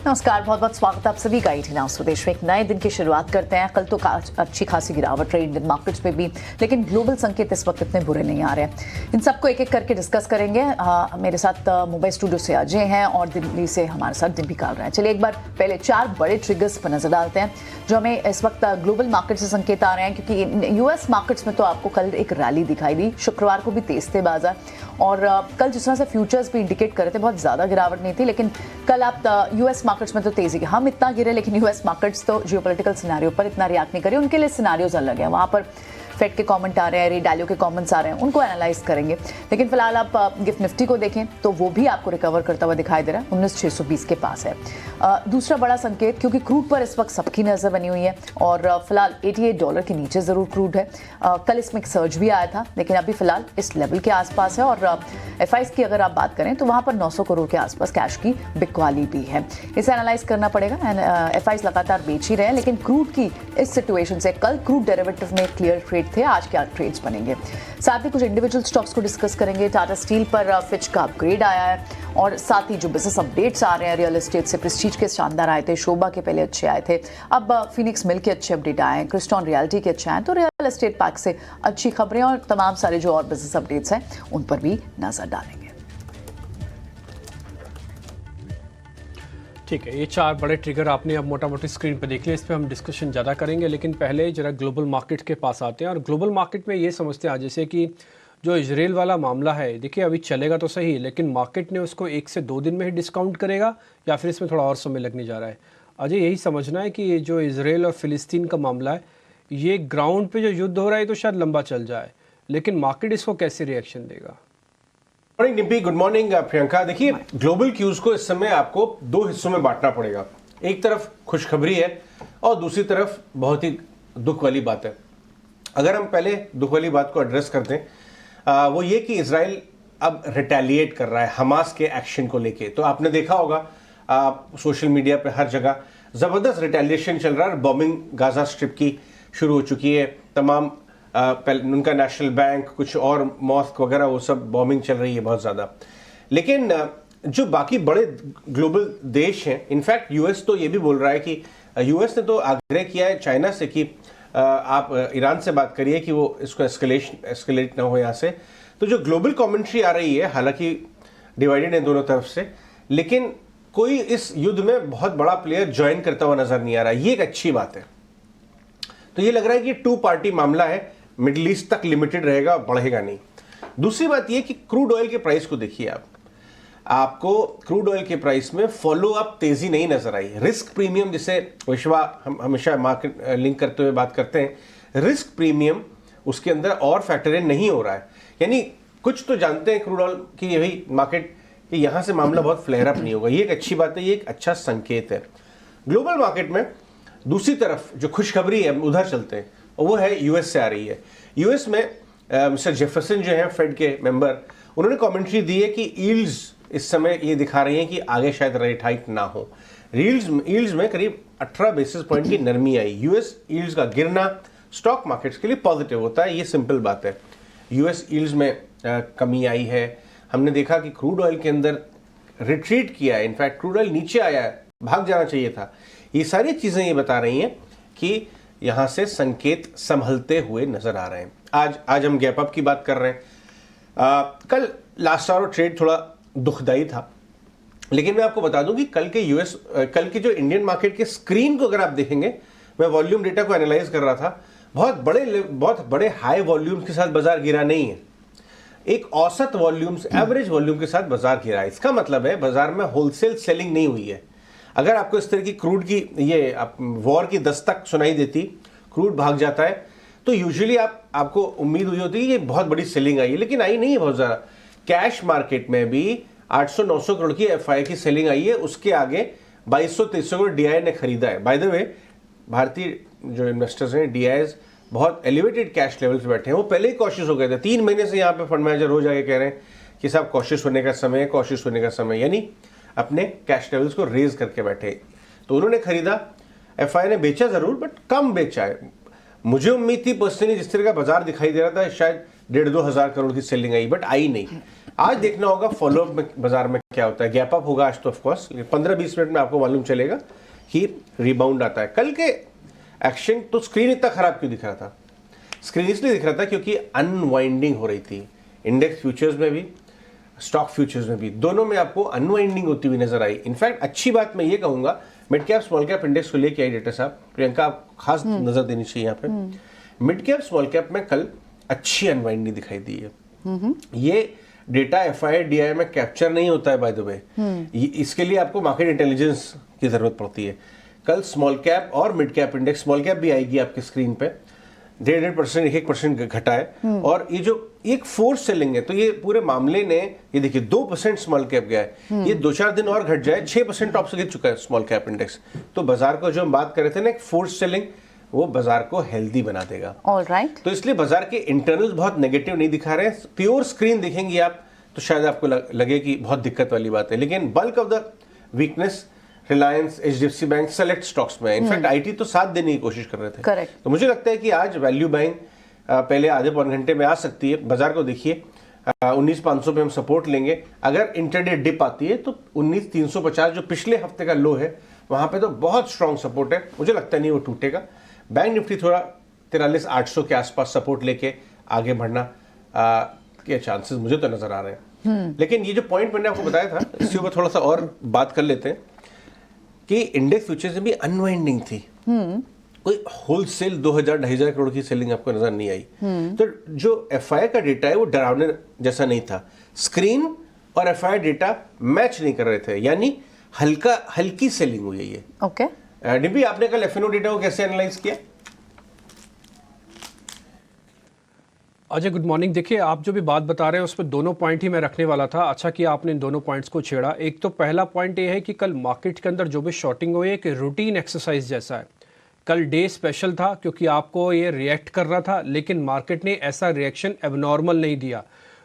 नमस्कार, बहुत बहुत स्वागत आप सभी का ईटीवी स्वदेश में एक नए दिन की शुरुआत करते हैं। कल तो अच्छी खासी गिरावट रही इंडियन मार्केट्स पे भी, लेकिन ग्लोबल संकेत इस वक्त इतने बुरे नहीं आ रहे हैं। इन सबको एक एक करके डिस्कस करेंगे। मेरे साथ मुंबई स्टूडियो से अजय हैं और दिल्ली से हमारे साथ डिम्पी काल रहे हैं। चलिए एक बार पहले 4 बड़े ट्रिगर्स पर नजर डालते हैं जो हमें इस वक्त ग्लोबल मार्केट से संकेत आ रहे हैं, क्योंकि यूएस मार्केट्स में तो आपको कल एक रैली दिखाई दी, शुक्रवार को भी तेज थे बाजार, और कल जिस तरह से फ्यूचर्स भी इंडिकेट कर रहे थे बहुत ज़्यादा गिरावट नहीं थी, लेकिन कल आप यूएस मार्केट्स में तो तेजी की, हम इतना गिरे लेकिन यूएस मार्केट्स तो जियोपॉलिटिकल सिनेरियो पर इतना रिएक्ट नहीं करे। उनके लिए सिनेरियोज अलग है, वहाँ पर फेड के कमेंट आ रहे हैं, रेडालियो के कमेंट्स आ रहे हैं, उनको एनालाइज करेंगे। लेकिन फिलहाल आप गिफ्ट निफ्टी को देखें तो वो भी आपको रिकवर करता हुआ दिखाई दे रहा है, 19,620 के पास है। दूसरा बड़ा संकेत, क्योंकि क्रूड पर इस वक्त सबकी नज़र बनी हुई है और फिलहाल $88 के नीचे ज़रूर क्रूड है। कल इसमें एक सर्ज भी आया था, लेकिन अभी फिलहाल इस लेवल के आसपास है। और एफआईज की अगर आप बात करें तो वहाँ पर 900 करोड़ के आसपास कैश की बिकवाली भी है, इसे एनालाइज करना पड़ेगा। एफआईज लगातार बेच ही रहे हैं, लेकिन क्रूड की इस सिचुएशन से कल क्रूड डेरिवेटिव में क्लियर ट्रेड थे, आज क्या ट्रेड्स बनेंगे। साथ ही कुछ इंडिविजुअल स्टॉक्स को डिस्कस करेंगे। टाटा स्टील पर फिच का अपग्रेड आया है और साथ ही जो बिजनेस अपडेट्स आ रहे हैं रियल एस्टेट से, प्रेस्टीज के शानदार आए थे, शोभा के पहले अच्छे आए थे, अब फिनिक्स मिल के अच्छे अपडेट आए हैं, क्रिस्टॉन रियल्टी के अच्छे आए हैं, तो रियल एस्टेट पैक से अच्छी खबरें और तमाम सारे जो और बिजनेस अपडेट्स हैं उन पर भी नजर डालेंगे। ठीक है, ये 4 बड़े ट्रिगर आपने अब मोटा मोटी स्क्रीन पर देख लिया, इस पर हम डिस्कशन ज़्यादा करेंगे, लेकिन पहले जरा ग्लोबल मार्केट के पास आते हैं। और ग्लोबल मार्केट में ये समझते हैं जैसे कि जो इजराइल वाला मामला है, देखिए अभी चलेगा तो सही, लेकिन मार्केट ने उसको 1 से 2 दिन में ही डिस्काउंट करेगा या फिर इसमें थोड़ा और समय लगने जा रहा है। अजय, यही समझना है कि ये जो इजराइल और फिलिस्तीन का मामला है, ये ग्राउंड पे जो युद्ध हो रहा है तो शायद लंबा चल जाए, लेकिन मार्केट इसको कैसे रिएक्शन देगा? Morning Dimpy, good morning Priyanka. देखिए, ग्लोबल क्यूज को इस समय आपको 2 हिस्सों में बांटना पड़ेगा। एक तरफ खुशखबरी है और दूसरी तरफ बहुत ही दुख वाली बात है। अगर हम पहले दुख वाली बात को एड्रेस करते हैं, वो ये कि इजराइल अब रिटेलिएट कर रहा है हमास के एक्शन को लेके। तो आपने देखा होगा सोशल मीडिया पे हर जगह ज़बरदस्त रिटेलिएशन चल रहा है। बॉम्बिंग गाजा स्ट्रिप की शुरू हो चुकी है, तमाम उनका नेशनल बैंक, कुछ और मॉस्क वगैरह, वो सब बॉम्बिंग चल रही है बहुत ज़्यादा। लेकिन जो बाकी बड़े ग्लोबल देश हैं, इनफैक्ट यूएस तो ये भी बोल रहा है कि यूएस ने तो आग्रह किया है चाइना से कि आप ईरान से बात करिए कि वो इसको एस्केलेट ना हो यहाँ से। तो जो ग्लोबल कमेंट्री आ रही है, हालांकि डिवाइडेड है दोनों तरफ से, लेकिन कोई इस युद्ध में बहुत बड़ा प्लेयर ज्वाइन करता हुआ नजर नहीं आ रहा। ये एक अच्छी बात है। तो ये लग रहा है कि 2 पार्टी मामला है, मिडिल ईस्ट तक लिमिटेड रहेगा, बढ़ेगा नहीं। दूसरी बात यह कि क्रूड ऑयल के प्राइस को देखिए आपको क्रूड ऑयल के प्राइस में फॉलो अप तेजी नहीं नजर आई। रिस्क प्रीमियम, जिसे विश्वा हम हमेशा मार्केट लिंक करते हुए बात करते हैं, रिस्क प्रीमियम उसके अंदर और फैक्टर इन नहीं हो रहा है। यानी कुछ तो जानते हैं क्रूड ऑयल की यही मार्केट कि यहां से मामला बहुत फ्लेयर अप नहीं होगा। ये एक अच्छी बात है, ये एक अच्छा संकेत है ग्लोबल मार्केट में। दूसरी तरफ जो खुशखबरी है, उधर चलते हैं, और वो है यूएस से आ रही है। यूएस में मिस्टर जेफरसन जो है फेड के मेंबर, उन्होंने कमेंट्री दी है कि यील्ड्स इस समय ये दिखा रही हैं कि आगे शायद रेट हाइक ना हो। यील्ड्स में करीब 18 बेसिस पॉइंट की नरमी आई। यूएस यील्ड्स का गिरना स्टॉक मार्केट्स के लिए पॉजिटिव होता है, ये सिंपल बात है। यूएस यील्ड्स में कमी आई है। हमने देखा कि क्रूड ऑयल के अंदर रिट्रीट किया है, इनफैक्ट क्रूड ऑयल नीचे आया है, भाग जाना चाहिए था। ये सारी चीज़ें ये बता रही हैं कि यहाँ से संकेत संभलते हुए नजर आ रहे हैं। आज हम गैप अप की बात कर रहे हैं। कल लास्ट आवर ट्रेड थोड़ा दुखदाई था, लेकिन मैं आपको बता दूं कि कल के जो इंडियन मार्केट के स्क्रीन को अगर आप देखेंगे, मैं वॉल्यूम डेटा को एनालाइज कर रहा था, बहुत बड़े हाई वॉल्यूम्स के साथ बाजार गिरा नहीं है। एक औसत वॉल्यूम्स, एवरेज वॉल्यूम के साथ बाजार गिरा है। इसका मतलब है बाजार में होलसेल सेलिंग नहीं हुई है। अगर आपको इस तरह की क्रूड की वॉर की दस्तक सुनाई देती, क्रूड भाग जाता है, तो यूजुअली आपको उम्मीद हुई होती है कि बहुत बड़ी सेलिंग आई है, लेकिन आई नहीं है बहुत ज़्यादा। कैश मार्केट में भी 800-900 करोड़ की एफआई की सेलिंग आई है, उसके आगे 2200-2300 करोड़ डीआई ने खरीदा है। बाय द वे, भारतीय जो इन्वेस्टर्स हैं, डीआईज बहुत एलिवेटेड कैश लेवल पे बैठे हैं। वो पहले ही कॉशियस हो गए थे। 3 महीने से यहाँ पे फंड मैनेजर रोज आके कह रहे हैं कि साहब कॉशियस होने का समय है, कॉशियस होने का समय, यानी अपने कैश लेवल्स को रेज करके बैठे। तो उन्होंने खरीदा, एफआई ने बेचा जरूर, बट कम बेचा है। मुझे उम्मीद थी पर्सनली, जिस तरह का बाजार दिखाई दे रहा था, शायद 1,500-2,000 करोड़ की सेलिंग आई, बट आई नहीं। आज देखना होगा फॉलोअप में बाजार में क्या होता है, गैप अप होगा आज तो ऑफकोर्स, 15-20 मिनट में आपको मालूम चलेगा कि रिबाउंड आता है। कल के एक्शन तो स्क्रीन इतना खराब क्यों दिख रहा था? स्क्रीन इसलिए दिख रहा था क्योंकि अनवाइंडिंग हो रही थी। इंडेक्स फ्यूचर्स में भी, स्टॉक फ्यूचर्स में भी, दोनों में आपको अनवाइंडिंग होती हुई नजर आई। इनफैक्ट अच्छी बात मैं ये कहूंगा, mid cap small cap index को लेके आई डेटा साहब, प्रियंका आप खास नजर देनी चाहिए यहाँ पे। मिड कैप स्मॉल कैप में कल अच्छी अनवाइंडिंग दिखाई दी है। ये डेटा FII-DI में कैप्चर नहीं होता है बाय द वे, इसके लिए आपको मार्केट इंटेलिजेंस की जरूरत पड़ती है। कल स्मॉल कैप और mid cap index, small cap भी आएगी आपकी स्क्रीन पे, 1.5%, 1% घटा है। और ये जो एक फोर्स सेलिंग है, तो ये पूरे मामले ने, ये देखिए 2% स्मॉल कैप गया है, ये 2-4 दिन और घट जाए 6% टॉप से गिर चुका है स्मॉल कैप इंडेक्स। तो बाजार को जो हम बात कर रहे थे ना, एक फोर्स सेलिंग, वो बाजार को हेल्दी बना देगा। ऑलराइट। तो इसलिए बाजार के इंटरनल्स बहुत नेगेटिव नहीं दिखा रहे हैं। प्योर स्क्रीन दिखेंगी आप तो शायद आपको लगे कि बहुत दिक्कत वाली बात है, लेकिन bulk of the weakness Reliance, HDFC bank, select stocks में, इनफैक्ट IT तो साथ देने की कोशिश कर रहे थे। करेक्ट। तो मुझे लगता है कि आज वैल्यू बाइंग पहले आधे पौन घंटे में आ सकती है। बाजार को देखिए 19,500 पे हम सपोर्ट लेंगे। अगर इंटरडे डिप आती है तो 19,350 जो पिछले हफ्ते का लो है, वहां पे तो बहुत स्ट्रॉन्ग सपोर्ट है, मुझे लगता नहीं वो टूटेगा। बैंक निफ्टी थोड़ा 43,800 के आसपास सपोर्ट लेके आगे बढ़ना के चांसेस मुझे तो नजर आ रहे हैं। लेकिन ये जो पॉइंट मैंने आपको बताया था, इसके ऊपर थोड़ा सा और बात कर लेते हैं कि इंडेक्स फ्यूचर्स में भी अनवाइंडिंग थी। कोई होलसेल 2,000-2,500 करोड़ की सेलिंग आपको नजर नहीं आई। तो जो FI का डेटा है वो डरावने जैसा नहीं था। स्क्रीन और FI डेटा मैच नहीं कर रहे थे, यानी हल्की सेलिंग हुई है ये। ओके। डिम्पी, आपने कल F&O डेटा को कैसे एनालाइज किया? Ajay good morning. देखिए, आप जो भी बात बता रहे हैं उस पर दोनों पॉइंट ही मैं रखने वाला था। अच्छा कि आपने इन दोनों पॉइंट्स को छेड़ा। एक तो पहला पॉइंट ये है कि कल मार्केट के अंदर जो भी शॉर्टिंग हुई है एक रूटीन एक्सरसाइज जैसा है। कल डे स्पेशल था क्योंकि आपको ये रिएक्ट कर रहा था, लेकिन मार्केट ने ऐसा रिएक्शन एबनॉर्मल नहीं दिया।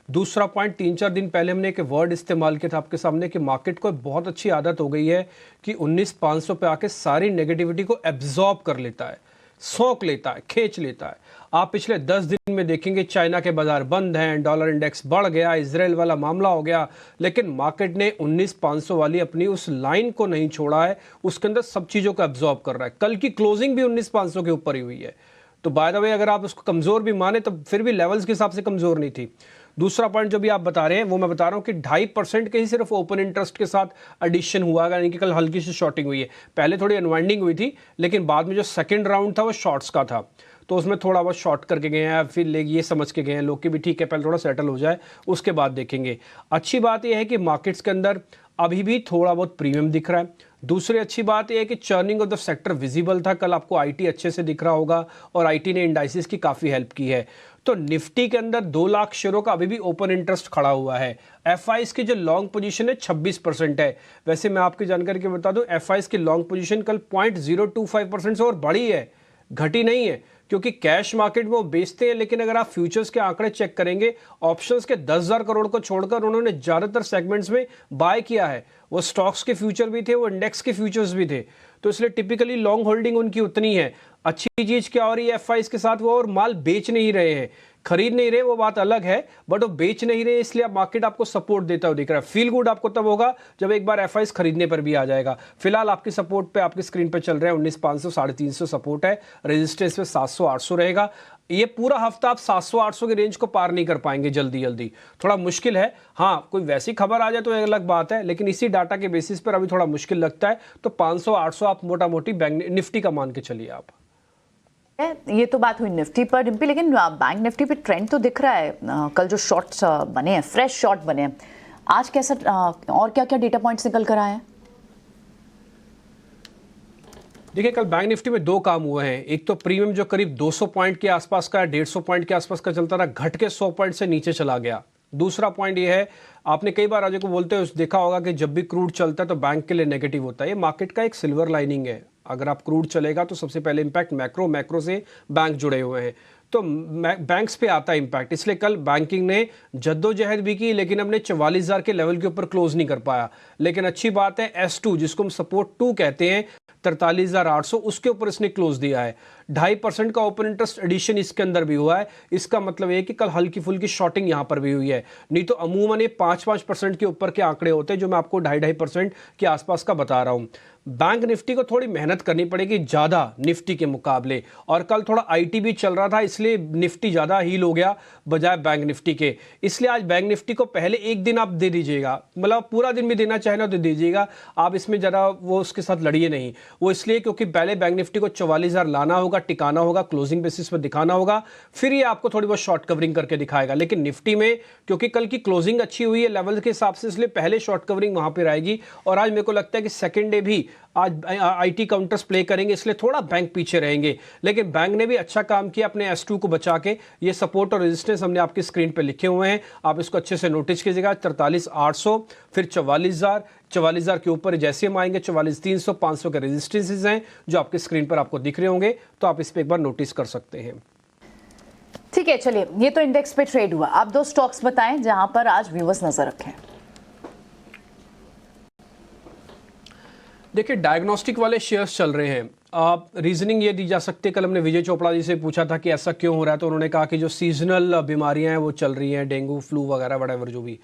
दूसरा पॉइंट, 3-4 दिन पहले हमने एक वर्ड इस्तेमाल किया था आपके सामने कि मार्केट को बहुत अच्छी आदत हो गई है कि 19,500 पे आके सारी नेगेटिविटी को एब्जॉर्ब कर लेता है, सोख लेता है, खींच लेता है। आप पिछले 10 दिन में देखेंगे चाइना के बाजार बंद हैं, डॉलर इंडेक्स बढ़ गया, इजराइल वाला मामला हो गया, लेकिन मार्केट ने 19,500 वाली अपनी उस लाइन को नहीं छोड़ा है, उसके अंदर सब चीज़ों को एब्जॉर्ब कर रहा है। कल की क्लोजिंग भी 19,500 के ऊपर ही हुई है। तो बाय द वे अगर आप उसको कमज़ोर भी माने तो फिर भी लेवल्स के हिसाब से कमज़ोर नहीं थी। दूसरा पॉइंट जो भी आप बता रहे हैं वो मैं बता रहा हूं कि 2.5% के ही सिर्फ ओपन इंटरेस्ट के साथ एडिशन हुआ, यानी कि कल हल्की सी शॉर्टिंग हुई है। पहले थोड़ी अनवाइंडिंग हुई थी, लेकिन बाद में जो सेकंड राउंड था वो शॉर्ट्स का था, तो उसमें थोड़ा बहुत शॉर्ट करके गए हैं, फिर ये समझ के गए हैं लोग कि भी ठीक है पहले थोड़ा सेटल हो जाए उसके बाद देखेंगे। अच्छी बात यह है कि मार्केट्स के अंदर अभी भी थोड़ा बहुत प्रीमियम दिख रहा है। दूसरी अच्छी बात यह है कि churning of the sector visible था। कल आपको IT अच्छे से दिख रहा होगा और IT ने इंडाइसिस की काफ़ी हेल्प की है। तो निफ्टी के अंदर 2 लाख शेयरों का अभी भी ओपन इंटरेस्ट खड़ा हुआ है। FIs की जो लॉन्ग पोजीशन है 26% है। वैसे मैं आपकी जानकारी के बता दूं, FIs की लॉन्ग पोजीशन कल 0.025% से और बढ़ी है, घटी नहीं है, क्योंकि कैश मार्केट में वो बेचते हैं। लेकिन अगर आप फ्यूचर्स के आंकड़े चेक करेंगे, ऑप्शंस के 10,000 करोड़ को छोड़कर उन्होंने ज़्यादातर सेगमेंट्स में बाय किया है। वो स्टॉक्स के फ्यूचर भी थे, वो इंडेक्स के फ्यूचर्स भी थे, तो इसलिए टिपिकली लॉन्ग होल्डिंग उनकी उतनी है। अच्छी चीज़ क्या हो रही है FIs के साथ, वो और माल बेच नहीं रहे हैं, खरीद नहीं रहे, वो बात अलग है, बट वो बेच नहीं रहे, इसलिए मार्केट आपको सपोर्ट देता हुआ दिख रहा है। फील गुड आपको तब होगा जब एक बार FIs खरीदने पर भी आ जाएगा। फिलहाल आपकी सपोर्ट पे आपकी स्क्रीन पे चल रहे हैं 19,500, 350 सपोर्ट है, रेजिस्टेंस पे 700-800 रहेगा। ये पूरा हफ्ता आप 700-800 के रेंज को पार नहीं कर पाएंगे जल्दी, थोड़ा मुश्किल है। हाँ, कोई वैसी खबर आ जाए तो एक अलग बात है, लेकिन इसी डाटा के बेसिस पर अभी थोड़ा मुश्किल लगता है। तो 500-800 आप मोटा मोटी बैंक निफ्टी का मान के चलिए आप। ये तो बात हुई निफ्टी पर डिम्पी, लेकिन बैंक निफ्टी पे ट्रेंड तो दिख रहा है। कल जो शॉर्ट्स बने हैं, फ्रेश शॉर्ट बने हैं, आज कैसा और क्या क्या डेटा पॉइंट्स निकल कर आए हैं? देखिए, कल बैंक निफ्टी में 2 काम हुए हैं। एक तो प्रीमियम जो करीब 200 पॉइंट के आसपास का, 150 पॉइंट के आसपास का चलता था, घट के 100 पॉइंट से नीचे चला गया। दूसरा पॉइंट ये है, आपने कई बार अजय को बोलते हुए देखा होगा कि जब भी क्रूड चलता है तो बैंक के लिए नेगेटिव होता है। ये मार्केट का एक सिल्वर लाइनिंग है। अगर आप क्रूड चलेगा तो सबसे पहले इंपैक्ट मैक्रो से बैंक जुड़े हुए हैं, तो बैंक्स पे आता है इंपैक्ट। इसलिए कल बैंकिंग ने जद्दोजहद भी की, लेकिन हमने 44,000 के लेवल के ऊपर क्लोज नहीं कर पाया। लेकिन अच्छी बात है, S2 जिसको हम सपोर्ट 2 कहते हैं, 43,800, उसके ऊपर इसने क्लोज दिया है। 2.5% का ओपन इंटरेस्ट एडिशन इसके अंदर भी हुआ है। इसका मतलब है कि कल हल्की फुल्की शॉर्टिंग यहाँ पर भी हुई है, नहीं तो अमूमन ये 5% के ऊपर के आंकड़े होते हैं जो मैं आपको 2.5% के आसपास का बता रहा हूँ। बैंक निफ्टी को थोड़ी मेहनत करनी पड़ेगी ज़्यादा निफ्टी के मुकाबले, और कल थोड़ा आईटी भी चल रहा था इसलिए निफ्टी ज़्यादा हील हो गया बजाय बैंक निफ्टी के। इसलिए आज बैंक निफ्टी को पहले एक दिन आप दे दीजिएगा, मतलब पूरा दिन भी देना चाहे ना तो दीजिएगा, आप इसमें ज़रा वो उसके साथ लड़िए नहीं। वो इसलिए क्योंकि पहले बैंक निफ्टी को 44,000 लाना होगा, टिकाना होगा, क्लोजिंग बेसिस पर दिखाना होगा, फिर ये आपको थोड़ी बहुत शॉर्ट कवरिंग करके दिखाएगा। लेकिन निफ्टी में क्योंकि कल की क्लोजिंग अच्छी हुई है लेवल के हिसाब से, इसलिए पहले शॉर्ट कवरिंग वहाँ पर आएगी। और आज मेरे को लगता है कि सेकेंड डे भी आज आईटी काउंटर्स प्ले करेंगे, इसलिए थोड़ा बैंक पीछे रहेंगे। लेकिन बैंक ने भी अच्छा काम किया अपने S2 को बचा के। ये सपोर्ट और रेजिस्टेंस हमने आपकी स्क्रीन पे लिखे हुए हैं, आप इसको अच्छे से नोटिस कीजिएगा। 43,800, फिर 44,000, 44,000 के ऊपर जैसे हम आएंगे 44,300, 500 के रेजिस्टेंसेज हैं जो आपकी स्क्रीन पर आपको दिख रहे होंगे, तो आप इस पर एक बार नोटिस कर सकते हैं। ठीक है, चलिए ये तो इंडेक्स पे ट्रेड हुआ। आप 2 स्टॉक्स बताएं जहां पर आज व्यूअर्स नजर रखें। देखिए डायग्नोस्टिक वाले शेयर्स चल रहे हैं। आप रीजनिंग ये दी जा सकती है, कल हमने विजय चोपड़ा जी से पूछा था कि ऐसा क्यों हो रहा है, तो उन्होंने कहा कि जो सीजनल बीमारियां हैं वो चल रही हैं, डेंगू, फ्लू वगैरह वगैरह जो भी,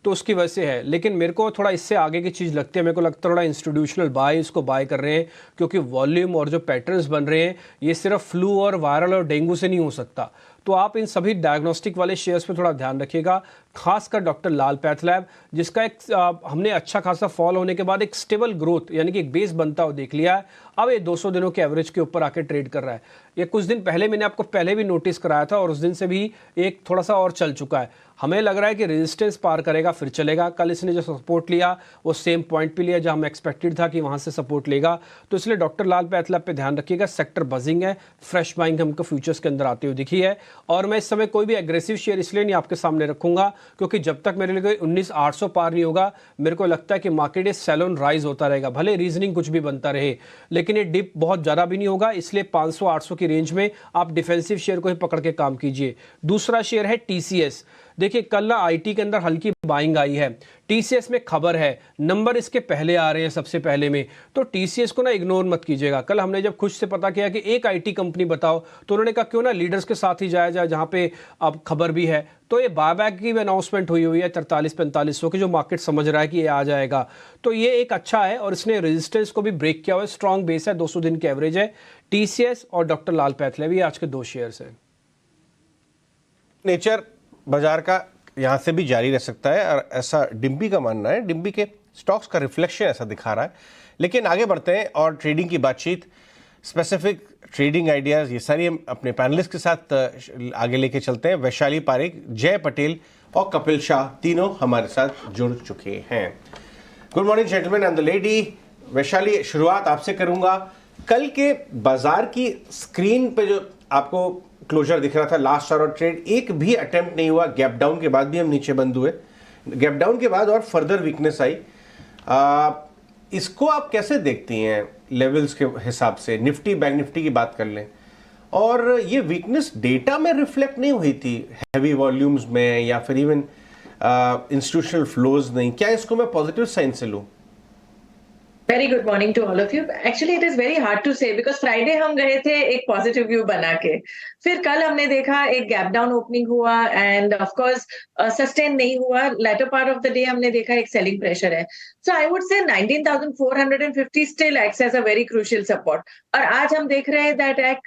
तो उसकी वजह से है। लेकिन मेरे को थोड़ा इससे आगे की चीज़ लगती है, मेरे को लगता है थोड़ा इंस्टीट्यूशनल बाय इसको बाय कर रहे हैं, क्योंकि वॉल्यूम और जो पैटर्न्स बन रहे हैं ये सिर्फ फ्लू और वायरल और डेंगू से नहीं हो सकता। तो आप इन सभी डायग्नोस्टिक वाले शेयर्स पे थोड़ा ध्यान रखिएगा, खासकर डॉक्टर लाल पैथलैब, जिसका एक हमने अच्छा खासा फॉल होने के बाद एक स्टेबल ग्रोथ यानी कि एक बेस बनता हुआ देख लिया है। अब ये 200 दिनों के एवरेज के ऊपर आके ट्रेड कर रहा है। ये कुछ दिन पहले मैंने आपको पहले भी नोटिस कराया था और उस दिन से भी एक थोड़ा सा और चल चुका है। हमें लग रहा है कि रेजिस्टेंस पार करेगा फिर चलेगा। कल इसने जो सपोर्ट लिया वो सेम पॉइंट पे लिया जहां हम एक्सपेक्टेड था कि वहां से सपोर्ट लेगा, तो इसलिए डॉक्टर लाल पैथलैब पे ध्यान रखिएगा। सेक्टर बजिंग है, फ्रेश बाइंग हमको फ्यूचर्स के अंदर आती हुई दिखी है। और मैं इस समय कोई भी एग्रेसिव शेयर इसलिए नहीं आपके सामने रखूंगा क्योंकि जब तक मेरे लिए 19,800 पार नहीं होगा, मेरे को लगता है कि मार्केट इस सैलोन राइज होता रहेगा, भले रीजनिंग कुछ भी बनता रहे, लेकिन ये डिप बहुत ज़्यादा भी नहीं होगा। इसलिए 500-800 की रेंज में आप डिफेंसिव शेयर को ही पकड़ के काम कीजिए। दूसरा शेयर है TCS। देखिए कल ना आईटी के अंदर हल्की बाइंग आई है। TCS में खबर है, नंबर इसके पहले आ रहे हैं सबसे पहले में, तो TCS को ना इग्नोर मत कीजिएगा। कल हमने जब खुद से पता किया कि एक आईटी कंपनी बताओ, तो उन्होंने कहा क्यों ना लीडर्स के साथ ही जाया जाए जहां पे अब खबर भी है। तो ये बायबैक की अनाउंसमेंट हुई है 43-45 की, जो मार्केट समझ रहा है कि ये आ जाएगा, तो ये एक अच्छा है। और इसने रेजिस्टेंस को भी ब्रेक किया हुआ है, स्ट्रॉन्ग बेस है, 200 दिन की एवरेज है। TCS और डॉक्टर लाल पैथलैब ये आज के 2 शेयर्स हैं। नेचर बाजार का यहां से भी जारी रह सकता है और ऐसा डिम्बी का मानना है, डिम्बी के स्टॉक्स का रिफ्लेक्शन ऐसा दिखा रहा है। लेकिन आगे बढ़ते हैं और ट्रेडिंग की बातचीत, स्पेसिफिक ट्रेडिंग आइडियाज ये सारी हम अपने पैनलिस्ट के साथ आगे लेके चलते हैं। वैशाली पारेख, जय पटेल और कपिल शाह तीनों हमारे साथ जुड़ चुके हैं। Good morning gentleman and the lady. Vaishali, शुरुआत आपसे करूंगा। कल के बाजार की स्क्रीन पे जो आपको क्लोजर दिख रहा था लास्ट आवर ट्रेड, एक भी अटेम्प्ट नहीं हुआ। गैप डाउन के बाद भी हम नीचे बंद हुए, गैप डाउन के बाद और फर्दर वीकनेस आई। इसको आप कैसे देखती हैं लेवल्स के हिसाब से? निफ्टी, बैंक निफ्टी की बात कर लें, और ये वीकनेस डेटा में रिफ्लेक्ट नहीं हुई थी हैवी वॉल्यूम्स में या फिर इवन इंस्टीट्यूशनल फ्लोज नहीं, क्या इसको मैं पॉजिटिव साइन से लूं? Very good morning to all of you. Actually, it is very hard to say because Friday हम गए थे एक पॉजिटिव व्यू बना के, फिर कल हमने देखा एक गैप डाउन ओपनिंग हुआ एंड ऑफ कोर्स सस्टेन नहीं हुआ। Latter part of the day हमने देखा एक सेलिंग प्रेशर है। सो I would say 19,450 still acts as a very crucial support, और आज हम देख रहे हैं दैट एक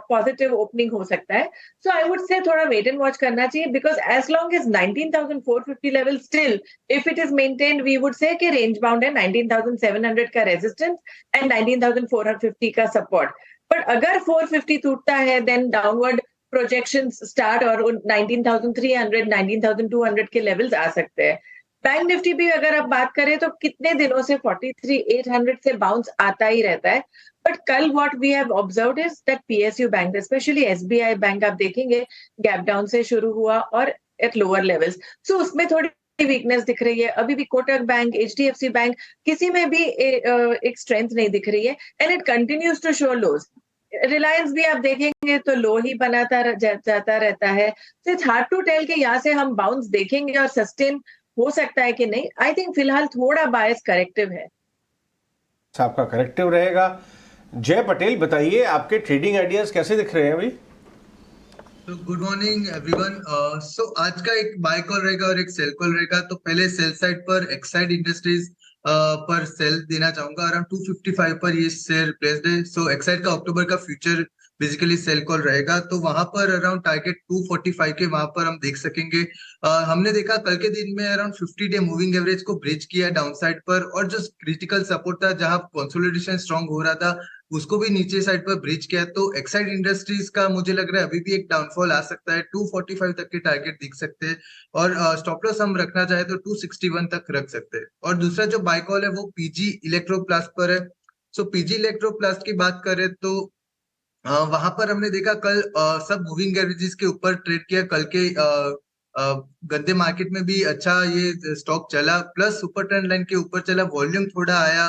पॉजिटिव ओपनिंग हो सकता है। सो आई वुड से थोड़ा वेट एंड वॉच करना चाहिए because as long as 19,450 level still if it is maintained, we would say कि रेंज बाउंड है 19,700 का रेजिस्टेंस एंड 19,450 का सपोर्ट। बट अगर 450 टूटता है देन डाउनवर्ड प्रोजेक्शंस स्टार्ट और 19,300 19,200 के लेवल्स आ सकते हैं। बैंक निफ्टी भी अगर आप बात करें तो कितने दिनों से 43,800 से बाउंस आता ही रहता है। बट कल what we have observed is that PSU bank, specially SBI bank, आप देखेंगे गैप डाउन से शुरू हुआ और एट लोअर लेवल्स, सो उसमें थोड़ी वीकनेस दिख रही है। अभी भी कोटक बैंक, HDFC बैंक, किसी में भी एक स्ट्रेंथ नहीं दिख रही है and it continues to show lows. Reliance भी आप देखेंगे तो लो ही बनाता जाता रहता है। So it's hard to tell कि यहाँ से हम बाउंस देखेंगे और सस्टेन हो सकता है कि नहीं। आई थिंक फिलहाल थोड़ा बायस करेक्टिव है। आपका करेक्टिव रहेगा। जय पटेल, बताइए आपके ट्रेडिंग आइडियाज कैसे दिख रहे हैं अभी? तो गुड मॉर्निंग एवरीवन। सो आज का एक बाय कॉल रहेगा और एक सेल कॉल रहेगा। तो पहले सेल साइड पर एक्साइड इंडस्ट्रीज पर सेल देना चाहूंगा। अराउंड 255 पर ये शेयर प्लेस्ड है। सो एक्साइड का अक्टूबर का फ्यूचर बेसिकली सेल कॉल रहेगा, तो वहां पर अराउंड टारगेट 245 के वहां पर हम देख सकेंगे। हमने देखा कल के दिन में अराउंड 50 डे मूविंग एवरेज को ब्रिज किया डाउन साइड पर, और जो क्रिटिकल सपोर्ट था जहां कंसोलिडेशन स्ट्रांग हो रहा था उसको भी नीचे साइड पर ब्रिज किया। तो एक्साइड इंडस्ट्रीज का मुझे लग रहा है अभी भी एक डाउनफॉल आ सकता है। 245 तक के टारगेट दिख सकते हैं, और स्टॉप लॉस हम रखना चाहे तो 261 तक रख सकते हैं। और दूसरा जो बाय कॉल है वो पीजी इलेक्ट्रोप्लास्ट पर है। सो पीजी इलेक्ट्रोप्लास्ट की बात करें तो वहां पर हमने देखा कल सब मूविंग एवरेजेस के ऊपर ट्रेड किया। कल के गद्दे मार्केट में भी अच्छा ये स्टॉक चला, प्लस सुपर ट्रेंड लाइन के ऊपर चला। वॉल्यूम थोड़ा आया,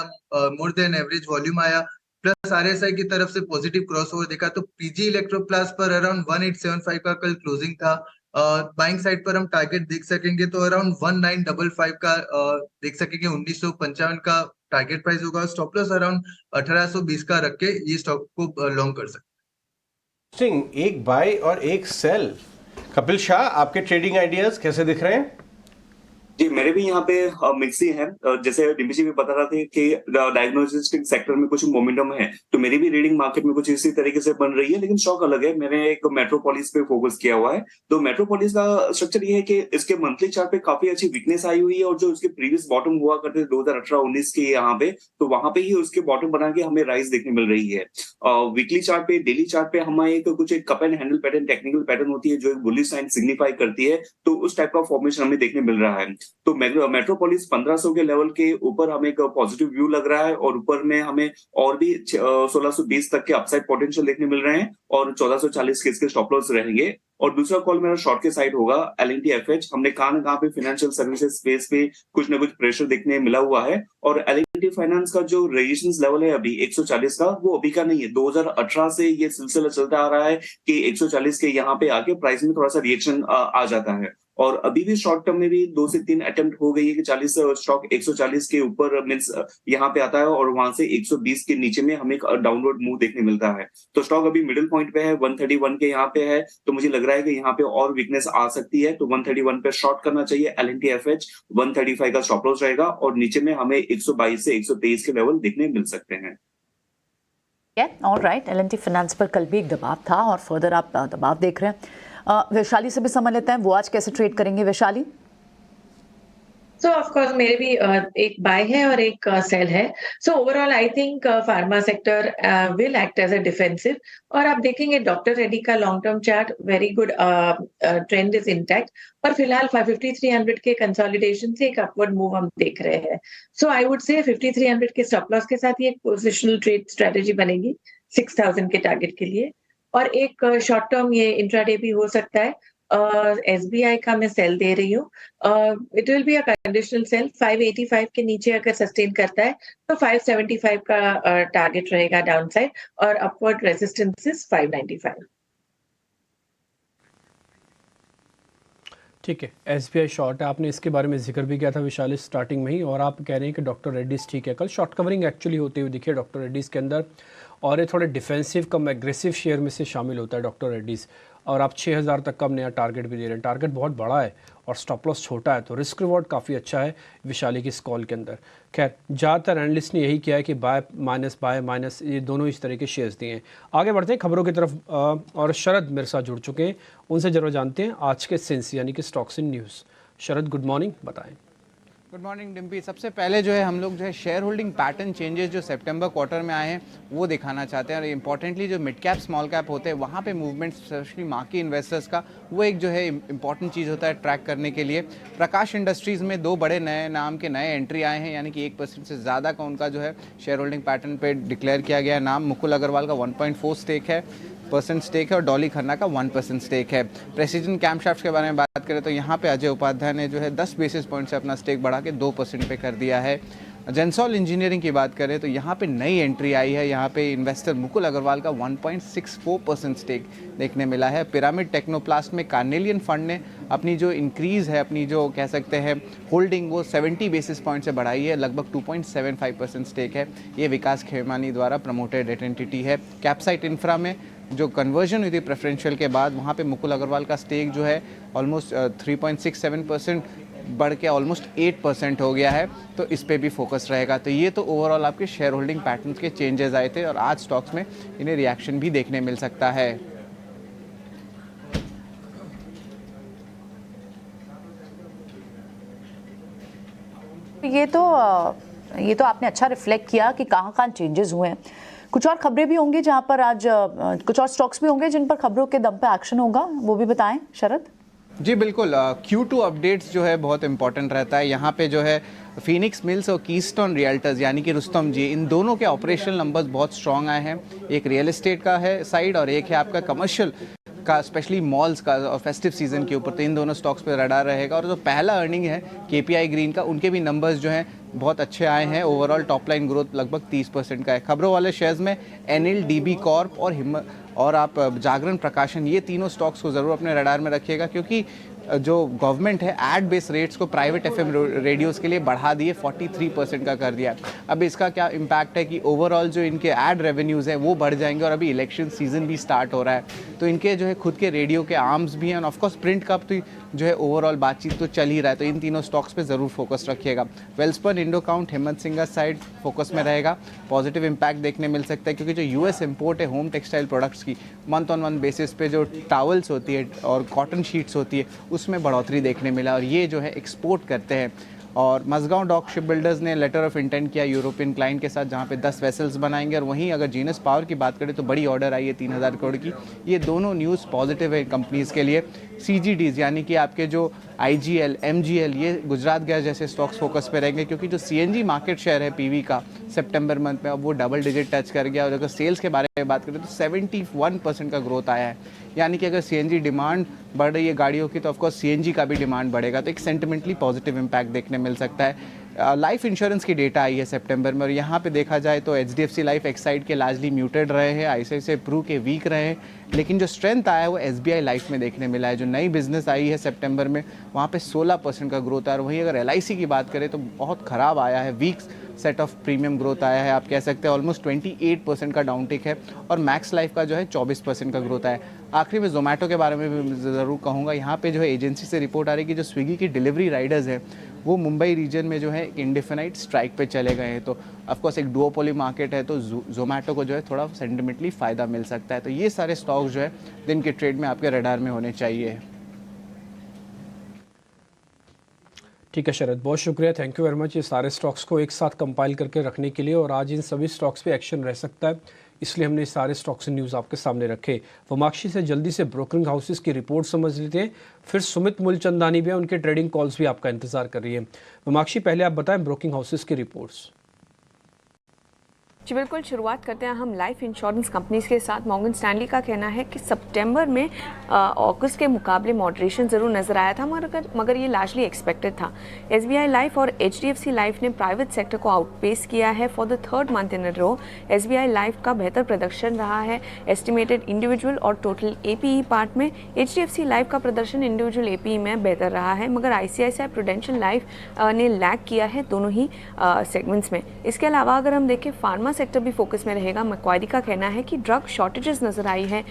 मोर देन एवरेज वॉल्यूम आया, प्लस आरएसआई की तरफ से पॉजिटिव क्रॉसओवर देखा। तो पीजी इलेक्ट्रोप्लास्ट पर अराउंड 1875 का कल क्लोजिंग था। बाइंग साइड पर हम टारगेट देख सकेंगे तो अराउंड 1955 का देख सकेंगे। 1955 का टारगेट प्राइस होगा। स्टॉप लॉस अराउंड 1820 का रख के ये स्टॉक को लॉन्ग कर सकते। एक बाय और एक सेल। कपिल शाह, आपके ट्रेडिंग आइडियाज कैसे दिख रहे हैं? जी, मेरे भी यहाँ पे मिक्स ही है। जैसे डिम्पी जी भी बता रहा थे कि डायग्नोस्टिक सेक्टर में कुछ मोमेंटम है, तो मेरी भी रीडिंग मार्केट में कुछ इसी तरीके से बन रही है, लेकिन स्टॉक अलग है। मैंने एक मेट्रोपोलिस पे फोकस किया हुआ है। तो मेट्रोपोलिस का स्ट्रक्चर ये है कि इसके मंथली चार्ट पे काफी अच्छी वीकनेस आई हुई है, और जो उसके प्रीवियस बॉटम हुआ करते 2018-19 के यहाँ पे, तो वहां पे ही उसके बॉटम बना के हमें राइज देखने मिल रही है। वीकली चार्ट पे, डेली चार्ट पे हमारे कुछ एक cup and handle pattern, technical pattern होती है जो एक बुलिश साइन सिग्निफाई करती है, तो उस टाइप का फॉर्मेशन हमें देखने मिल रहा है। तो मेट्रोपोलिस 1500 के लेवल के ऊपर हमें एक पॉजिटिव व्यू लग रहा है, और ऊपर में हमें और भी 1620 तक के अपसाइड पोटेंशियल देखने मिल रहे हैं, और 1440 के इसके स्टॉप लॉस रहेंगे। और दूसरा कॉल मेरा शॉर्ट के साइड होगा L&T FH। हमने कहां न कहां पे फाइनेंशियल सर्विसेज स्पेस पे कुछ ना कुछ प्रेशर देखने मिला हुआ है, और L&T फाइनेंस का जो रेजिस्टेंस लेवल है अभी 140 का, वो अभी का नहीं है। 2018 से ये सिलसिला चलता आ रहा है कि 140 के यहाँ पे आके प्राइस में थोड़ा सा रिएक्शन आ जाता है। और अभी भी शॉर्ट टर्म में भी 2 से 3 अटेम्प्ट हो गई है कि 40 स्टॉक 140 के ऊपर मींस यहाँ पे आता है, और वहां से 120 के नीचे में हमें एक डाउनवर्ड मूव देखने मिलता है। तो स्टॉक अभी मिडिल पॉइंट पे है, 131 के यहाँ पे है। तो मुझे लग रहा है कि यहाँ पे और वीकनेस आ सकती है, तो 131 पे शॉर्ट करना चाहिए L&T FH। 135 का स्टॉप लॉस रहेगा, और नीचे में हमें 122 से 123 के लेवल देखने मिल सकते हैं। ऑलराइट, L&T फाइनेंस पर कल भी एक दबाव था और फर्दर आप दबाव देख रहे हैं। वैशाली से भी समझ लेते हैं वो आज कैसे ट्रेड करेंगे। वैशाली? सो ऑफ कोर्स मेरे भी एक बाय है और एक सेल है। So overall I think pharma sector will act as a defensive. और आप देखेंगे डॉक्टर रेड्डी का long term chart very good, trend is intact, और फिलहाल 5300 के कंसोलिडेशन से एक अपवर्ड मूव हम देख रहे हैं। सो आई वुड से 5300 के स्टॉप लॉस के साथ ही एक पोजिशनल ट्रेड स्ट्रेटेजी बनेगी 6000 के टारगेट के लिए, और एक शॉर्ट टर्म ये इंट्राडे भी हो सकता है। SBI का मैं सेल दे रही हूँ। It will be a conditional cell. 585 के नीचे अगर सस्टेन करता है तो 575 का टारगेट रहेगा डाउन साइड, और अपवर्ड रेजिस्टेंस इज 595। ठीक है, SBI शॉर्ट है, आपने इसके बारे में जिक्र भी किया था विशाली स्टार्टिंग में ही, और आप कह रहे हैं कि डॉक्टर रेड्डीज ठीक है। कल शॉर्ट कवरिंग एक्चुअली होते हुए दिखे डॉक्टर रेड्डीज के अंदर, और ये थोड़े डिफेंसिव कम एग्रेसिव शेयर में से शामिल होता है डॉक्टर रेड्डीज। और आप 6000 तक का नया टारगेट भी दे रहे हैं। टारगेट बहुत बड़ा है और स्टॉप लॉस छोटा है, तो रिस्क रिवॉर्ड काफ़ी अच्छा है विशाली की इस कॉल के अंदर। खैर, ज़्यादातर एनालिस्ट ने यही किया है कि बाय माइनस ये दोनों इस तरह के शेयर्स दिए हैं। आगे बढ़ते हैं खबरों की तरफ, और शरद मेरे साथ जुड़ चुके हैं, उनसे जरूर जानते हैं आज के सेंस यानी कि stocks in news. Sharad, good morning, बताएं। Good morning Dimpy. सबसे पहले जो है हम लोग जो है शेयर होल्डिंग पैटर्न चेंजेस जो सितंबर क्वार्टर में आए हैं वो दिखाना चाहते हैं, और इंपॉर्टेंटली जो मिड कैप स्मॉल कैप होते हैं वहाँ पे मूवमेंट स्पेशली मार्की इन्वेस्टर्स का वो एक जो है इंपॉर्टेंट चीज़ होता है ट्रैक करने के लिए। प्रकाश इंडस्ट्रीज़ में 2 बड़े नए नाम के नए एंट्री आए हैं, यानी कि 1% से ज़्यादा का उनका जो है शेयर होल्डिंग पैटर्न पे डिक्लेयर किया गया है नाम। मुकुल अग्रवाल का 1.4 स्टेक है, स्टेक है, और डॉली खन्ना का 1% स्टेक है। प्रेसिजन कैमशाफ्ट के बारे में बात करें तो यहाँ पे अजय उपाध्याय ने जो है 10 बेसिस पॉइंट से अपना स्टेक बढ़ा के 2% पे कर दिया है। जेंसॉल इंजीनियरिंग की बात करें तो यहाँ पे नई एंट्री आई है, यहाँ पे इन्वेस्टर मुकुल अग्रवाल का 1.64% स्टेक देखने मिला है। पिरामिड टेक्नोप्लास्ट में कार्नेलियन फंड ने अपनी जो इंक्रीज़ है, अपनी जो कह सकते हैं होल्डिंग, वो 70 बेसिस पॉइंट से बढ़ाई है, लगभग 2.75% स्टेक है। ये विकास खेमानी द्वारा प्रमोटेड एंटिटी है। कैपसाइट इंफ्रा में जो कन्वर्जन हुई थी प्रेफरेंशियल के बाद, वहाँ पे मुकुल अग्रवाल का स्टेक जो है ऑलमोस्ट 3.67% बढ़ के ऑलमोस्ट 8% हो गया है, तो इस पे भी फोकस रहेगा। तो ये तो ओवरऑल आपके शेयर होल्डिंग पैटर्न्स के चेंजेस आए थे और आज स्टॉक्स में इन्हें रिएक्शन भी देखने मिल सकता है। ये तो आपने अच्छा रिफ्लेक्ट किया कि कहाँ चेंजेस हुए हैं। कुछ और खबरें भी होंगी जहां पर आज कुछ और स्टॉक्स भी होंगे जिन पर खबरों के दम पे एक्शन होगा, वो भी बताएं शरद। जी बिल्कुल, Q2 अपडेट्स जो है बहुत इंपॉर्टेंट रहता है। यहाँ पे जो है फिनिक्स मिल्स और कीस्टोन रियल्टर्स यानी कि रुस्तम जी, इन दोनों के ऑपरेशनल नंबर्स बहुत स्ट्रॉन्ग आए हैं। एक रियल एस्टेट का है साइड और एक है आपका कमर्शियल का, स्पेशली मॉल्स का और फेस्टिव सीजन के ऊपर। तो इन दोनों स्टॉक्स पे रडार रहेगा। और जो पहला अर्निंग है KPI ग्रीन का, उनके भी नंबर्स जो हैं बहुत अच्छे आए हैं। ओवरऑल टॉप लाइन ग्रोथ लगभग 30% का है। खबरों वाले शेयर्स में एनएल, डीबी कॉर्प और आप जागरण प्रकाशन, ये तीनों स्टॉक्स को ज़रूर अपने रडार में रखिएगा, क्योंकि जो गवर्नमेंट है एड बेस रेट्स को प्राइवेट FM रेडियोज़ के लिए बढ़ा दिए, 43% का कर दिया। अब इसका क्या इम्पैक्ट है कि ओवरऑल जो इनके एड रेवेन्यूज़ हैं वो बढ़ जाएंगे। और अभी इलेक्शन सीजन भी स्टार्ट हो रहा है, तो इनके जो है खुद के रेडियो के आर्म्स भी हैं। और ऑफकोर्स प्रिंट का तो जो है ओवरऑल बातचीत तो चल ही रहा है, तो इन तीनों स्टॉक्स पे ज़रूर फोकस रखिएगा। वेल्सपन, इंडोकाउंट, हिम्मत सिंह साइड फोकस में रहेगा। पॉजिटिव इम्पैक्ट देखने मिल सकता है, क्योंकि जो US इम्पोर्ट है होम टेक्सटाइल प्रोडक्ट्स की, मंथ ऑन मंथ बेसिस पे जो टावल्स होती है और कॉटन शीट्स होती है, उसमें बढ़ोतरी देखने मिला और ये जो है एक्सपोर्ट करते हैं। और मजगांव डॉक शिप बिल्डर्स ने लेटर ऑफ इंटेंट किया यूरोपियन क्लाइंट के साथ, जहां पे 10 वेसल्स बनाएंगे। और वहीं अगर जीनस पावर की बात करें तो बड़ी ऑर्डर आई है 3000 करोड़ की। ये दोनों न्यूज़ पॉजिटिव है कंपनीज़ के लिए। CGDs यानी कि आपके जो IGL, MGL, ये गुजरात गैस जैसे स्टॉक्स फोकस पे रहेंगे, क्योंकि जो CNG मार्केट शेयर है PV का सितंबर मंथ में, अब वो डबल डिजिट टच कर गया। और अगर सेल्स के बारे में बात करें तो 71% का ग्रोथ आया है। यानी कि अगर CNG डिमांड बढ़ रही है गाड़ियों की, तो ऑफकोर्स CNG का भी डिमांड बढ़ेगा। तो एक सेंटिमेंटली पॉजिटिव इम्पैक्ट देखने मिल सकता है। लाइफ इंश्योरेंस की डेटा आई है सितंबर में, और यहाँ पे देखा जाए तो HDFC लाइफ एक्साइड के लार्जली म्यूटेड रहे हैं, ICICI प्रू के वीक रहे हैं। लेकिन जो स्ट्रेंथ आया है वो SBI लाइफ में देखने मिला है। जो नई बिजनेस आई है सितंबर में, वहाँ पे 16% का ग्रोथ है। और वहीं अगर LIC की बात करें तो बहुत ख़राब आया है, weak set of premium growth आया है। आप कह सकते हैं ऑलमोस्ट 28% का डाउनटिक है। और मैक्स लाइफ का जो है 24% का ग्रोथ आया है। आखिरी में जोमेटो के बारे में भी ज़रूर कहूँगा। यहाँ पे जो है एजेंसी से रिपोर्ट आ रही है कि जो स्विगी की डिलीवरी राइडर्स हैं वो मुंबई रीजन में जो है इंडेफिनाइट स्ट्राइक पे चले गए हैं। तो ऑफकोर्स एक डुओपोली मार्केट है, तो जोमेटो को जो है थोड़ा सेंटिमेंटली फ़ायदा मिल सकता है। तो ये सारे स्टॉक्स जो है दिन के ट्रेड में आपके रडार में होने चाहिए। ठीक है शरद, बहुत शुक्रिया, थैंक यू वेरी मच ये सारे स्टॉक्स को एक साथ कंपाइल करके रखने के लिए। और आज इन सभी स्टॉक्स पे एक्शन रह सकता है, इसलिए हमने सारे स्टॉक्स न्यूज़ आपके सामने रखे। वमाक्षी से जल्दी से ब्रोकरिंग हाउसेस की रिपोर्ट समझ लेते हैं, फिर सुमित मूलचंदानी भी है, उनके ट्रेडिंग कॉल्स भी आपका इंतजार कर रही है। वमाक्षी, पहले आप बताएं ब्रोकिंग हाउसेस की रिपोर्ट्स। जी बिल्कुल, शुरुआत करते हैं हम लाइफ इंश्योरेंस कंपनीज के साथ। मॉर्गन स्टैनली का कहना है कि सितंबर में अगस्त के मुकाबले मॉडरेशन ज़रूर नज़र आया था, मगर ये लार्जली एक्सपेक्टेड था। SBI लाइफ और HDFC लाइफ ने प्राइवेट सेक्टर को आउटपेस किया है for the third month in a row. SBI life का बेहतर प्रदर्शन रहा है एस्टिमेटेड इंडिविजुअल और टोटल APE पार्ट में। HDFC लाइफ का प्रदर्शन इंडिविजुअल APE में बेहतर रहा है, मगर ICICI प्रूडेंशियल लाइफ ने लैग किया है दोनों ही सेगमेंट्स में। इसके अलावा अगर हम देखें फार्मा सेक्टर भी फोकस में रहेगा। मैक्वारी का कहना है कि ड्रग शॉर्टेजेस नजर आई है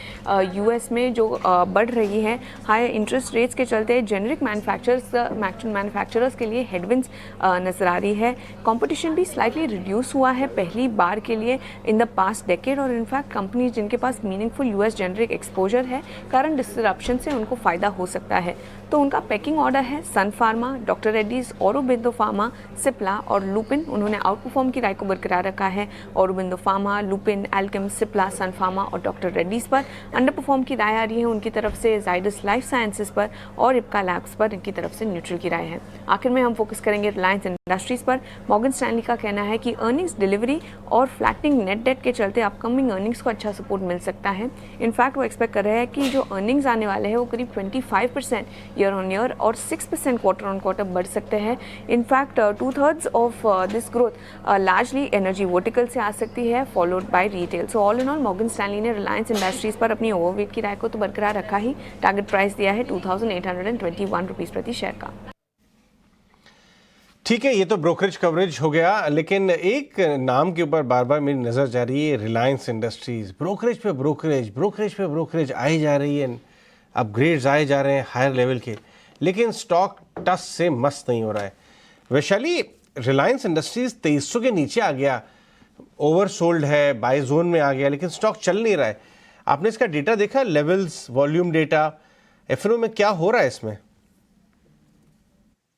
US में जो बढ़ रही है। हाई इंटरेस्ट रेट्स के चलते जेनरिक मैन्युफैक्चरर्स के लिए हेडविंड्स नजर आ रही है। कंपटीशन भी स्लाइटली रिड्यूस हुआ है पहली बार के लिए इन द पास्ट डेकेड। और इनफैक्ट कंपनीज जिनके पास मीनिंगफुल US जेनरिक एक्सपोजर है, करंट डिसरप्शन से उनको फ़ायदा हो सकता है। तो उनका पैकिंग ऑर्डर है सन फार्मा, डॉक्टर रेड्डीज, औरोबिंदो फार्मा, सिप्ला और लुपिन। उन्होंने आउट परफॉर्म की राय को बरकरार रखा है। औरोबिंदो फार्मा, लुपिन, एल्केम, सिप्ला, सन फार्मा और डॉक्टर रेड्डीज पर। अंडर परफॉर्म की राय आ रही है उनकी तरफ से जाइडस लाइफ साइंसेज पर और इप्का लैब्स पर इनकी तरफ से न्यूट्रल की राय है। आखिर में हम फोकस करेंगे रिलायंस इंडस्ट्रीज पर। मॉर्गन स्टैनली का कहना है कि अर्निंग्स डिलीवरी और फ्लैटनिंग नेट डेट के चलते अपकमिंग अर्निंग्स को अच्छा सपोर्ट मिल सकता है। इनफैक्ट वो एक्सपेक्ट कर रहे हैं कि जो अर्निंग्स आने वाले हैं वो करीब 25% ईयर ऑन ईयर और 6% क्वार्टर ऑन क्वार्टर बढ़ सकते हैं। In fact 2/3 of this growth largely energy vertical से आ सकती है, followed by retail. So all in all Morgan Stanley ने रिलायंस इंडस्ट्रीज पर अपनी ओवरवेट की राय को तो बरकरार रखा ही, टारगेट प्राइस दिया है 2821 रुपीज़ प्रति शेयर का। ठीक है, ये तो ब्रोकरेज कवरेज हो गया, लेकिन एक नाम के ऊपर बार बार मेरी नज़र जा रही है, Reliance industries. Brokerage pay brokerage आए जा रही है, अपग्रेड्स आए जा रहे हैं हायर लेवल के, लेकिन स्टॉक टस से मस्त नहीं हो रहा है। वैशाली, रिलायंस इंडस्ट्रीज 2300 के नीचे आ गया, ओवरसोल्ड है, बाय जोन में आ गया, लेकिन स्टॉक चल नहीं रहा है। आपने इसका डेटा देखा, लेवल्स, वॉल्यूम डेटा, एफएनओ में क्या हो रहा है इसमें?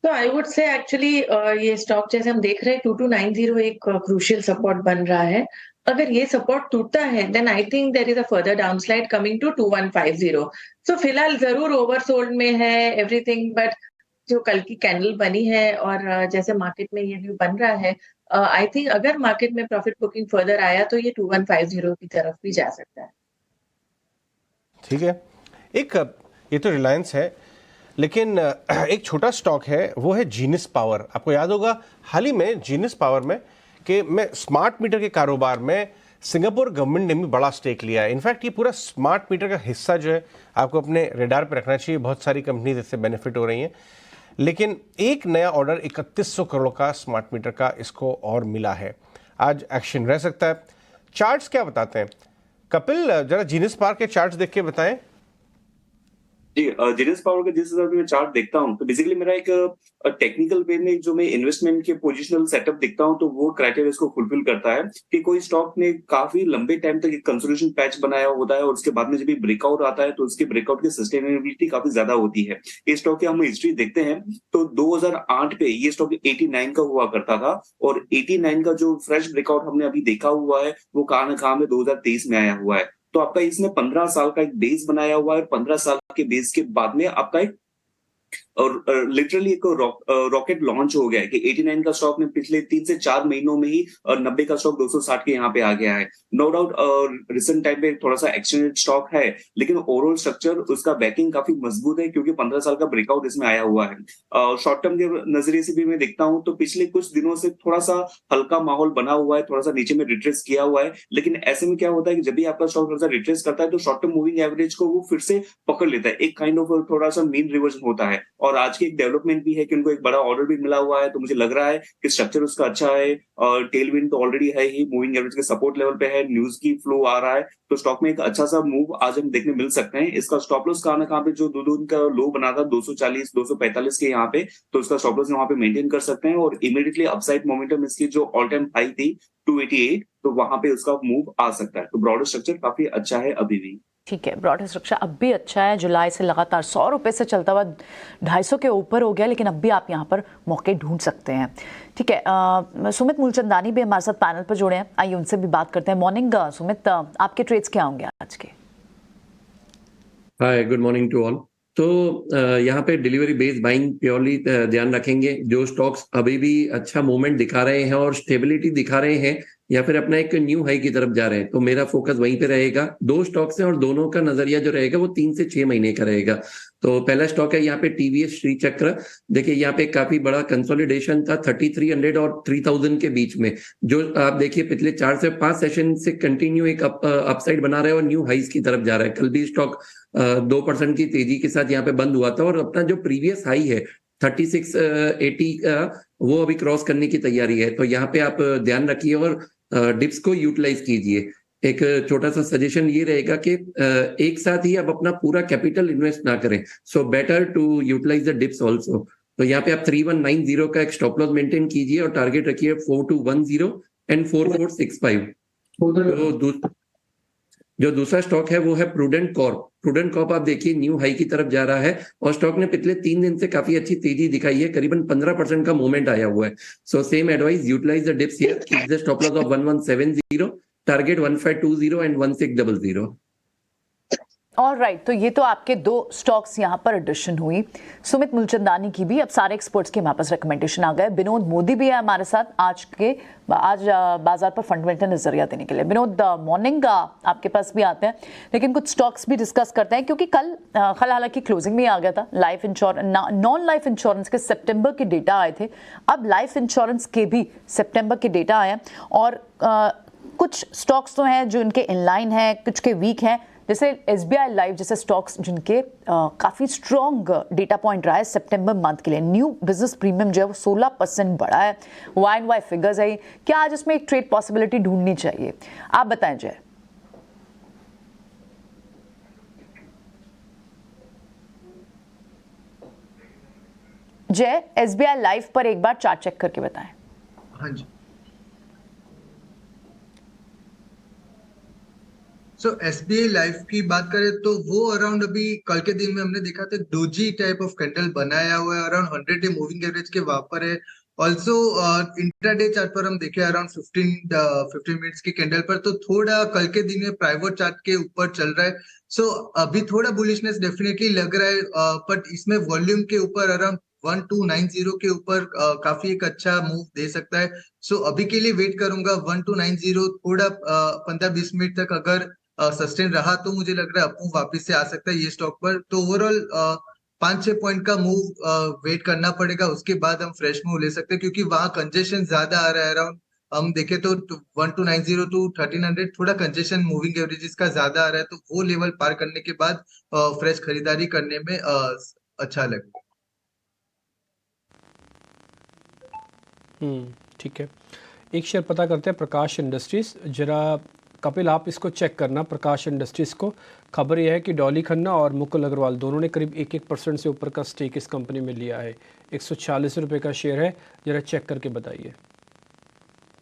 तो आई वुड से एक्चुअली ये स्टॉक जैसे हम देख रहे हैं 2290 एक क्रूशियल सपोर्ट बन रहा है। अगर ये सपोर्ट टूटता है then I think there is a further downslide coming to 2150। सो फिलहाल जरूर ओवरसोल्ड में है एवरीथिंग, बट जो कल की कैंडल बनी है और जैसे मार्केट में ये व्यू बन रहा है, आई थिंक अगर मार्केट में प्रॉफिट बुकिंग फर्दर आया तो ये 2150 की तरफ भी जा सकता है। ठीक है, एक ये तो रिलायंस है, लेकिन एक छोटा स्टॉक है, वो है जीनिस पावर। आपको याद होगा हाल ही में जीनिस पावर में कि मैं स्मार्ट मीटर के कारोबार में सिंगापुर गवर्नमेंट ने भी बड़ा स्टेक लिया है। इनफैक्ट ये पूरा स्मार्ट मीटर का हिस्सा जो है आपको अपने रेडार पे रखना चाहिए, बहुत सारी कंपनी इससे बेनिफिट हो रही हैं। लेकिन एक नया ऑर्डर 3100 करोड़ का स्मार्ट मीटर का इसको और मिला है, आज एक्शन रह सकता है। चार्ट्स क्या बताते हैं कपिल? जरा जीनिस पावर के चार्ट्स देख के बताएं। जी, जीनियस पावर का जिस हिसाब से मैं चार्ट देखता हूँ तो बेसिकली मेरा एक टेक्निकल वे में जो मैं इन्वेस्टमेंट के पोजिशनल सेटअप देखता हूँ तो वो क्राइटेरिया इसको फुलफिल करता है कि कोई स्टॉक ने काफी लंबे टाइम तक एक कंसोलिडेशन पैच बनाया होता है और उसके बाद में जब भी ब्रेकआउट आता है तो उसके ब्रेकआउट की सस्टेनेबिलिटी काफी ज्यादा होती है। इस स्टॉक की हम हिस्ट्री देखते हैं तो 2008 पे ये स्टॉक 89 का हुआ करता था और 89 का जो फ्रेश ब्रेकआउट हमने अभी देखा हुआ है वो कहां न कहां में 2023 में आया हुआ है। तो आपका इसने 15 साल का एक बेस बनाया हुआ है। 15 साल के बेस के बाद में आपका एक और लिटरली एक रॉकेट लॉन्च हो गया है कि 89 का स्टॉक में पिछले 3 से 4 महीनों में ही 90 का स्टॉक 260 के यहाँ पे आ गया है। नो डाउट रिसेंट टाइम पे थोड़ा सा एक्सचेंज स्टॉक है, लेकिन ओवरऑल स्ट्रक्चर उसका बैकिंग काफी मजबूत है क्योंकि 15 साल का ब्रेकआउट इसमें आया हुआ है। शॉर्ट टर्म के नजरिए से भी मैं देखता हूँ तो पिछले कुछ दिनों से थोड़ा सा हल्का माहौल बना हुआ है, थोड़ा सा नीचे में रिट्रेस किया हुआ है, लेकिन ऐसे में क्या होता है कि जब भी आपका स्टॉक थोड़ा सा रिट्रेस करता है तो शॉर्ट टर्म मूविंग एवरेज को वो फिर से पकड़ लेता है, एक काइंड ऑफ थोड़ा सा मीन रिवर्जन होता है। और आज की एक डेवलपमेंट भी है कि उनको एक बड़ा ऑर्डर भी मिला हुआ है, तो मुझे लग रहा है कि स्ट्रक्चर उसका अच्छा है और टेलविंड तो ऑलरेडी है ही, मूविंग एवरेज के सपोर्ट लेवल पे है, न्यूज की फ्लो आ रहा है, तो स्टॉक में एक अच्छा सा मूव आज हम देखने मिल सकते हैं। इसका स्टॉप लॉस कहां ना कहां पे जो दो दिन का लो बना था 240 245 के यहाँ पे, तो इसका स्टॉप लॉस वहां पे मेंटेन कर सकते हैं और इमीडिएटली अपसाइड मोमेंटम इसकी जो ऑल टाइम हाई थी 288, तो वहां पे उसका मूव आ सकता है। तो ब्रॉडर स्ट्रक्चर काफी अच्छा है अभी भी। ठीक है, ब्रॉडर स्ट्रक्चर अब भी अच्छा है। जुलाई से लगातार 100 रुपए से चलता हुआ 250 के ऊपर हो गया, लेकिन अब भी आप यहाँ पर मौके ढूंढ सकते हैं। ठीक है, सुमित मूलचंदानी भी हमारे साथ पैनल पर जुड़े हैं, आइए उनसे भी बात करते हैं। मॉर्निंग सुमित, आपके ट्रेड्स क्या होंगे आज के? हाय, गुड मॉर्निंग टू ऑल। तो यहाँ पे डिलीवरी बेस्ड बाइंग प्योरली ध्यान रखेंगे। जो स्टॉक्स अभी भी अच्छा मूवमेंट दिखा रहे हैं और स्टेबिलिटी दिखा रहे हैं या फिर अपना एक न्यू हाई की तरफ जा रहे हैं, तो मेरा फोकस वहीं पे रहेगा। दो स्टॉक्स हैं और दोनों का नजरिया जो रहेगा वो 3 से 6 महीने का रहेगा। तो पहला स्टॉक है यहाँ पे टीवीएस श्री चक्र। देखिए यहाँ पे काफी बड़ा कंसोलिडेशन था 3300 और 3000 के बीच में, जो आप देखिए पिछले 4 से 5 सेशन से कंटिन्यू एक अपसाइड बना रहा है और न्यू हाइस की तरफ जा रहा है। कल भी स्टॉक 2% की तेजी के साथ यहाँ पे बंद हुआ था और अपना जो प्रीवियस हाई है 3680 का वो अभी क्रॉस करने की तैयारी है। तो यहाँ पे आप ध्यान रखिए और डिप्स को यूटिलाइज कीजिए। एक छोटा सा सजेशन ये रहेगा कि एक साथ ही आप अपना पूरा कैपिटल इन्वेस्ट ना करें, so better to utilise the dips also. तो यहाँ पे आप 3190 का एक स्टॉप लॉस मेंटेन कीजिए और टारगेट रखिए 4210 एंड 4465। जो दूसरा स्टॉक है वो है प्रूडेंट कॉर्प। प्रूडेंट कॉर्प आप देखिए न्यू हाई की तरफ जा रहा है और स्टॉक ने पिछले 3 दिन से काफी अच्छी तेजी दिखाई है, करीबन 15% का मूवमेंट आया हुआ है। So same advice, utilise the dips here, keep the stop loss of 1170, target 1520 and 1600। Alright, तो ये तो आपके दो स्टॉक्स यहाँ पर एडिशन हुई, सुमित मूलचंदानी की भी। अब सारे एक्सपर्ट्स के हमारे पास रिकमेंडेशन आ गए। विनोद मोदी भी है हमारे साथ आज बाजार पर फंडामेंटल नजरिया देने के लिए। विनोद, मॉर्निंग आपके पास भी आते हैं, लेकिन कुछ स्टॉक्स भी डिस्कस करते हैं, क्योंकि कल हालांकि क्लोजिंग में आ गया था। Life insurance, non life insurance के सितंबर के डेटा आए थे, अब लाइफ इंश्योरेंस के भी सितंबर के डेटा आए हैं, और कुछ स्टॉक्स तो हैं जो इनके इनलाइन हैं, कुछ के वीक हैं, जैसे SBI लाइफ जैसे स्टॉक्स जिनके काफ़ी स्ट्रॉन्ग डेटा पॉइंट रहा है सितंबर मंथ के लिए। न्यू बिजनेस प्रीमियम जो है वो 16% बढ़ा है, YoY फिगर्स है। क्या आज इसमें एक ट्रेड पॉसिबिलिटी ढूंढनी चाहिए? आप बताएं जय। जय, SBI लाइफ पर एक बार चार्ट चेक करके बताएं। हाँ जी। सो SBI लाइफ की बात करें तो वो अराउंड अभी कल के दिन में हमने देखा था डोजी टाइप ऑफ कैंडल बनाया हुआ है, अराउंड 100 डे मूविंग एवरेज के वहां पर है। ऑल्सो इंट्राडे चार्ट पर हम देखे अराउंड 15 मिनट्स की कैंडल पर, तो थोड़ा कल के दिन में प्राइवेट चार्ट के ऊपर चल रहा है। सो अभी थोड़ा बुलिशनेस डेफिनेटली लग रहा है, बट इसमें वॉल्यूम के ऊपर अराउंड 1290 के ऊपर काफी एक अच्छा मूव दे सकता है। सो अभी के लिए वेट करूंगा 1290, थोड़ा 15-20 मिनट तक अगर सस्टेन रहा तो मुझे लग रहा है अपमूव वापस से आ सकता है ये स्टॉक पर। तो ओवरऑल 5-6 पॉइंट का मूव वेट करना पड़ेगा, उसके बाद हम फ्रेश मूव ले सकते हैं, क्योंकि वहां कंजेशन ज्यादा आ रहा है। अराउंड हम देखें तो 1290 टू 1300 थोड़ा कंजेशन मूविंग एवरेजेस का ज्यादा आ रहा है, तो वो लेवल पार करने के बाद फ्रेश खरीदारी करने में अच्छा लगेगा। ठीक है, एक शेयर पता करते हैं, प्रकाश इंडस्ट्रीज। जरा कपिल आप इसको चेक करना, प्रकाश इंडस्ट्रीज को। खबर यह है कि डॉली खन्ना और मुकुल अग्रवाल दोनों ने करीब 1% से ऊपर का स्टेक इस कंपनी में लिया है। 146 रुपये का शेयर है, जरा चेक करके बताइए।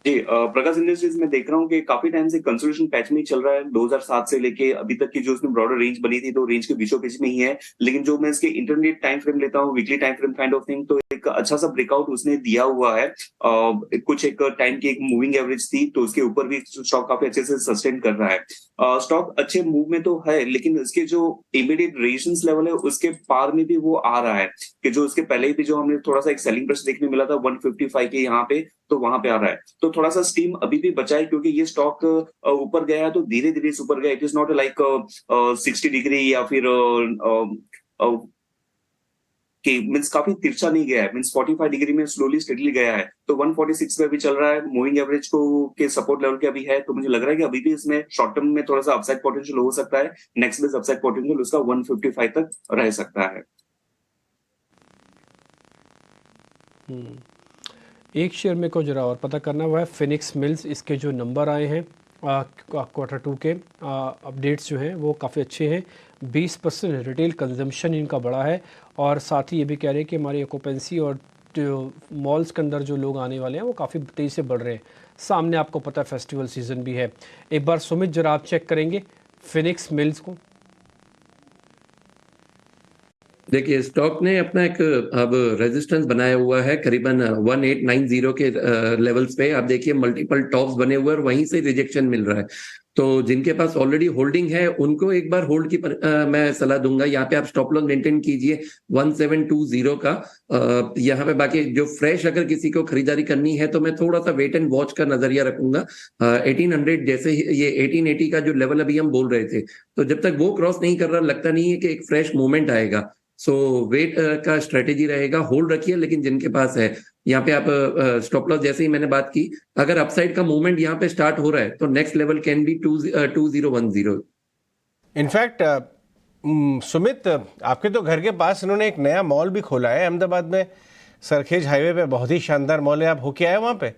जी, प्रकाश इंडस्ट्रीज में देख रहा हूँ कि काफी टाइम से कंसोलिडेशन पैच में ही चल रहा है। 2007 से लेके अभी तक की जो उसमें ब्रॉडर रेंज बनी थी, तो रेंज के बीचों बीच में ही है। लेकिन जो मैं इसके इंटरमीडिएट टाइम फ्रेम लेता हूँ, weekly time frame kind of thing, तो एक अच्छा सा ब्रेकआउट उसने दिया हुआ है। कुछ एक टाइम की एक मूविंग एवरेज थी, तो उसके ऊपर भी स्टॉक काफी अच्छे से सस्टेन कर रहा है। स्टॉक अच्छे मूव में तो है, लेकिन इसके जो इमीडिएट रेजिस्टेंस लेवल है उसके पार में भी वो आ रहा है, कि जो उसके पहले भी जो हमने थोड़ा सा एक सेलिंग प्रेशर देखने मिला था 155 के यहाँ पे, तो वहां पे आ रहा है। तो थोड़ा सा स्टीम अभी भी बचा है, क्योंकि ये स्टॉक ऊपर गया है तो धीरे धीरे ऊपर गया। It is not like 60 degree या फिर कि मींस काफी तिरछा नहीं गया है, मींस 45 डिग्री में स्लोली स्टेडली गया है। तो 146 पे भी चल रहा है, मूविंग एवरेज को के सपोर्ट लेवल के अभी है। तो मुझे लग रहा है कि अभी भी इसमें शॉर्ट टर्म में थोड़ा सा अपसाइड पोटेंशियल हो सकता है। नेक्स्ट बेस अपसाइड पोटेंशियल उसका 155 तक रह सकता है। एक शेयर में को जरा और पता करना हुआ है, फिनिक्स मिल्स। इसके जो नंबर आए हैं Q2 के अपडेट्स जो हैं वो काफ़ी अच्छे हैं। 20% रिटेल कंजम्पशन इनका बढ़ा है, और साथ ही ये भी कह रहे हैं कि हमारी ऑक्यूपेंसी और जो मॉल्स के अंदर जो लोग आने वाले हैं वो काफ़ी तेज़ी से बढ़ रहे हैं। सामने आपको पता है फेस्टिवल सीज़न भी है। एक बार सुमित जरा आप चेक करेंगे फिनिक्स मिल्स को। देखिए, स्टॉक ने अपना एक अब रेजिस्टेंस बनाया हुआ है करीबन 1890 के लेवल्स पे। आप देखिए मल्टीपल टॉप्स बने हुए और वहीं से रिजेक्शन मिल रहा है। तो जिनके पास ऑलरेडी होल्डिंग है उनको एक बार होल्ड की मैं सलाह दूंगा। यहाँ पे आप स्टॉप लॉस मेंटेन कीजिए 1720 का। यहाँ पे बाकी जो फ्रेश अगर किसी को खरीदारी करनी है तो मैं थोड़ा सा वेट एंड वॉच का नजरिया रखूंगा। 1800 जैसे ये 1880 का जो लेवल अभी हम बोल रहे थे, तो जब तक वो क्रॉस नहीं कर रहा लगता नहीं है कि एक फ्रेश मूवमेंट आएगा। सो वेट का स्ट्रेटेजी रहेगा, होल्ड रखिए। लेकिन जिनके पास है यहाँ पे आप स्टॉप लॉस, जैसे ही मैंने बात की, अगर अपसाइड का मूवमेंट यहाँ पे स्टार्ट हो रहा है तो next level can be 2010। In fact Sumit, आपके तो घर के पास इन्होंने एक नया मॉल भी खोला है अहमदाबाद में, सरखेज हाईवे पे। बहुत ही शानदार मॉल है, आप होके आए वहाँ पे?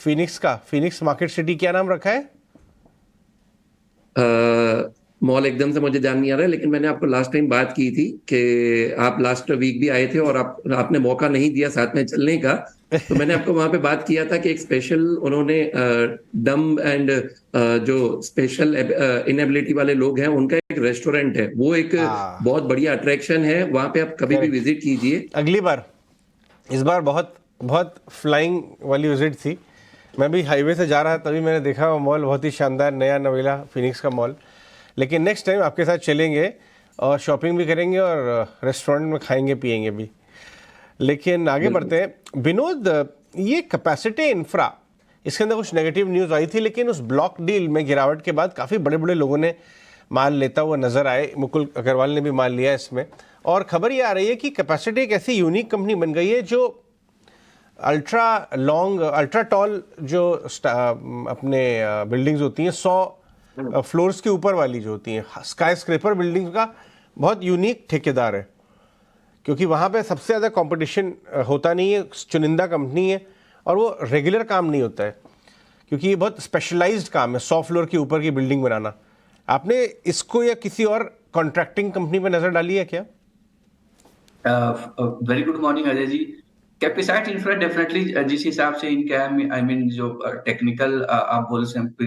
फिनिक्स का, फिनिक्स मार्केट सिटी क्या नाम रखा है? मॉल एकदम से मुझे ध्यान नहीं आ रहा है, लेकिन मैंने आपको लास्ट टाइम बात की थी कि आप लास्ट वीक भी आए थे और आपने मौका नहीं दिया साथ में चलने का। तो मैंने आपको वहां पे बात किया था कि एक स्पेशल उन्होंने डम एंड जो स्पेशल इनएबिलिटी वाले लोग हैं उनका एक रेस्टोरेंट है, वो एक बहुत बढ़िया अट्रैक्शन है। वहां पे आप कभी भी विजिट कीजिए। अगली बार, इस बार बहुत बहुत फ्लाइंग वाली विजिट थी। मैं भी हाईवे से जा रहा था, तभी मैंने देखा वो मॉल बहुत ही शानदार नया नवेला फिनिक्स का मॉल। लेकिन नेक्स्ट टाइम आपके साथ चलेंगे और शॉपिंग भी करेंगे और रेस्टोरेंट में खाएंगे पिएंगे भी। लेकिन आगे बढ़ते हैं। विनोद, ये कैपेसिटी इंफ्रा, इसके अंदर कुछ नेगेटिव न्यूज़ आई थी, लेकिन उस ब्लॉक डील में गिरावट के बाद काफ़ी बड़े बड़े लोगों ने माल लेता हुआ नजर आए। मुकुल अग्रवाल ने भी माल लिया इसमें, और खबर ये आ रही है कि कैपेसिटी एक ऐसी यूनिक कंपनी बन गई है जो अल्ट्रा टॉल जो अपने बिल्डिंग्स होती हैं 100 फ्लोर्स के ऊपर वाली जो होती हैं, स्काई स्क्रेपर बिल्डिंग्स का बहुत यूनिक ठेकेदार है, क्योंकि वहाँ पे सबसे ज़्यादा कंपटीशन होता नहीं है, चुनिंदा कंपनी है और वो रेगुलर काम नहीं होता है, क्योंकि ये बहुत स्पेशलाइज्ड काम है 100 फ्लोर के ऊपर की बिल्डिंग बनाना। आपने इसको या किसी और कॉन्ट्रैक्टिंग कंपनी पर नज़र डाली है क्या? Very good morning Ajay ji. कैपेसाइट infra definitely जिस हिसाब से इनका आई मीन जो टेक्निकल आप बोल सकते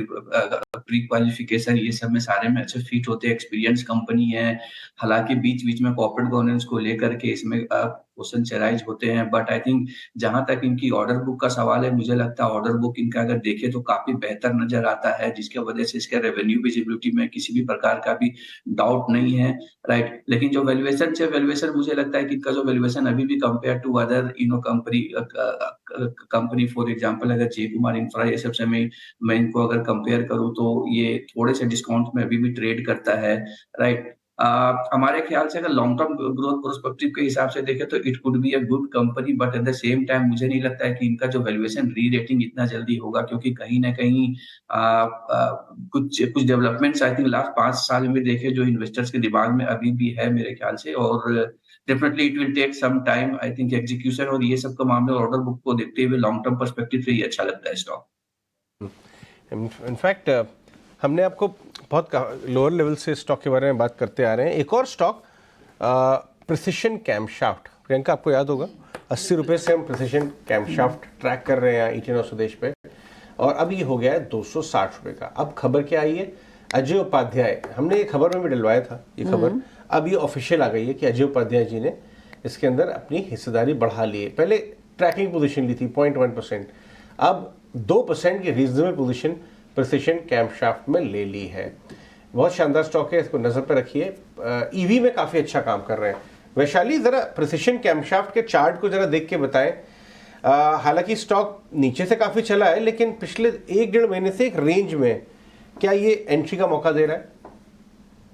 प्री क्वालिफिकेशन ये सब में सारे में अच्छे फिट होते हैं, एक्सपीरियंस कंपनी है। हालांकि बीच बीच में कॉर्पोरेट गवर्नेंस को लेकर के इसमें क्वेश्चन राइज होते हैं, बट आई थिंक जहां तक इनकी ऑर्डर बुक का सवाल है, मुझे लगता है ऑर्डर बुक इनका अगर देखे तो काफी बेहतर नजर आता है, जिसकी वजह से इसके रेवेन्यू विजिबिलिटी में किसी भी प्रकार का भी डाउट नहीं है, राइट। लेकिन जो वैल्यूएशन है, वैल्यूएशन मुझे लगता है कि इनका जो वैल्यूएशन अभी भी compare to other company for example अगर जे कुमार इंफ्रा ये सबसे मैं इनको अगर कंपेयर करूं तो ये थोड़े से डिस्काउंट में अभी भी ट्रेड करता है, राइट। हमारे ख्याल से अगर लॉन्ग टर्म ग्रोथ प्रोस्पेक्टिव के हिसाब से देखें तो it could B a good company, but at the same time मुझे नहीं लगता है कि इनका जो वैल्यूएशन री रेटिंग इतना जल्दी होगा, क्योंकि कहीं ना कहीं कुछ डेवलपमेंट्स आई थिंक लास्ट 5 साल में देखे जो इन्वेस्टर्स के दिमाग में अभी भी है मेरे ख्याल से, और definitely it will take some time I think execution और ये सब का मामले ऑर्डर बुक को देखते हुए लॉन्ग टर्म पर्सपेक्टिव से ये अच्छा लगता है स्टॉक। इनफैक्ट हमने आपको बहुत लोअर लेवल से स्टॉक के बारे में बात करते आ रहे हैं। एक और स्टॉक प्रिसिशन कैमशाफ्ट, प्रियंका आपको याद होगा 80 रुपये से हम प्रिसिशन कैमशाफ्ट ट्रैक कर रहे हैं ईटीएन स्वदेश पे, और अब ये हो गया है 260 रुपये का। अब खबर क्या आई है? अजय उपाध्याय, हमने ये खबर में भी डलवाया था ये खबर, अब ये ऑफिशियल आ गई है कि अजय उपाध्याय जी ने इसके अंदर अपनी हिस्सेदारी बढ़ा ली है। पहले ट्रैकिंग पोजीशन ली थी 0.1%, अब 2% की रीजनेबल पोजीशन प्रिसिशन कैमशाफ्ट में ले ली है। बहुत शानदार स्टॉक है, इसको नज़र पर रखिए। ईवी में काफ़ी अच्छा काम कर रहे हैं। वैशाली, ज़रा प्रिसिशन कैमशाफ्ट के चार्ट को ज़रा देख के बताएं। हालांकि स्टॉक नीचे से काफ़ी चला है, लेकिन पिछले 1-1.5 महीने से एक रेंज में, क्या ये एंट्री का मौका दे रहा है?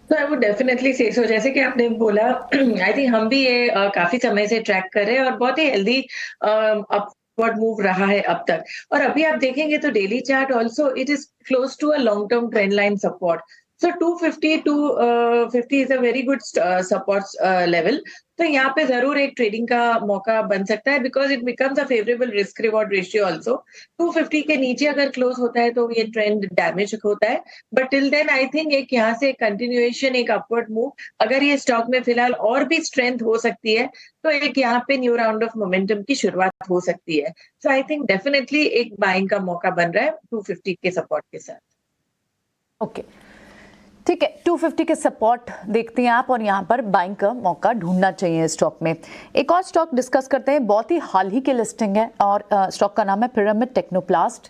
तो आई वुड डेफिनेटली से सो, जैसे कि आपने बोला आई थिंक हम भी ये काफी समय से ट्रैक कर रहे हैं और बहुत ही हेल्दी अपवर्ड मूव रहा है अब तक। और अभी आप देखेंगे तो daily chart also it is close to a long term trend line support. So 250 to 50 is a very good support level. तो यहाँ पे जरूर एक ट्रेडिंग का मौका बन सकता है, because it becomes a favourable risk reward ratio also. 250 के नीचे अगर क्लोज होता है तो ये ट्रेंड डैमेज होता है, but till then I think एक यहाँ से कंटिन्यूएशन, एक अपवर्ड मूव, अगर ये स्टॉक में फिलहाल और भी स्ट्रेंथ हो सकती है तो एक यहाँ पे न्यू राउंड ऑफ मोमेंटम की शुरुआत हो सकती है। सो आई थिंक डेफिनेटली एक बाइंग का मौका बन रहा है 250 के सपोर्ट के साथ। ओके, ठीक है, 250 के सपोर्ट देखते हैं आप, और यहाँ पर बाइंग का मौका ढूंढना चाहिए स्टॉक में। एक और स्टॉक डिस्कस करते हैं, बहुत ही हाल ही की लिस्टिंग है, और स्टॉक का नाम है पिरामिड टेक्नोप्लास्ट।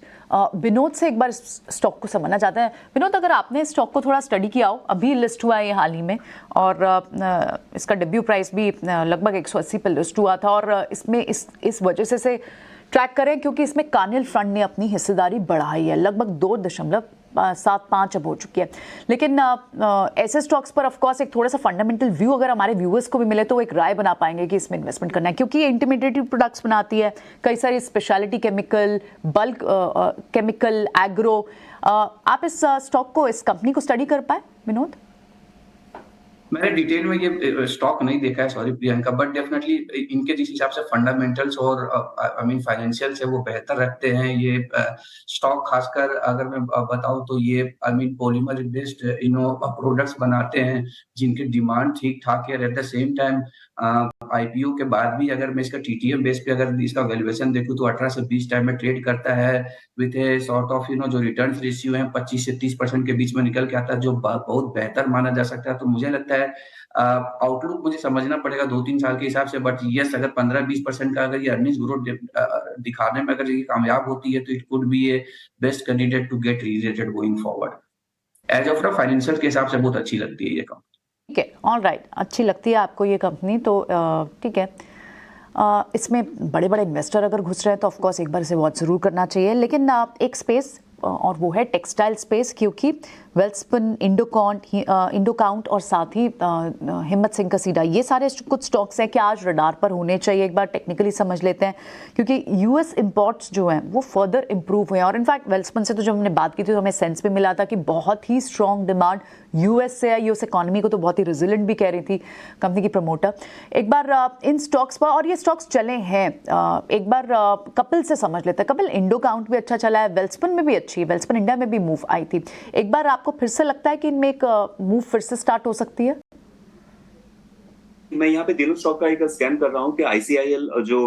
विनोद से एक बार स्टॉक को समझना चाहते हैं। विनोद, अगर आपने स्टॉक को थोड़ा स्टडी किया हो, अभी लिस्ट हुआ है ये हाल ही में, और इसका डेब्यू प्राइस भी लगभग 180 पर लिस्ट हुआ था, और इसमें इस वजह से ट्रैक करें क्योंकि इसमें कार्नियल फंड ने अपनी हिस्सेदारी बढ़ाई है, लगभग 2.75 अब हो चुकी है। लेकिन ऐसे स्टॉक्स पर ऑफकोर्स एक थोड़ा सा फंडामेंटल व्यू अगर हमारे व्यूअर्स को भी मिले तो एक राय बना पाएंगे कि इसमें इन्वेस्टमेंट करना है, क्योंकि ये इंटरमीडिएट प्रोडक्ट्स बनाती है, कई सारी speciality chemical, bulk chemical, agro. आप इस स्टॉक को, इस कंपनी को स्टडी कर पाए विनोद? मैंने डिटेल में ये स्टॉक नहीं देखा है, सॉरी प्रियंका, बट डेफिनेटली इनके जिस हिसाब से फंडामेंटल्स और आई मीन फाइनेंशियल्स है वो बेहतर रखते हैं ये स्टॉक। खासकर अगर मैं बताऊं तो ये I mean polymer based products बनाते हैं जिनकी डिमांड ठीक ठाक है। At the same time IPO के बाद भी अगर मैं इसका टीटीएम बेस पे अगर इसका वैल्यूएशन देखूं तो 18 से 20 टाइम में ट्रेड करता है, विथ ए सॉर्ट ऑफ जो रिटर्न रेशियो है 25 से 30% के बीच में निकल के आता है, जो बहुत बेहतर माना जा सकता है। तो मुझे लगता है आउटलुक मुझे समझना पड़ेगा 2-3 साल के हिसाब से, बट यस अगर 15-20% का अगर ये अर्निंग्स ग्रोथ दिखाने में अगर ये कामयाब होती है तो it could be a best candidate to get rerated going forward. As of financial के हिसाब से बहुत अच्छी लगती है ये कंपनी। ठीक है, ऑल राइट, अच्छी लगती है आपको ये कंपनी तो ठीक है। इसमें बड़े बड़े इन्वेस्टर अगर घुस रहे हैं तो ऑफकोर्स एक बार इसे वॉच ज़रूर करना चाहिए। लेकिन एक स्पेस और वो है टेक्सटाइल स्पेस, क्योंकि वेल्सपन, इंडोकाउंट और साथ ही हिम्मत सिंह कसीडा, ये सारे कुछ स्टॉक्स हैं कि आज रडार पर होने चाहिए। एक बार टेक्निकली समझ लेते हैं, क्योंकि यूएस इंपोर्ट्स जो हैं वो फर्दर इंप्रूव हुए हैं। और इनफैक्ट वेल्सपन से तो जब हमने बात की थी तो हमें सेंस भी मिला था कि बहुत ही स्ट्रॉन्ग डिमांड यूएस से है। यूएस इकॉनमी को तो बहुत ही रेजिलेंट भी कह रही थी कंपनी की प्रमोटर। एक बार इन स्टॉक्स पर, और ये स्टॉक्स चले हैं, एक बार कपिल से समझ लेते हैं। कपिल, इंडोकाउंट भी अच्छा चला है, वेल्सपन में भी अच्छी है, वेल्सपन इंडिया में भी मूव आई थी। एक बार आपको फिर से लगता है कि इनमें एक मूव फिर से स्टार्ट हो सकती है? मैं यहाँ पे तीनों स्टॉक का एक स्कैन कर रहा हूँ कि आईसीआईएल जो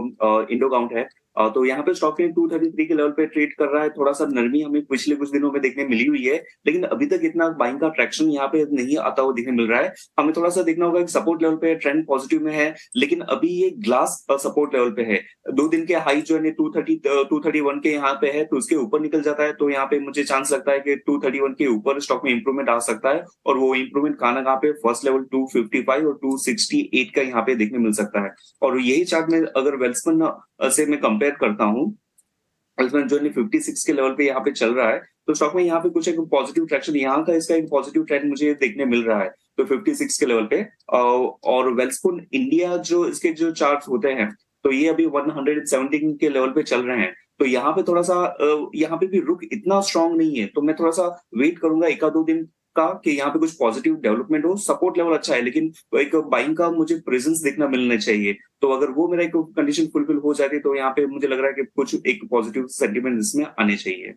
इंडोकाउंट है, तो यहाँ पे स्टॉक 233 के लेवल पे ट्रेड कर रहा है। थोड़ा सा नरमी हमें पिछले कुछ दिनों में देखने मिली हुई है, लेकिन अभी तक इतना बाइंग का ट्रैक्शन यहाँ पे नहीं आता हुआ देखने मिल रहा है। हमें थोड़ा सा देखना होगा कि सपोर्ट लेवल पे ट्रेंड पॉजिटिव में है, लेकिन अभी ये ग्लास सपोर्ट लेवल पे है। 2 दिन के हाई जो है 231 के यहाँ पे है, तो उसके ऊपर निकल जाता है तो यहाँ पे मुझे चांस लगता है कि 231 के ऊपर स्टॉक में इंप्रूवमेंट आ सकता है। और वो इंप्रूवमेंट कहाँ पे, फर्स्ट लेवल 255 और 268 का यहाँ पे देखने मिल सकता है। और यही चार्ट में अगर वेल्सपन से मैं कंपेयर करता हूँ, जो 56 के लेवल पे यहाँ पे चल रहा है, तो स्टॉक में यहाँ पे कुछ एक पॉजिटिव ट्रैक्शन, यहाँ का इसका एक पॉजिटिव ट्रेंड मुझे देखने मिल रहा है तो 56 के लेवल पे। और वेल्सपन इंडिया जो इसके जो चार्ट्स होते हैं, तो ये अभी 117 के लेवल पे चल रहे हैं। तो यहाँ पे थोड़ा सा यहाँ पे भी रुक इतना स्ट्रांग नहीं है, तो मैं थोड़ा सा वेट करूंगा 1-2 दिन का कि यहाँ पे कुछ पॉजिटिव डेवलपमेंट हो। सपोर्ट लेवल अच्छा है, लेकिन एक बाइंग का मुझे प्रेजेंस देखना मिलना चाहिए। तो अगर वो मेरा एक कंडीशन फुलफिल हो जाती है तो यहाँ पे मुझे लग रहा है कि कुछ एक पॉजिटिव सेंटीमेंट इसमें आने चाहिए।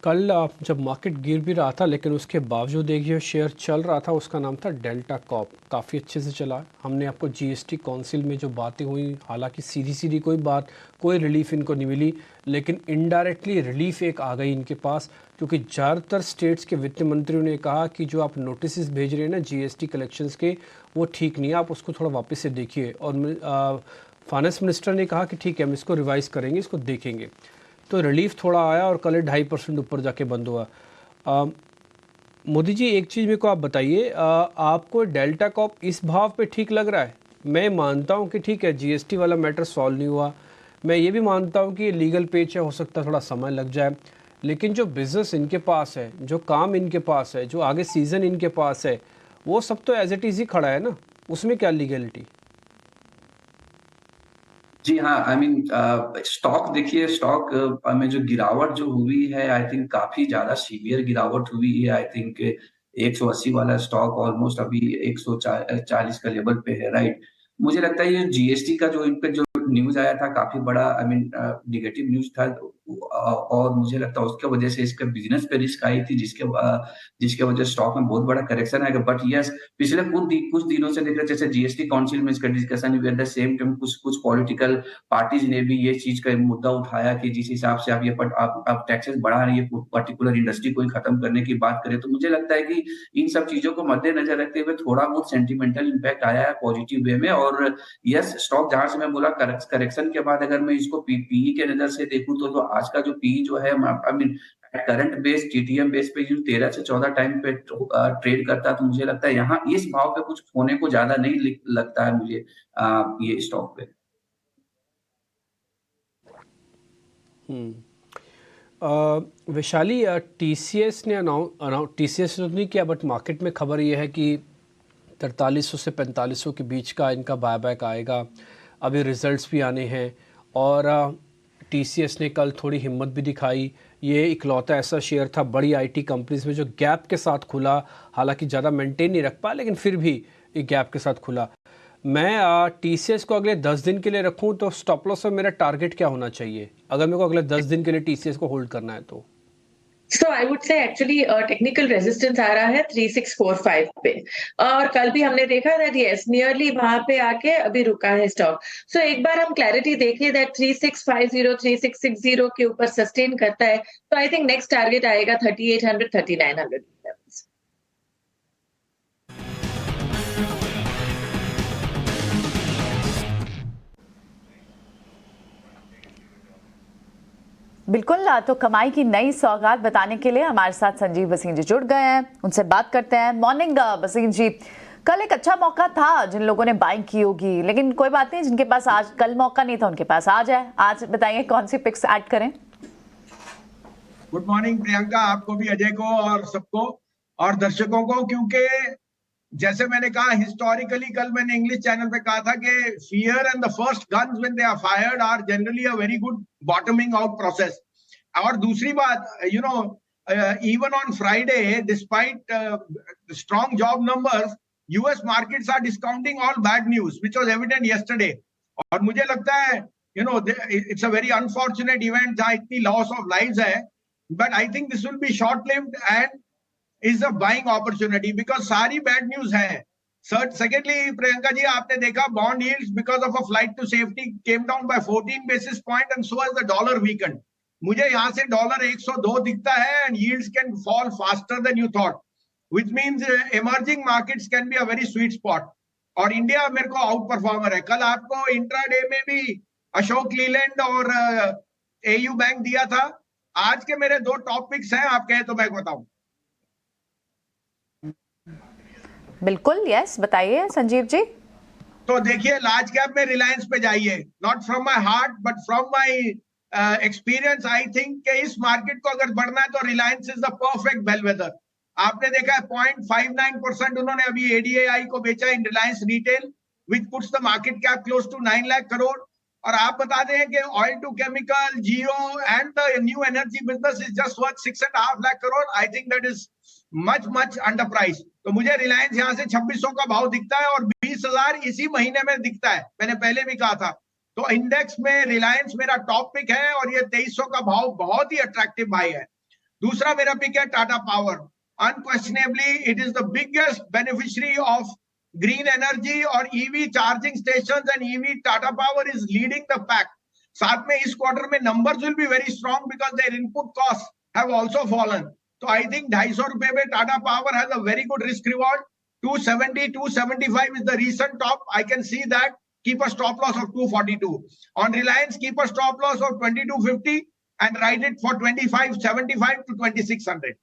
कल जब मार्केट गिर भी रहा था, लेकिन उसके बावजूद एक जो शेयर चल रहा था उसका नाम था डेल्टा कॉप, काफ़ी अच्छे से चला। हमने आपको जीएसटी काउंसिल में जो बातें हुई, हालांकि सीधी सीधी कोई रिलीफ इनको नहीं मिली, लेकिन इनडायरेक्टली रिलीफ एक आ गई इनके पास, क्योंकि ज़्यादातर स्टेट्स के वित्त मंत्रियों ने कहा कि जो आप नोटिस भेज रहे हैं ना जीएसटी कलेक्शंस के, वो ठीक नहीं है, आप उसको थोड़ा वापस से देखिए। और फाइनेंस मिनिस्टर ने कहा कि ठीक है, हम इसको रिवाइज़ करेंगे, इसको देखेंगे। तो रिलीफ थोड़ा आया और कल 2.5% ऊपर जाके बंद हुआ। मोदी जी, एक चीज़ मेरे को आप बताइए, आपको डेल्टा कॉप इस भाव पे ठीक लग रहा है? मैं मानता हूँ कि ठीक है, जीएसटी वाला मैटर सॉल्व नहीं हुआ, मैं ये भी मानता हूँ कि ये लीगल पेच है, हो सकता है थोड़ा समय लग जाए, लेकिन जो बिज़नेस इनके पास है, जो काम इनके पास है, जो आगे सीज़न इनके पास है, वो सब तो एज इट इज़ ही खड़ा है ना, उसमें क्या लीगलिटी? जी हाँ, आई मीन स्टॉक देखिए, स्टॉक में जो गिरावट जो हुई है, आई थिंक काफी ज्यादा सीवियर गिरावट हुई है। आई थिंक 180 वाला स्टॉक ऑलमोस्ट अभी 140 का लेवल पे है, राइट। मुझे लगता है ये जीएसटी का जो इन पे जो न्यूज आया था काफी बड़ा, आई मीन नेगेटिव न्यूज था, और मुझे लगता है उसके वजह से इसके बिजनेस पे रिस्क आई थी, जिसके वजह से स्टॉक में बहुत बड़ा करेक्शन आएगा। बट यस, पिछले कुछ दिनों से देख रहे, जैसे जीएसटी काउंसिल में इसका डिस्कशन हुआ, एट द सेम टाइम कुछ पॉलिटिकल पार्टीज ने भी ये चीज का मुद्दा उठाया कि जिस हिसाब से आप टैक्सेस बढ़ा रही है पर्टिकुलर इंडस्ट्री को ही खत्म करने की बात करें, तो मुझे लगता है कि इन सब चीजों को मद्देनजर रखते हुए थोड़ा बहुत सेंटिमेंटल इम्पैक्ट आया है पॉजिटिव वे में। और यस, स्टॉक जहां से मैं बोला करेक्शन के बाद अगर मैं इसको पीई के नजर से देखूं तो आज का जो पी जो है, I mean current base TTM base पे 13 से 14 टाइम पे ट्रेड करता है, तो मुझे लगता है यहाँ इस भाव पे कुछ होने को ज्यादा नहीं लगता है मुझे ये स्टॉक पे। वैशाली, टीसीएस ने टीसीएस तो नहीं किया, बट मार्केट में खबर ये है कि 4300 से 4500 के बीच का इनका बायबैक आएगा। अभी रिजल्ट्स भी आने हैं, और टीसीएस ने कल थोड़ी हिम्मत भी दिखाई। ये इकलौता ऐसा शेयर था बड़ी आईटी कंपनीज में जो गैप के साथ खुला, हालांकि ज़्यादा मेंटेन नहीं रख पाया, लेकिन फिर भी एक गैप के साथ खुला। मैं टीसीएस को अगले 10 दिन के लिए रखूं तो स्टॉप लॉस में मेरा टारगेट क्या होना चाहिए, अगर मेरे को अगले 10 दिन के लिए टीसीएस को होल्ड करना है तो? So I would say actually technical resistance आ रहा है 3645 पे, और कल भी हमने देखा दैट यस नियरली वहां पे आके अभी रुका है स्टॉक। सो एक बार हम क्लैरिटी देखें दैट 3650 3660 के ऊपर सस्टेन करता है तो आई थिंक नेक्स्ट टारगेट आएगा 3800 3900 लेवल्स। बिल्कुल, तो कमाई की नई सौगात बताने के लिए हमारे साथ संजीव भसीन जी जुड़ गए हैं, उनसे बात करते हैं। मॉर्निंग भसीन जी, कल एक अच्छा मौका था जिन लोगों ने बाइंग की होगी, लेकिन कोई बात नहीं, जिनके पास आज कल मौका नहीं था उनके पास आज है। आज बताइए कौन सी पिक्स ऐड करें। गुड मॉर्निंग प्रियंका, आपको भी, अजय को और सबको और दर्शकों को। क्योंकि जैसे मैंने कहा हिस्टोरिकली, कल मैंने इंग्लिश चैनल पे कहा था कि fear and the first guns when they are fired are generally a very good bottoming out process. और दूसरी बात, you know, even on Friday, despite strong job numbers, US markets are discounting all bad news, which was evident yesterday. और मुझे लगता है, you know, it's a very unfortunate event जहाँ इतनी loss of lives है, but I think this will be short-lived and is a buying opportunity because सारी bad news है. Secondly, Priyanka ji, आपने देखा bond yields because of a flight to safety came down by 14 basis point and so has the dollar weakened. मुझे यहाँ से dollar 102 दिखता है and yields can fall faster than you thought, which means emerging markets can be a very sweet spot. और India मेरे को out performer है। कल आपको इंट्राडे में भी अशोक लीलैंड और एयू बैंक दिया था। आज के मेरे दो टॉप पिक्स हैं, आप कहें तो मैं बताऊं। बिल्कुल, यस, बताइए संजीव जी। तो देखिए, लार्ज कैप में रिलायंस पे जाइए, not from my heart but from my experience. I think कि इस मार्केट को अगर बढ़ना है तो Reliance is the perfect bellwether. आपने देखा है 0.59% उन्होंने अभी एडीएआई को बेचा in Reliance retail, which puts the market cap close to 9 lakh crore. और आप बता दें कि oil to chemical, Jio and the new energy business is just worth 6.5 lakh crore. I think that is much under price. तो मुझे रिलायंस यहाँ से 2600 का भाव दिखता है और 20,000 इसी महीने में दिखता है, मैंने पहले भी कहा था। तो इंडेक्स में रिलायंस मेरा टॉप पिक है और ये 2300 का भाव बहुत ही अट्रैक्टिव भाई है। दूसरा मेरा पिक है Tata Power. Unquestionably it is the biggest beneficiary of green energy और EV charging stations and EV. Tata Power is leading the pack. साथ में इस क्वार्टर में numbers will be very strong because their input cost have also fallen. तो I think 250 रुपए में Tata Power has a very good risk reward. 270, 275 is the recent top. I can see that. Keep a stop loss of 242. On Reliance, keep a stop loss of 2250 and ride it for 2575 to 2600.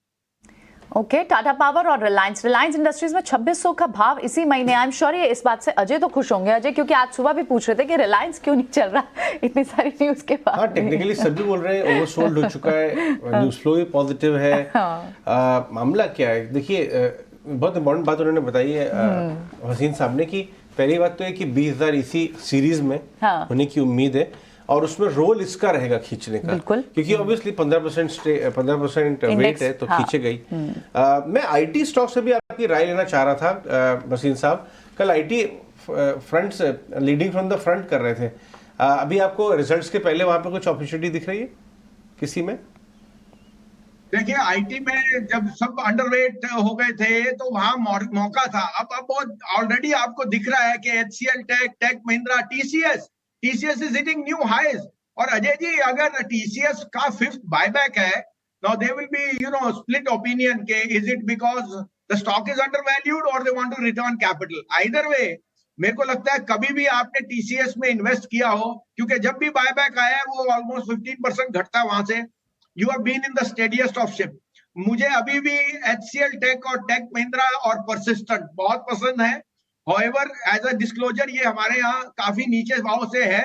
Okay, Tata power और Reliance industries में 2600 का भाव इसी महीने। I am sure ये इस बात से अजय तो खुश होंगे, अजय, क्योंकि आज सुबह भी पूछ रहे थे कि रिलायंस क्यों नहीं चल रहा इतनी सारी न्यूज के बाद। हाँ, टेक्निकली सभी बोल रहे हैं ओवरसोल्ड हो चुका है, न्यूज फ्लो भी पॉजिटिव है। मामला क्या है, देखिए, बहुत इंपॉर्टेंट बात उन्होंने बताई है हसीन साहब ने कि पहली बात तो है कि 20,000 इसी सीरीज में होने की उम्मीद है और उसमें रोल इसका रहेगा खींचने का, क्योंकि ऑब्वियसली 15% वेट है तो खींचे गई। मैं आईटी स्टॉक से भी आपकी राय लेना चाह रहा था हसीन साहब। कल आईटी फ्रंट से लीडिंग फ्रॉम द फ्रंट कर रहे थे। अभी आपको रिजल्ट्स के पहले वहां पे कुछ अपॉर्चुनिटी दिख रही है किसी में? देखिए, आईटी में जब सब अंडरवेट हो गए थे तो वहां मौका था। अब ऑलरेडी आपको दिख रहा है कि HCL tech Mahindra, TCS is hitting new highs. और अजय जी, अगर टीसीएस का 5th बायबैक है, now they will be, you know, split opinion के is it because the stock is undervalued और they want to return capital. Either way, मेरे को लगता है कभी भी आपने टीसीएस में इन्वेस्ट किया हो, क्योंकि जब भी बायबैक आया है वो ऑलमोस्ट 15% घटता है वहां से। You have been in the steadiest of ship. मुझे अभी भी HCL टेक और टेक महिंद्रा और परसिस्टेंट बहुत पसंद है। However, as a disclosure, ये हमारे यहाँ काफी नीचे भाव से है।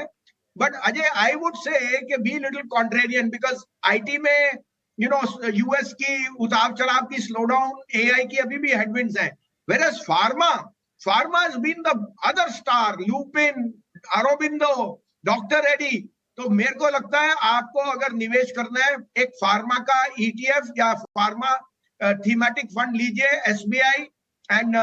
But Ajay, I would say कि be little contrarian because IT में, you know, US की उतार चढ़ाव की slowdown, AI की अभी भी headwinds हैं। Whereas pharma has been the other star, Lupin, Aurobindo, Dr. Reddy। तो मेरे को लगता है आपको अगर निवेश करना है, एक फार्मा का ETF या फार्मा थीमेटिक फंड लीजिए। SBI and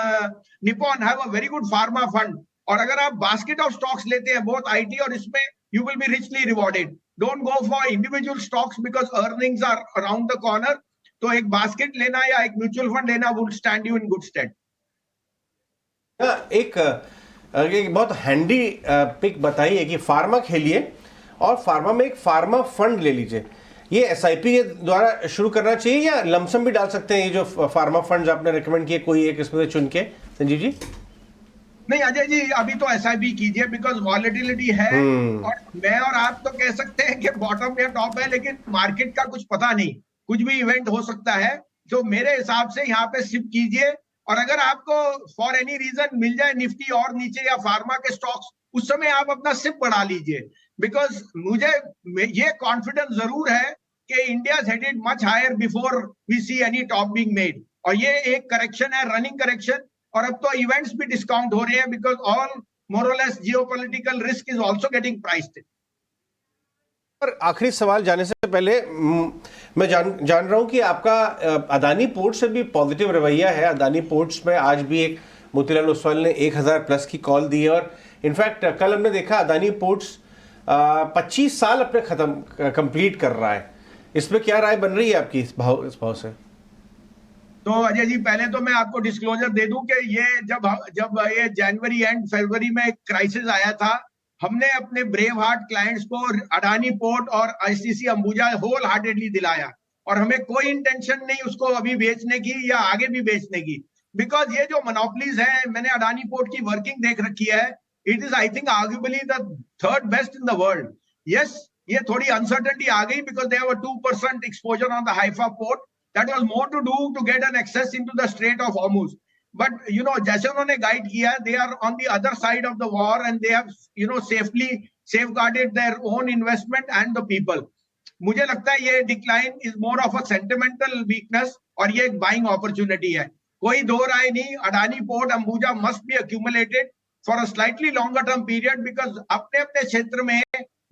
Nippon have a very good pharma fund. और अगर आप बास्केट ऑफ स्टॉक्स लेते हैं बोथ आईटी और इसमें, you will be richly rewarded. Don't go for individual stocks because earnings are around the corner. तो एक बास्केट लेना या एक म्यूचुअल फंड लेना would stand you in good stead. एक बहुत हैंडी पिक बताई है कि फार्मा खेलिए और फार्मा में एक फार्मा फंड ले लीजिए। ये एसआईपी के द्वारा शुरू करना चाहिए या लमसम भी डाल सकते हैं? ये जो फार्मा फंड्स आपने रेकमेंड किए, कोई एक इसमें से चुन के, संजीव जी। नहीं अजय जी, अभी तो SIP कीजिए बिकॉज वॉलेटिलिटी है और मैं और आप तो कह सकते हैं कि बॉटम या टॉप है, लेकिन मार्केट का कुछ पता नहीं, कुछ भी इवेंट हो सकता है। तो मेरे हिसाब से यहाँ पे सिप कीजिए, और अगर आपको फॉर एनी रीजन मिल जाए निफ्टी और नीचे या फार्मा के स्टॉक्स, उस समय आप अपना सिप बढ़ा लीजिए, बिकॉज मुझे ये कॉन्फिडेंस जरूर है कि India is headed much higher before we see any top being made. और ये एक करेक्शन है, रनिंग करेक्शन, और अब तो इवेंट्स भी डिस्काउंट हो रहे हैं बिकॉज ऑल मोर और less geopolitical risk is also getting priced. और आखिरी सवाल जाने से पहले मैं जान रहा हूं कि आपका अदानी पोर्ट से भी पॉजिटिव रवैया है। अदानी पोर्ट्स में आज भी एक मोतीलाल ओसवाल ने 1000 प्लस की कॉल दी है, और इनफैक्ट कल हमने देखा अदानी पोर्ट्स 25 साल अपने खत्म कंप्लीट कर रहा है। इसमें क्या राय बन रही है आपकी इस भाव से? तो अजय जी, पहले तो मैं आपको डिस्क्लोजर दे दूं कि ये जब ये जनवरी एंड फरवरी में क्राइसिस आया था, हमने अपने ब्रेव हार्ट क्लाइंट्स को अडानी पोर्ट और ICC अंबुजा होल हार्टेडली दिलाया, और हमें कोई इंटेंशन नहीं उसको अभी बेचने की या आगे भी बेचने की, बिकॉज ये जो मोनोपोलीज है, मैंने अडानी पोर्ट की वर्किंग देख रखी है, it is I think arguably the third best in the world. Yes, ये थोड़ी अनसर्टेनिटी आ गई because they have a 2% exposure on the Haifa port, that was more to do to get an access into the Strait of Hormuz. But you know, जैसे उन्होंने guide किया, they are on the other side of the war and they have safely safeguarded their own investment and the people. मुझे लगता है ये decline is more of a sentimental weakness, और ये एक बाइंग अपॉर्चुनिटी है, कोई दो राय नहीं। Adani port Ambuja must be accumulated for a slightly longer term period, because अपने अपने क्षेत्र में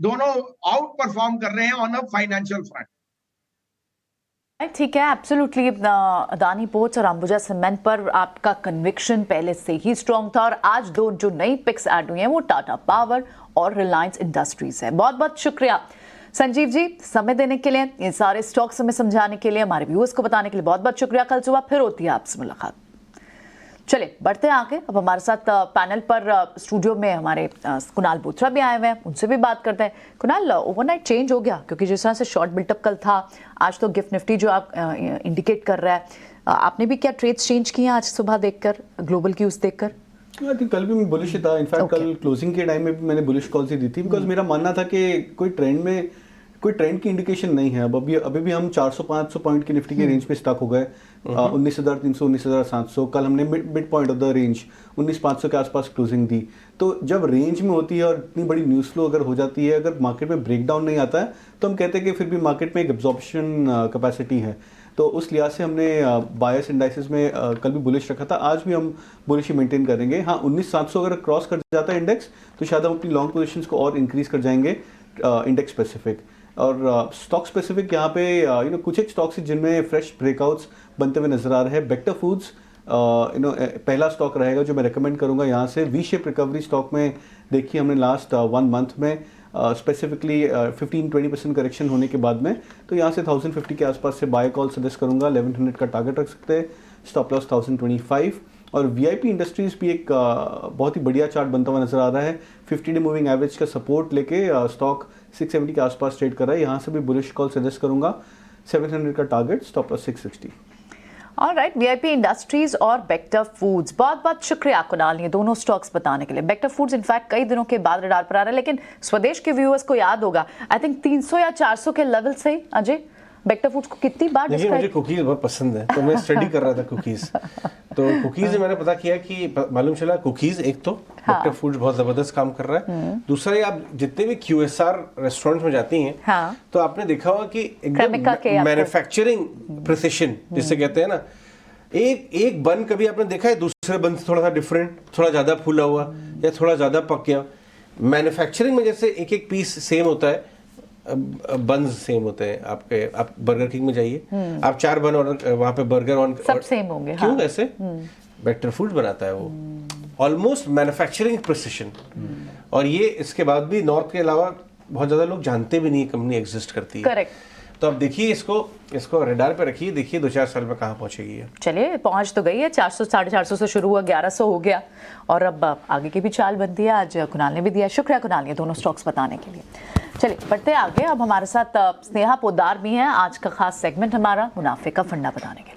दोनों आउट परफॉर्म कर रहे हैं ऑन अ फाइनेंशियल फ्रंट। ठीक है, एब्सोल्युटली। अदानी पोर्ट्स और अंबुजा सीमेंट पर आपका कन्विक्शन पहले से ही स्ट्रॉन्ग था, और आज दो जो नई पिक्स ऐड हुई हैं वो टाटा पावर और रिलायंस इंडस्ट्रीज है। बहुत बहुत शुक्रिया संजीव जी समय देने के लिए, ये सारे स्टॉक्स हमें समझाने के लिए, हमारे व्यूअर्स को बताने के लिए बहुत बहुत शुक्रिया। कल सुबह फिर होती है आपसे मुलाकात। चलिए बढ़ते हैं आगे। अब हमारे साथ पैनल पर स्टूडियो में हमारे कुणाल बोथरा भी आए हुए हैं, उनसे भी बात करते हैं। कुणाल, ओवरनाइट चेंज हो गया, क्योंकि जिस तरह से शॉर्ट बिल्टअप कल था, आज तो गिफ्ट निफ्टी जो आप इंडिकेट कर रहा है, आपने भी क्या ट्रेड्स चेंज किए आज सुबह देखकर, ग्लोबल क्यूज देखकर? आई थिंक कल भी मैं बुलिश था, इनफैक्ट कल क्लोजिंग के टाइम में भी मैंने बुलिश कॉल सी दी थी, बिकॉज मेरा मानना था कि कोई ट्रेंड की इंडिकेशन नहीं है। अब अभी भी हम 400-500 पॉइंट की निफ्टी के रेंज पे स्टक हो गए, 19,300 19,700। कल हमने mid point of the range 19,500 के आसपास क्लोजिंग दी। तो जब रेंज में होती है और इतनी बड़ी न्यूज़ फ्लो अगर हो जाती है, अगर मार्केट में ब्रेकडाउन नहीं आता है, तो हम कहते हैं कि फिर भी मार्केट में एक एब्जॉर्प्शन कैपेसिटी है। तो उस लिहाज से हमने बायस इंडाइसेस में कल भी बुलिश रखा था, आज भी हम बुलिश ही मेंटेन करेंगे। हाँ, 19,700 अगर क्रॉस कर जाता है इंडेक्स, तो शायद हम अपनी लॉन्ग पोजीशंस को और इंक्रीज कर जाएंगे इंडेक्स स्पेसिफिक और स्टॉक स्पेसिफिक। यहाँ पे कुछ एक स्टॉक्स जिनमें फ्रेश ब्रेकआउट्स बनते हुए नजर आ रहे हैं। बेक्टर फूड्स पहला स्टॉक रहेगा जो मैं रेकमेंड करूँगा। यहाँ से वी शेप रिकवरी स्टॉक में देखिए हमने लास्ट 1 मंथ में स्पेसिफिकली 15-20% करेक्शन होने के बाद में, तो यहाँ से 1050 के आसपास से बाय कॉल सजेस्ट करूँगा। 1100 का टारगेट रख सकते हैं, स्टॉप लॉस 1025। और वीआईपी इंडस्ट्रीज भी एक बहुत ही बढ़िया चार्ट बनता हुआ नजर आ रहा है। 50 डे मूविंग एवरेज का सपोर्ट लेके स्टॉक 670 के आसपास ट्रेड कर रहा है। यहाँ से भी बुलिश कॉल सजेस्ट करूँगा। 700 का target, stop loss 660। Alright, VIP industries और बेक्टर फूड्स, बहुत बहुत शुक्रिया कुणाल ये दोनों स्टॉक्स बताने के लिए। बेक्टर फूड्स इनफैक्ट कई दिनों के बाद रडार पर आ रहा है, लेकिन स्वदेश के व्यूअर्स को याद होगा आई थिंक 300 या 400 के लेवल से अजय बेक्टर फूड्स को कितनी बार देखिए मुझे कुकीज बहुत पसंद है, तो मैं स्टडी कर रहा था कुकीज। तो कुकीज में मैंने पता किया कि मालूम चला कुकीज एक तो बेक्टर फूड्स बहुत जबरदस्त काम कर रहा है। दूसरा ये आप जितने भी QSR रेस्टोरेंट्स में जाती हैं, तो आपने देखा होगा कि एकदम मैन्युफैक्चरिंग प्रिसिशन जिसे कहते हैं ना, एक बन कभी आपने देखा है दूसरे बन से थोड़ा सा डिफरेंट, थोड़ा ज्यादा फूला हुआ या थोड़ा ज्यादा पक गया। मैन्युफैक्चरिंग में जैसे एक पीस सेम होता है, बन्स सेम होते हैं। आप बर्गर किंग में जाइए, आप 4 बन ऑर्डर, वहां पे बर्गर ऑन सब सेम होंगे। क्यों ऐसे? बेक्टर फूड्स बनाता है वो, ऑलमोस्ट मैन्युफैक्चरिंग प्रिसिशन। और ये इसके बाद भी नॉर्थ के अलावा बहुत ज्यादा लोग जानते भी नहीं कंपनी एग्जिस्ट करती है। करेक्ट। तो अब देखिए इसको रडार पे रखिए, देखिए 2-4 साल में कहाँ पहुंचेगी है। चलिए पहुंच तो गई है, 400 450 से शुरू हुआ, 1100 हो गया, और अब आगे की भी चाल बनती है। आज कुणाल ने भी दिया, शुक्रिया कुणाल ये दोनों स्टॉक्स बताने के लिए। चलिए बढ़ते आगे। अब हमारे साथ स्नेहा पोद्दार भी हैं, आज का खास सेगमेंट हमारा मुनाफे का फंडा बताने के लिए।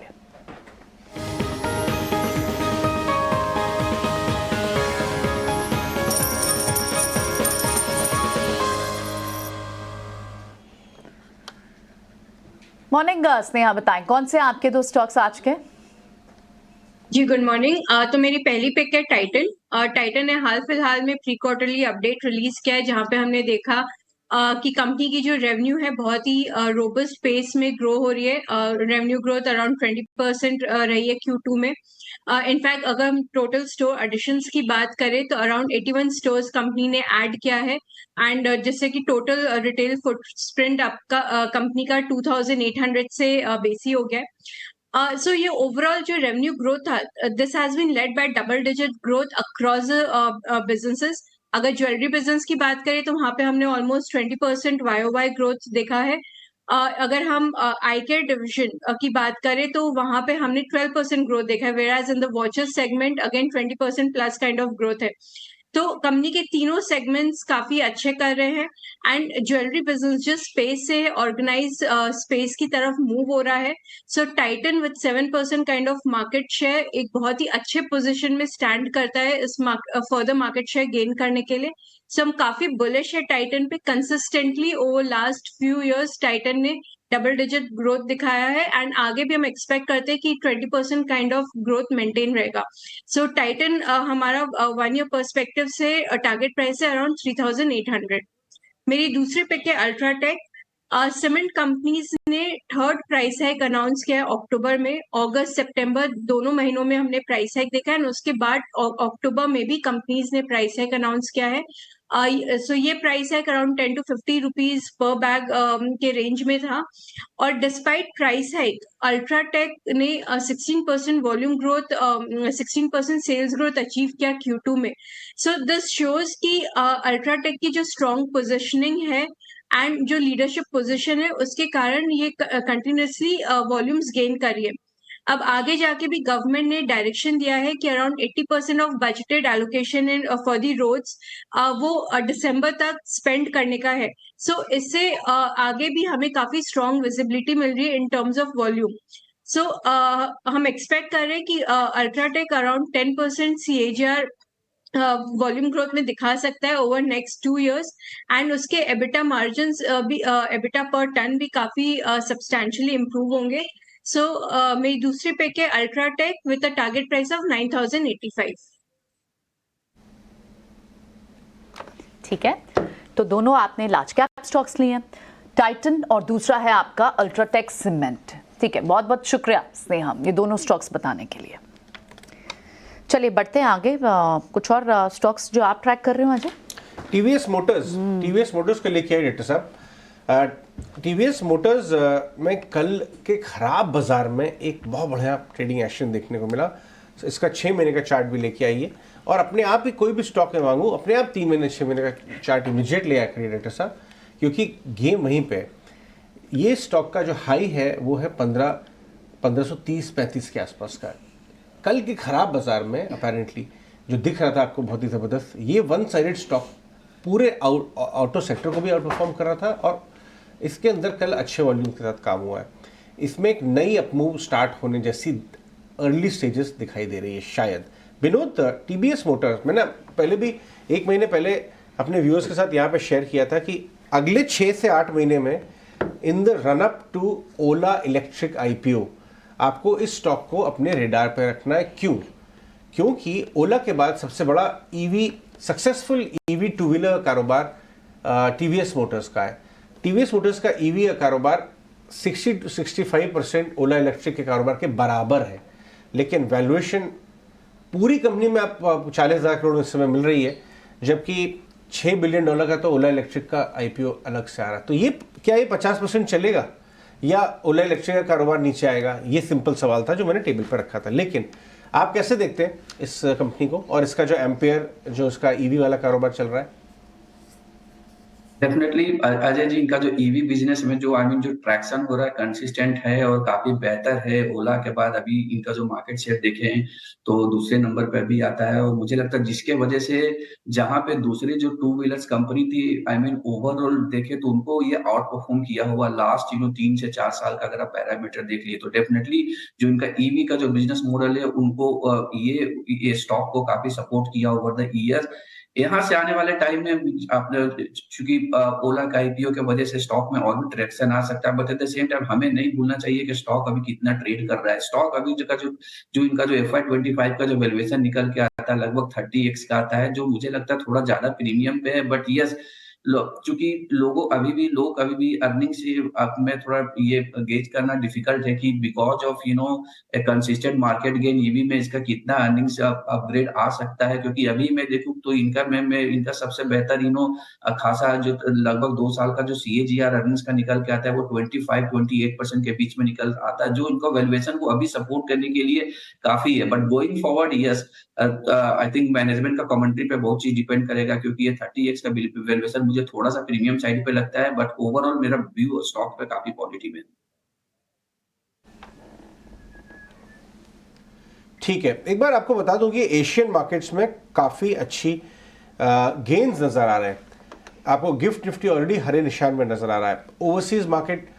मॉर्निंग स्नेहा, बताएं कौन से आपके दो स्टॉक्स आज के? जी गुड मॉर्निंग। तो मेरी पहली पिक है टाइटन। टाइटन ने हाल फिलहाल में प्री क्वार्टरली अपडेट रिलीज किया है, जहां पे हमने देखा कि कंपनी की जो रेवेन्यू है बहुत ही रोबस्ट पेस में ग्रो हो रही है। रेवेन्यू ग्रोथ अराउंड 20% रही है Q2 में। इनफैक्ट अगर हम टोटल स्टोर एडिशंस की बात करें तो अराउंड 81 स्टोर्स कंपनी ने ऐड किया है, एंड जिससे कि टोटल रिटेल फुटप्रिंट आपका कंपनी का 2800 से बेसी हो गया है। So ये ओवरऑल जो रेवेन्यू ग्रोथ था, this has been led by double digit growth across businesses. अगर ज्वेलरी बिजनेस की बात करें तो वहां पे हमने ऑलमोस्ट 20% YOY ग्रोथ देखा है। अगर हम आई केयर डिविजन की बात करें तो वहां पे हमने 12% ग्रोथ देखा है, whereas in the watches segment again 20% plus kind of growth है। तो कंपनी के तीनों सेगमेंट्स काफी अच्छे कर रहे हैं, एंड ज्वेलरी बिजनेस जो स्पेस से ऑर्गेनाइज स्पेस की तरफ मूव हो रहा है। So Titan with 7% kind of market share एक बहुत ही अच्छे पोजीशन में स्टैंड करता है इस फर्दर मार्केट शेयर गेन करने के लिए। सो हम काफी बुलिश है टाइटन पे। Consistently over last few years Titan ने डबल डिजिट ग्रोथ दिखाया है, एंड आगे भी हम एक्सपेक्ट करते हैं कि 20% काइंड ऑफ ग्रोथ मेंटेन रहेगा। सो टाइटन हमारा 1 ईयर पर्सपेक्टिव से टारगेट प्राइस है अराउंड 3800। मेरी दूसरी पिक है अल्ट्राटेक। सीमेंट कंपनीज ने थर्ड प्राइस हाइक अनाउंस किया है अक्टूबर में। अगस्त सितंबर दोनों महीनों में हमने प्राइस हाइक देखा है, उसके बाद अक्टूबर में भी कंपनीज ने प्राइस हाइक अनाउंस किया है। सो ये price hike around 10 to 50 rupees पर बैग के रेंज में था, और डिस्पाइट प्राइस हाइक अल्ट्राटेक ने 16% volume growth 16% sales growth achieve किया Q2 में। सो दिस शोज कि अल्ट्राटेक की जो स्ट्रॉन्ग पोजिशनिंग है एंड जो लीडरशिप पोजीशन है उसके कारण ये कंटिन्यूसली वॉल्यूम्स गेन कर रही है। अब आगे जाके भी गवर्नमेंट ने डायरेक्शन दिया है कि around 80% of budgeted allocation in for the roads वो दिसंबर तक स्पेंड करने का है। सो इससे आगे भी हमें काफी स्ट्रॉन्ग विजिबिलिटी मिल रही है इन टर्म्स ऑफ वॉल्यूम। सो हम एक्सपेक्ट कर रहे हैं कि UltraTech around 10% CAGR volume growth में दिखा सकता है ओवर नेक्स्ट 2 इयर्स, एंड उसके एबिटा मार्जिन भी एबिटा पर टन भी काफी सब्सटैंशियली इंप्रूव होंगे। सो मेरी दूसरी पिक है UltraTech with a target price of 9085। ठीक है, तो दोनों आपने लार्ज कैप स्टॉक्स लिए हैं, टाइटन और दूसरा है आपका अल्ट्राटेक सीमेंट। ठीक है, बहुत बहुत शुक्रिया स्नेहा ये दोनों स्टॉक्स बताने के लिए। चलिए बढ़ते हैं आगे। कुछ और स्टॉक्स जो आप ट्रैक कर रहे हो अजय? टीवीएस मोटर्स के लिए क्या है डाक्टर साहब? टीवीएस मोटर्स में कल के खराब बाजार में एक बहुत बढ़िया ट्रेडिंग एक्शन देखने को मिला। इसका 6 महीने का चार्ट भी लेके आइए, और अपने आप ही कोई भी स्टॉक में मांगू अपने आप 3 महीने 6 महीने का चार्ट इमीडिएट ले आया करिए डाक्टर साहब, क्योंकि गेम वहीं पे। ये स्टॉक का जो हाई है वो है 1530-35 के आसपास का। कल की खराब बाजार में अपेरेंटली जो दिख रहा था आपको बहुत ही ज़बरदस्त, ये वन साइडेड स्टॉक पूरे ऑटो सेक्टर को भी आउट परफॉर्म कर रहा था, और इसके अंदर कल अच्छे वॉल्यूम के साथ काम हुआ है। इसमें एक नई अपमूव स्टार्ट होने जैसी अर्ली स्टेजेस दिखाई दे रही है शायद। विनोद, टीवीएस मोटर्स मैंने पहले भी 1 महीने पहले अपने व्यूअर्स के साथ यहाँ पे शेयर किया था कि अगले 6 से 8 महीने में in the run up to Ola electric IPO आपको इस स्टॉक को अपने रेडार पर रखना है। क्यों? क्योंकि ओला के बाद सबसे बड़ा सक्सेसफुल ईवी 2 व्हीलर कारोबार टीवीएस मोटर्स का है। टीवीएस मोटर्स का ईवी कारोबार 60 to 65% ओला इलेक्ट्रिक के कारोबार के बराबर है, लेकिन वैल्यूएशन पूरी कंपनी में आप 40,000 करोड़ इस समय मिल रही है, जबकि $6 बिलियन का तो ओला इलेक्ट्रिक का IPO अलग से आ रहा है। तो ये क्या ये 50% चलेगा या ओला इलेक्ट्रिक का कारोबार नीचे आएगा? ये सिंपल सवाल था जो मैंने टेबल पर रखा था। लेकिन आप कैसे देखते हैं इस कंपनी को और इसका जो एम्पेयर जो इसका ईवी वाला कारोबार चल रहा है? डेफिनेटली अजय जी, इनका जो ईवी बिजनेस में जो जो ट्रैक्शन हो रहा है कंसिस्टेंट है और काफी बेहतर है। ओला के बाद अभी इनका जो मार्केट शेयर देखें तो दूसरे नंबर पर भी आता है, और मुझे लगता है जिसके वजह से जहां पे दूसरी जो 2 व्हीलर्स कंपनी थी ओवरऑल देखे तो उनको ये आउट परफॉर्म किया हुआ लास्ट 3 से 4 साल का अगर आप पैरामीटर देख लिए तो डेफिनेटली जो इनका ईवी का जो बिजनेस मॉडल है उनको ये स्टॉक को काफी सपोर्ट किया ओवर द ईयर। यहाँ से आने वाले टाइम में आपने चूंकि ओला का आईपीओ की वजह से स्टॉक में और भी ट्रैक्शन आ सकता है, but at the same time हमें नहीं भूलना चाहिए कि स्टॉक अभी कितना ट्रेड कर रहा है। स्टॉक अभी जो इनका जो FY25 का जो वैल्यूएशन निकल के आता है लगभग 30x का आता है, जो मुझे लगता है थोड़ा ज्यादा प्रीमियम पे है। बट यस, चूंकि लोग अभी भी अर्निंग से अब में थोड़ा ये गेज करना डिफिकल्ट है कि because of A consistent market gain EV में इसका कितना अर्निंग्स अपग्रेड आ सकता है, क्योंकि अभी मैं देखूं तो इनका मैं इनका सबसे बेहतर खासा जो लगभग 2 साल का जो CAGR अर्निंग्स का निकल के आता है वो 25-28% के बीच में निकल आता है, जो इनको वैल्यूएशन को अभी सपोर्ट करने के लिए काफी है। But going forward yes, I think management का कमेंट्री पे बहुत चीज डिपेंड करेगा, क्योंकि ये 30x का वैल्यूएशन मुझे थोड़ा सा प्रीमियम साइड पे लगता है, बट ओवरऑल मेरा व्यू स्टॉक पे काफी पॉजिटिव है। ठीक है, एक बार आपको बता दूं कि एशियन मार्केट्स में काफ़ी अच्छी गेन्स नज़र आ रहे हैं। आपको गिफ्ट निफ्टी ऑलरेडी हरे निशान में नज़र आ रहा है। ओवरसीज मार्केट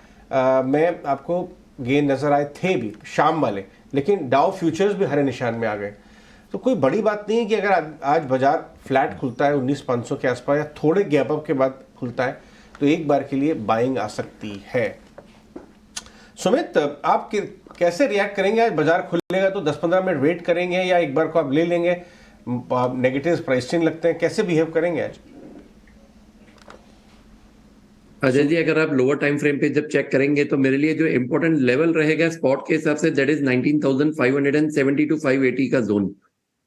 में आपको गेन नज़र आए थे भी शाम वाले, लेकिन डाउ फ्यूचर्स भी हरे निशान में आ गए। तो कोई बड़ी बात नहीं है कि अगर आज बाजार फ्लैट खुलता है 19,500 के आसपास या थोड़े गैप अप के बाद खुलता है तो एक बार के लिए बाइंग आ सकती है। सुमित, आप कैसे रिएक्ट करेंगे? आज बाजार खुलेगा तो 10-15 मिनट वेट करेंगे या एक बार को आप ले लेंगे? नेगेटिव प्राइसिंग लगते हैं, कैसे बिहेव करेंगे आज? अजय जी, अगर आप लोअर टाइम फ्रेम पे जब चेक करेंगे तो मेरे लिए जो इंपॉर्टेंट लेवल रहेगा स्पॉट के हिसाब से दैट इज 19,570 to 580 का जोन।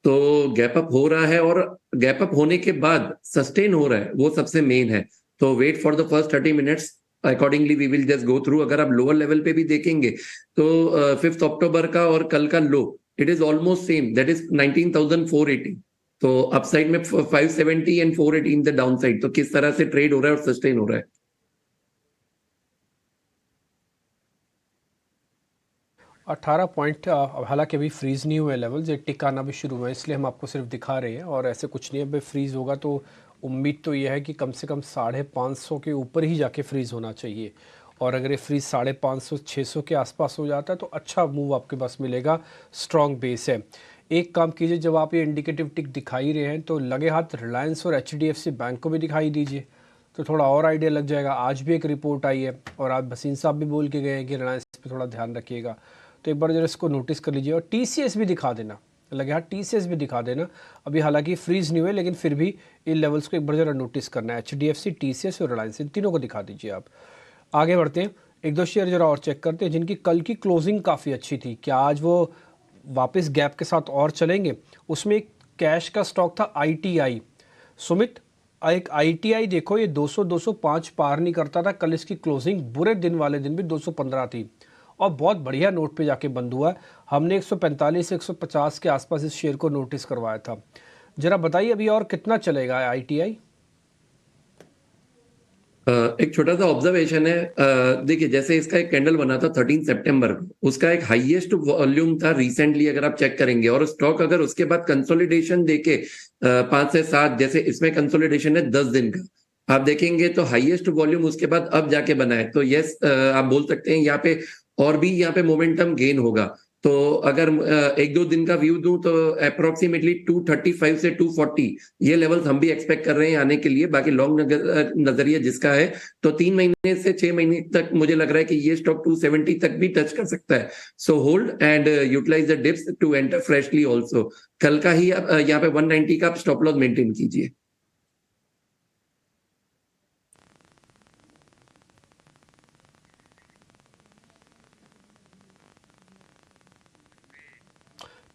तो गैप अप हो रहा है और गैप अप होने के बाद सस्टेन हो रहा है, वो सबसे मेन है। तो wait for the first 30 minutes, accordingly we will just go through. अगर आप लोअर लेवल पे भी देखेंगे तो 5 अक्टूबर का और कल का low it is almost same, that is 19,480। तो अपसाइड में 570 and 480 in the down side. तो किस तरह से ट्रेड हो रहा है और सस्टेन हो रहा है। 18 पॉइंट हालांकि अभी फ्रीज नहीं हुए लेवल्स, ये टिक आना भी शुरू हुआ है, इसलिए हम आपको सिर्फ दिखा रहे हैं और ऐसे कुछ नहीं है। अभी फ्रीज होगा तो उम्मीद तो यह है कि कम से कम 550 के ऊपर ही जाके फ्रीज होना चाहिए, और अगर ये फ्रीज 550-600 के आसपास हो जाता है तो अच्छा मूव आपके पास मिलेगा, स्ट्रॉन्ग बेस है। एक काम कीजिए, जब आप ये इंडिकेटिव टिक दिखाई रहे हैं तो लगे हाथ रिलायंस और HDFC बैंक को भी दिखाई दीजिए, तो थोड़ा और आइडिया लग जाएगा। आज भी एक रिपोर्ट आई है और आज भसीन साहब भी बोल के गए हैं कि रिलायंस पे थोड़ा ध्यान रखिएगा, तो एक बार जरा इसको नोटिस कर लीजिए। और TCS भी दिखा देना, लगे हाथ TCS भी दिखा देना। अभी हालांकि फ्रीज नहीं हुए लेकिन फिर भी इन लेवल्स को एक बार जरा नोटिस करना है। HDFC, TCS और रिलायंस, इन तीनों को दिखा दीजिए आप। आगे बढ़ते हैं, एक दो शेयर जरा और चेक करते हैं जिनकी कल की क्लोजिंग काफ़ी अच्छी थी। क्या आज वो वापस गैप के साथ और चलेंगे? उसमें एक कैश का स्टॉक था ITI। सुमित, एक ITI देखो, ये 200-205 पार नहीं करता था। कल इसकी क्लोजिंग बुरे दिन वाले दिन भी 215 थी और बहुत बढ़िया नोट पे जाके बंद हुआ है। हमने 145-150 के आसपास इस शेयर को नोटिस करवाया था। जरा बताइए अभी और कितना चलेगा ITI? एक छोटा सा ऑब्जर्वेशन है। देखिए, जैसे इसका एक कैंडल बना था 13 सितंबर को, उसका एक हाईएस्ट वॉल्यूम था रिसेंटली अगर आप चेक करेंगे, और स्टॉक अगर उसके बाद कंसोलिडेशन देके 5 से 7, जैसे इसमें कंसोलिडेशन है 10 दिन का, आप देखेंगे तो हाईएस्ट वॉल्यूम उसके बाद अब जाके बना है। तो यस, आप बोल सकते हैं यहाँ पे और भी यहाँ पे मोमेंटम गेन होगा। तो अगर 1-2 दिन का व्यू दूं तो अप्रोक्सीमेटली 235 से 240 ये लेवल्स हम भी एक्सपेक्ट कर रहे हैं आने के लिए। बाकी लॉन्ग नजरिया जिसका है तो 3 महीने से 6 महीने तक मुझे लग रहा है कि ये स्टॉक 270 तक भी टच कर सकता है। So hold and utilise the dips to enter freshly also. कल का ही यहाँ पे 190 का स्टॉप लॉस मेंटेन कीजिए।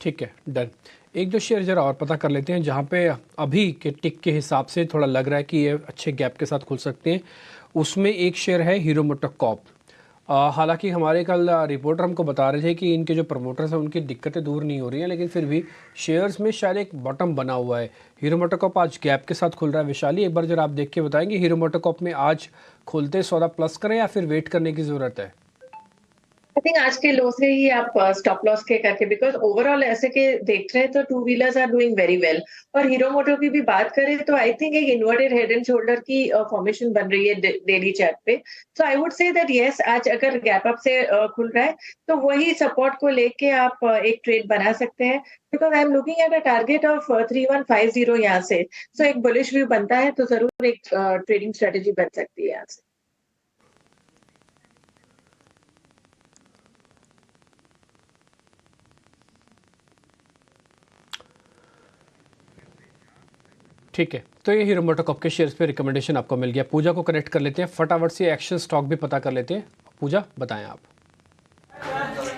ठीक है, डन। एक दो शेयर जरा और पता कर लेते हैं जहाँ पे अभी के टिक के हिसाब से थोड़ा लग रहा है कि ये अच्छे गैप के साथ खुल सकते हैं। उसमें एक शेयर है हीरो मोटोकॉर्प। हालांकि हमारे कल रिपोर्टर हमको बता रहे थे कि इनके जो प्रमोटर्स हैं उनकी दिक्कतें दूर नहीं हो रही हैं, लेकिन फिर भी शेयर्स में शायद एक बॉटम बना हुआ है। हीरो मोटोकॉर्प आज गैप के साथ खुल रहा है। विशाली, एक बार जरा आप देख के बताएंगे हीरो मोटोकॉर्प में आज खुलते सौदा प्लस करें या फिर वेट करने की ज़रूरत है? आई थिंक आज के लो से ही आप स्टॉप लॉस के करके, बिकॉज ओवरऑल ऐसे के देख रहे हैं तो two wheelers are doing very well. और हीरो मोटो की भी बात करें तो आई थिंक एक इन्वर्टेड हेड एंड शोल्डर की फॉर्मेशन बन रही है डेली चार्ट पे। So I would say that yes, आज अगर गैप अप से खुल रहा है तो वही सपोर्ट को लेके आप एक ट्रेड बना सकते हैं, because I am looking at a target of 3150 यहाँ से। सो एक बुलिश व्यू बनता है तो जरूर एक ट्रेडिंग स्ट्रेटेजी बन सकती है यहाँ से। ठीक है, तो ये हीरो मोटोकॉर्प के शेयर्स पे रिकमेंडेशन आपको मिल गया। पूजा को कनेक्ट कर लेते हैं, फटाफट से एक्शन स्टॉक भी पता कर लेते हैं। पूजा बताएं आप।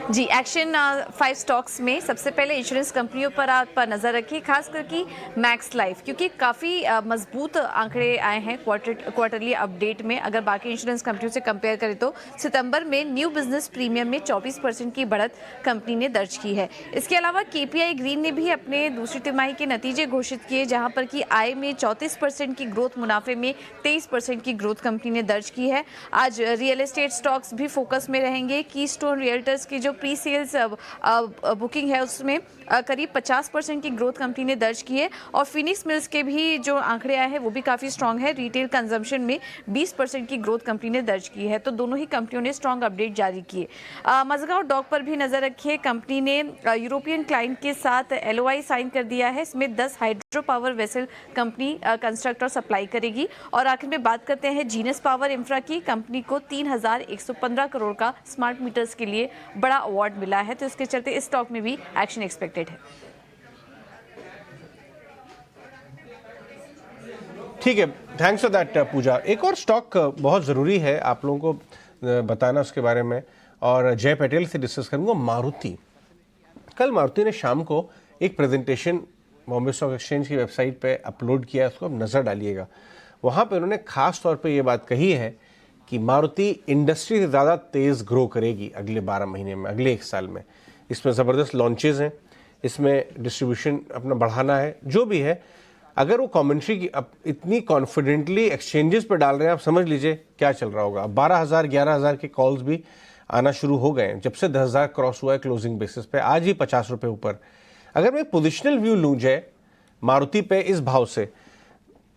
जी, एक्शन 5 स्टॉक्स में सबसे पहले इंश्योरेंस कंपनियों पर आप नज़र रखिए, खास करके मैक्स लाइफ, क्योंकि काफ़ी मजबूत आंकड़े आए हैं क्वार्टरली अपडेट में। अगर बाकी इंश्योरेंस कंपनियों से कंपेयर करें तो सितंबर में न्यू बिजनेस प्रीमियम में 24% की बढ़त कंपनी ने दर्ज की है। इसके अलावा केपीआई ग्रीन ने भी अपने दूसरी तिमाही के नतीजे घोषित किए, जहां पर कि आय में 34% की ग्रोथ, मुनाफे में 23% की ग्रोथ कंपनी ने दर्ज की है। आज रियल एस्टेट स्टॉक्स भी फोकस में रहेंगे। कीस्टोन रियल्टर्स की जो प्री सेल्स बुकिंग है उसमें करीब 50% की ग्रोथ कंपनी ने दर्ज की है। और फिनिक्स मिल्स के भी जो आंकड़े आए हैं वो भी काफ़ी स्ट्रांग है। रिटेल कंजम्पशन में 20% की ग्रोथ कंपनी ने दर्ज की है। तो दोनों ही कंपनियों ने स्ट्रांग अपडेट जारी किए। मजगांव डॉक पर भी नज़र रखिए, कंपनी ने यूरोपियन क्लाइंट के साथ LOI साइन कर दिया है। इसमें 10 hydro power vessel company construct और सप्लाई करेगी। और आखिर में बात करते हैं जीनस पावर इंफ्रा की। कंपनी को 3115 करोड़ का स्मार्ट मीटर्स के लिए बड़ा अवार्ड मिला है, तो इसके चलते इस स्टॉक में भी एक्शन एक्सपेक्टेड है। ठीक है, थैंक्स फॉर दैट पूजा। एक और स्टॉक बहुत ज़रूरी है आप लोगों को बताना उसके बारे में, और जय पटेल से डिस्कस करूंगा। मारुति, कल मारुति ने शाम को एक प्रेजेंटेशन बॉम्बे स्टॉक एक्सचेंज की वेबसाइट पे अपलोड किया, उसको आप नज़र डालिएगा। वहाँ पे उन्होंने खास तौर पे ये बात कही है कि मारुति इंडस्ट्री से ज़्यादा तेज़ ग्रो करेगी अगले 12 महीने में, अगले 1 साल में। इसमें ज़बरदस्त लॉन्चेस हैं, इसमें डिस्ट्रीब्यूशन अपना बढ़ाना है, जो भी है। अगर वो कमेंट्री की अब इतनी कॉन्फिडेंटली एक्सचेंजेस पर डाल रहे हैं, आप समझ लीजिए क्या चल रहा होगा। 12,000 11,000 के कॉल्स भी आना शुरू हो गए हैं जब से 10,000 क्रॉस हुआ है क्लोजिंग बेसिस पे। आज ही 50 रुपये ऊपर। अगर मैं पोजिशनल व्यू लूँ जय मारुति पे इस भाव से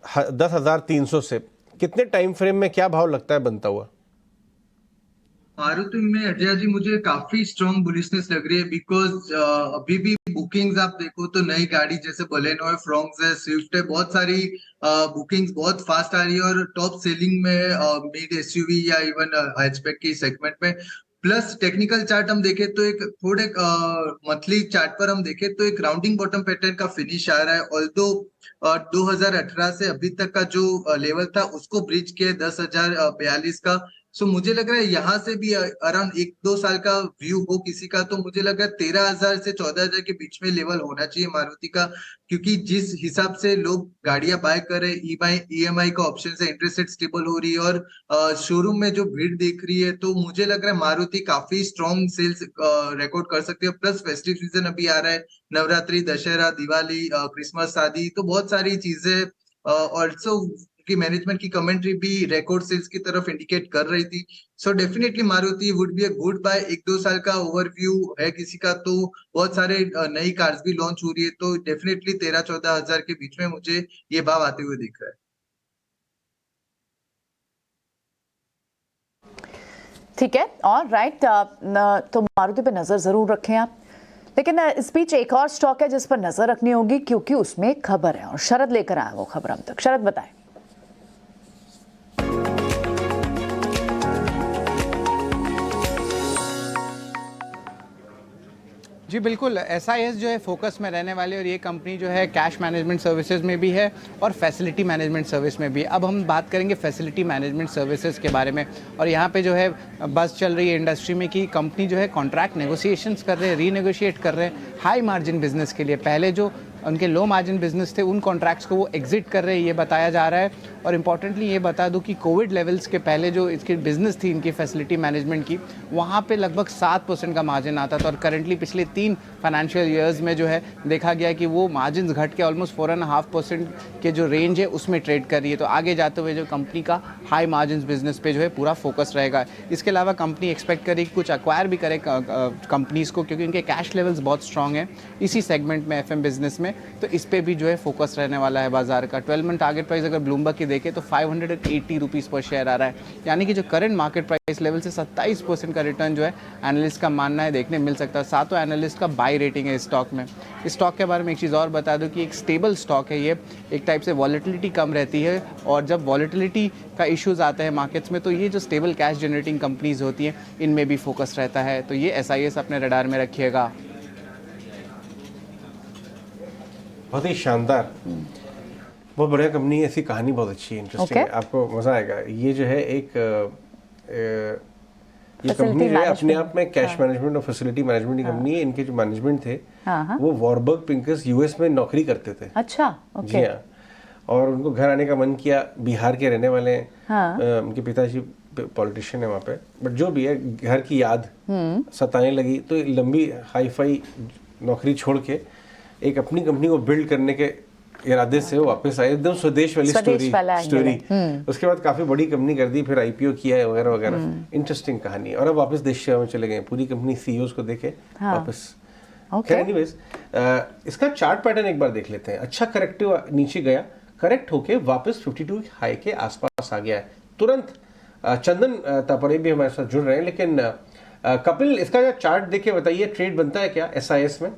10,300 से, कितने टाइम फ्रेम में क्या भाव लगता है बनता हुआ? मारुति में अजय जी मुझे काफी स्ट्रॉन्ग बुलिशनेस लग रही है, बिकॉज अभी भी बुकिंग्स आप देखो तो नई गाड़ी जैसे बलेनो है, फ्रॉन्क्स है, स्विफ्ट है, बहुत सारी बुकिंग्स बहुत फास्ट आ रही है और टॉप सेलिंग में मिड एसयूवी या इवन हैचबैक की सेगमेंट में। प्लस टेक्निकल चार्ट हम देखें तो एक थोड़े मंथली चार्ट पर हम देखें तो एक राउंडिंग बॉटम पैटर्न का फिनिश आ रहा है। ऑल्दो 2018 से अभी तक का जो लेवल था उसको ब्रिज किया 10,042 का। सो मुझे लग रहा है यहाँ से भी अराउंड 1-2 साल का व्यू हो किसी का, तो मुझे लग रहा है 13,000 से 14,000 के बीच में लेवल होना चाहिए मारुति का। क्योंकि जिस हिसाब से लोग गाड़ियां बाय कर रहे हैं, EMI का ऑप्शन से इंटरेस्ट रेट स्टेबल हो रही है और शोरूम में जो भीड़ दिख रही है, तो मुझे लग रहा है मारुति काफी स्ट्रॉन्ग सेल्स रिकॉर्ड कर सकती है। प्लस फेस्टिव सीजन अभी आ रहा है, नवरात्रि, दशहरा, दिवाली, क्रिसमस, शादी, तो बहुत सारी चीजें। ऑल्सो की मैनेजमेंट की कमेंट्री भी रिकॉर्ड सेल्स की तरफ इंडिकेट कर रही थी। So definitely Maruti would be a good buy. 1-2 साल का ओवरव्यू है किसी का, तो बहुत सारे नई कार्स भी लॉन्च हो रही है, तो डेफिनेटली 13-14 हजार के बीच में मुझे ये भाव आते हुए दिख रहा है। ठीक है, और राइट, तो मारुति पे नजर जरूर रखें आप। लेकिन इस बीच एक और स्टॉक है जिस पर नजर रखनी होगी, क्योंकि उसमें खबर है और शरद लेकर आया वो खबर हम तक। शरद बताएं। जी बिल्कुल, SIS जो है फोकस में रहने वाली, और ये कंपनी जो है कैश मैनेजमेंट सर्विसेज में भी है और फैसिलिटी मैनेजमेंट सर्विस में भी। अब हम बात करेंगे फैसिलिटी मैनेजमेंट सर्विसेज के बारे में, और यहाँ पे जो है बस चल रही है इंडस्ट्री में कि कंपनी जो है कॉन्ट्रैक्ट नेगोशिएशंस कर रहे हैं, रीनेगोशिएट कर रहे हैं हाई मार्जिन बिजनेस के लिए। पहले जो उनके लो मार्जिन बिजनेस थे उन कॉन्ट्रैक्ट्स को वो एग्जिट कर रहे हैं, ये बताया जा रहा है। और इम्पॉर्टेंटली ये बता दूं कि कोविड लेवल्स के पहले जो इसकी बिजनेस थी इनकी फैसिलिटी मैनेजमेंट की, वहाँ पे लगभग 7% का मार्जिन आता था और करंटली पिछले 3 फाइनेंशियल ईयर्स में जो है देखा गया कि वो मार्जिन घट के ऑलमोस्ट 4.5% के जो रेंज है उसमें ट्रेड कर रही है। तो आगे जाते हुए जो कंपनी का हाई मार्जिन बिजनेस पे जो है पूरा फोकस रहेगा। इसके अलावा कंपनी एक्सपेक्ट करेगी कि कुछ एक्वायर भी करे कंपनीज को, क्योंकि उनके कैश लेवल्स बहुत स्ट्रांग है इसी सेगमेंट में, एफएम बिजनेस में। तो इस पे भी जो है फोकस रहने वाला है बाजार का। 12 मंथ टारगेट प्राइस अगर ब्लूमबर्ग की देखें तो 580 रुपीज़ पर शेयर आ रहा है, यानी कि जो करंट मार्केट प्राइस लेवल से 27% का रिटर्न जो है एनालिस्ट का मानना है देखने मिल सकता है। सातों एनालिस्ट का बाई रेटिंग है इस स्टॉक में। इस स्टॉक के बारे में एक चीज़ और बता दूं कि एक स्टेबल स्टॉक है ये, एक टाइप से वॉलेटिलिटी कम रहती है और जब वॉलेटिलिटी का इश्यूज आते हैं मार्केट्स में तो ये जो स्टेबल कैश जनरेटिंग कंपनीज होती हैं इनमें भी फोकस रहता है। तो ये SIS अपने रडार में रखिएगा। बहुत ही शानदार, बहुत बढ़िया कंपनी है, ऐसी कहानी बहुत अच्छी है, इंटरेस्टिंग है, आपको मजा आएगा। ये जो है ये कंपनी जो है अपने आप में कैश मैनेजमेंट और फैसिलिटी मैनेजमेंट की कंपनी है। इनके जो मैनेजमेंट थे वो वॉरबर्ग पिंकस US में नौकरी करते थे। अच्छा, ओके। जी हाँ, और उनको घर आने का मन किया, बिहार के रहने वाले हैं, उनके पिताजी पॉलिटिशियन है वहाँ पे, बट जो भी है घर की याद सताने लगी तो लंबी हाई फाई नौकरी छोड़ के एक अपनी कंपनी को बिल्ड करने के इरादे से वो वापस आए, एकदम स्वदेश वाली स्टोरी। उसके बाद काफी बड़ी कंपनी कर दी, फिर IPO किया है वगैरह वगैरह। इंटरेस्टिंग कहानी। और अब वापस देश सेवा में चले गए, पूरी कंपनी CEOs को देखे वापस। एनीवेज, इसका चार्ट पैटर्न एक बार देख लेते हैं। अच्छा करेक्टिव नीचे गया, करेक्ट होके वापस 52 हाई के आसपास आ गया है तुरंत। चंदन तापरे भी हमारे साथ जुड़ रहे हैं, लेकिन कपिल इसका चार्ट देखे बताइए, ट्रेड बनता है क्या SIS में?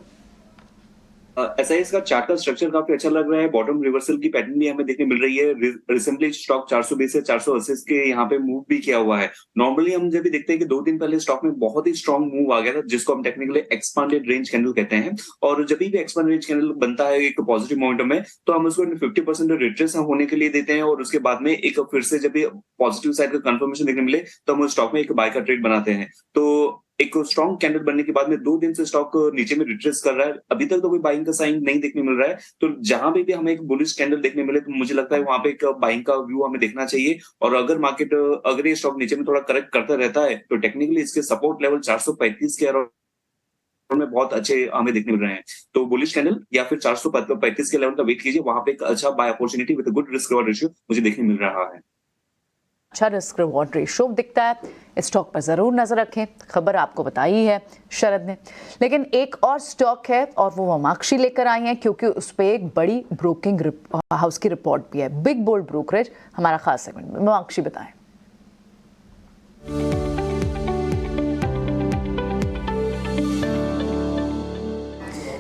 SIS का चार्ट का स्ट्रक्चर काफी अच्छा लग रहा है। बॉटम रिवर्सल की पैटर्न भी हमें देखने मिल रही है। रिसेंटली स्टॉक 420 से 480 के यहाँ पे मूव भी किया हुआ है। नॉर्मली हम जब भी देखते हैं कि 2 दिन पहले स्टॉक में बहुत ही स्ट्रॉन्ग मूव आ गया था, जिसको हम टेक्निकली एक्सपांडेड रेंज कैंडल कहते हैं। और जब भी एक्सपांडेड रेंज कैंडल बनता है एक पॉजिटिव मोमेंटम में, तो हम उसको 50% रिट्रेस होने के लिए देते हैं और उसके बाद में एक फिर से जब भी पॉजिटिव साइड का कंफर्मेशन देखने मिले तो हम उस स्टॉक में एक बाय का ट्रेड बनाते हैं। तो एक स्ट्रॉन्ग कैंडल बनने के बाद में 2 दिन से स्टॉक नीचे में रिट्रेस कर रहा है। अभी तक तो कोई बाइंग का साइन नहीं देखने मिल रहा है। तो जहां भी हमें एक बुलिश कैंडल देखने मिले तो मुझे लगता है वहां पे एक बाइंग का व्यू हमें देखना चाहिए। और अगर मार्केट अगर ये स्टॉक नीचे में थोड़ा करेक्ट करता रहता है तो टेक्निकली इसके सपोर्ट लेवल 435 के अराउंड में बहुत अच्छे हमें देखने मिल रहे हैं। तो बुलिश कैंडल या फिर 435 के लेवल का वेट कीजिए, वहां पे एक अच्छा buy opportunity with good risk reward ratio मुझे देखने मिल रहा है। अच्छा रिस्क रिवॉर्ड रेशो दिखता है, स्टॉक पर जरूर नजर रखें। खबर आपको बताई है शरद ने, लेकिन एक और स्टॉक है और वो ममाक्षी लेकर आई हैं, क्योंकि उस पर एक बड़ी ब्रोकिंग हाउस की रिपोर्ट भी है। बिग बोल्ड ब्रोकरेज हमारा खास सेगमेंट में। ममाक्षी बताएं।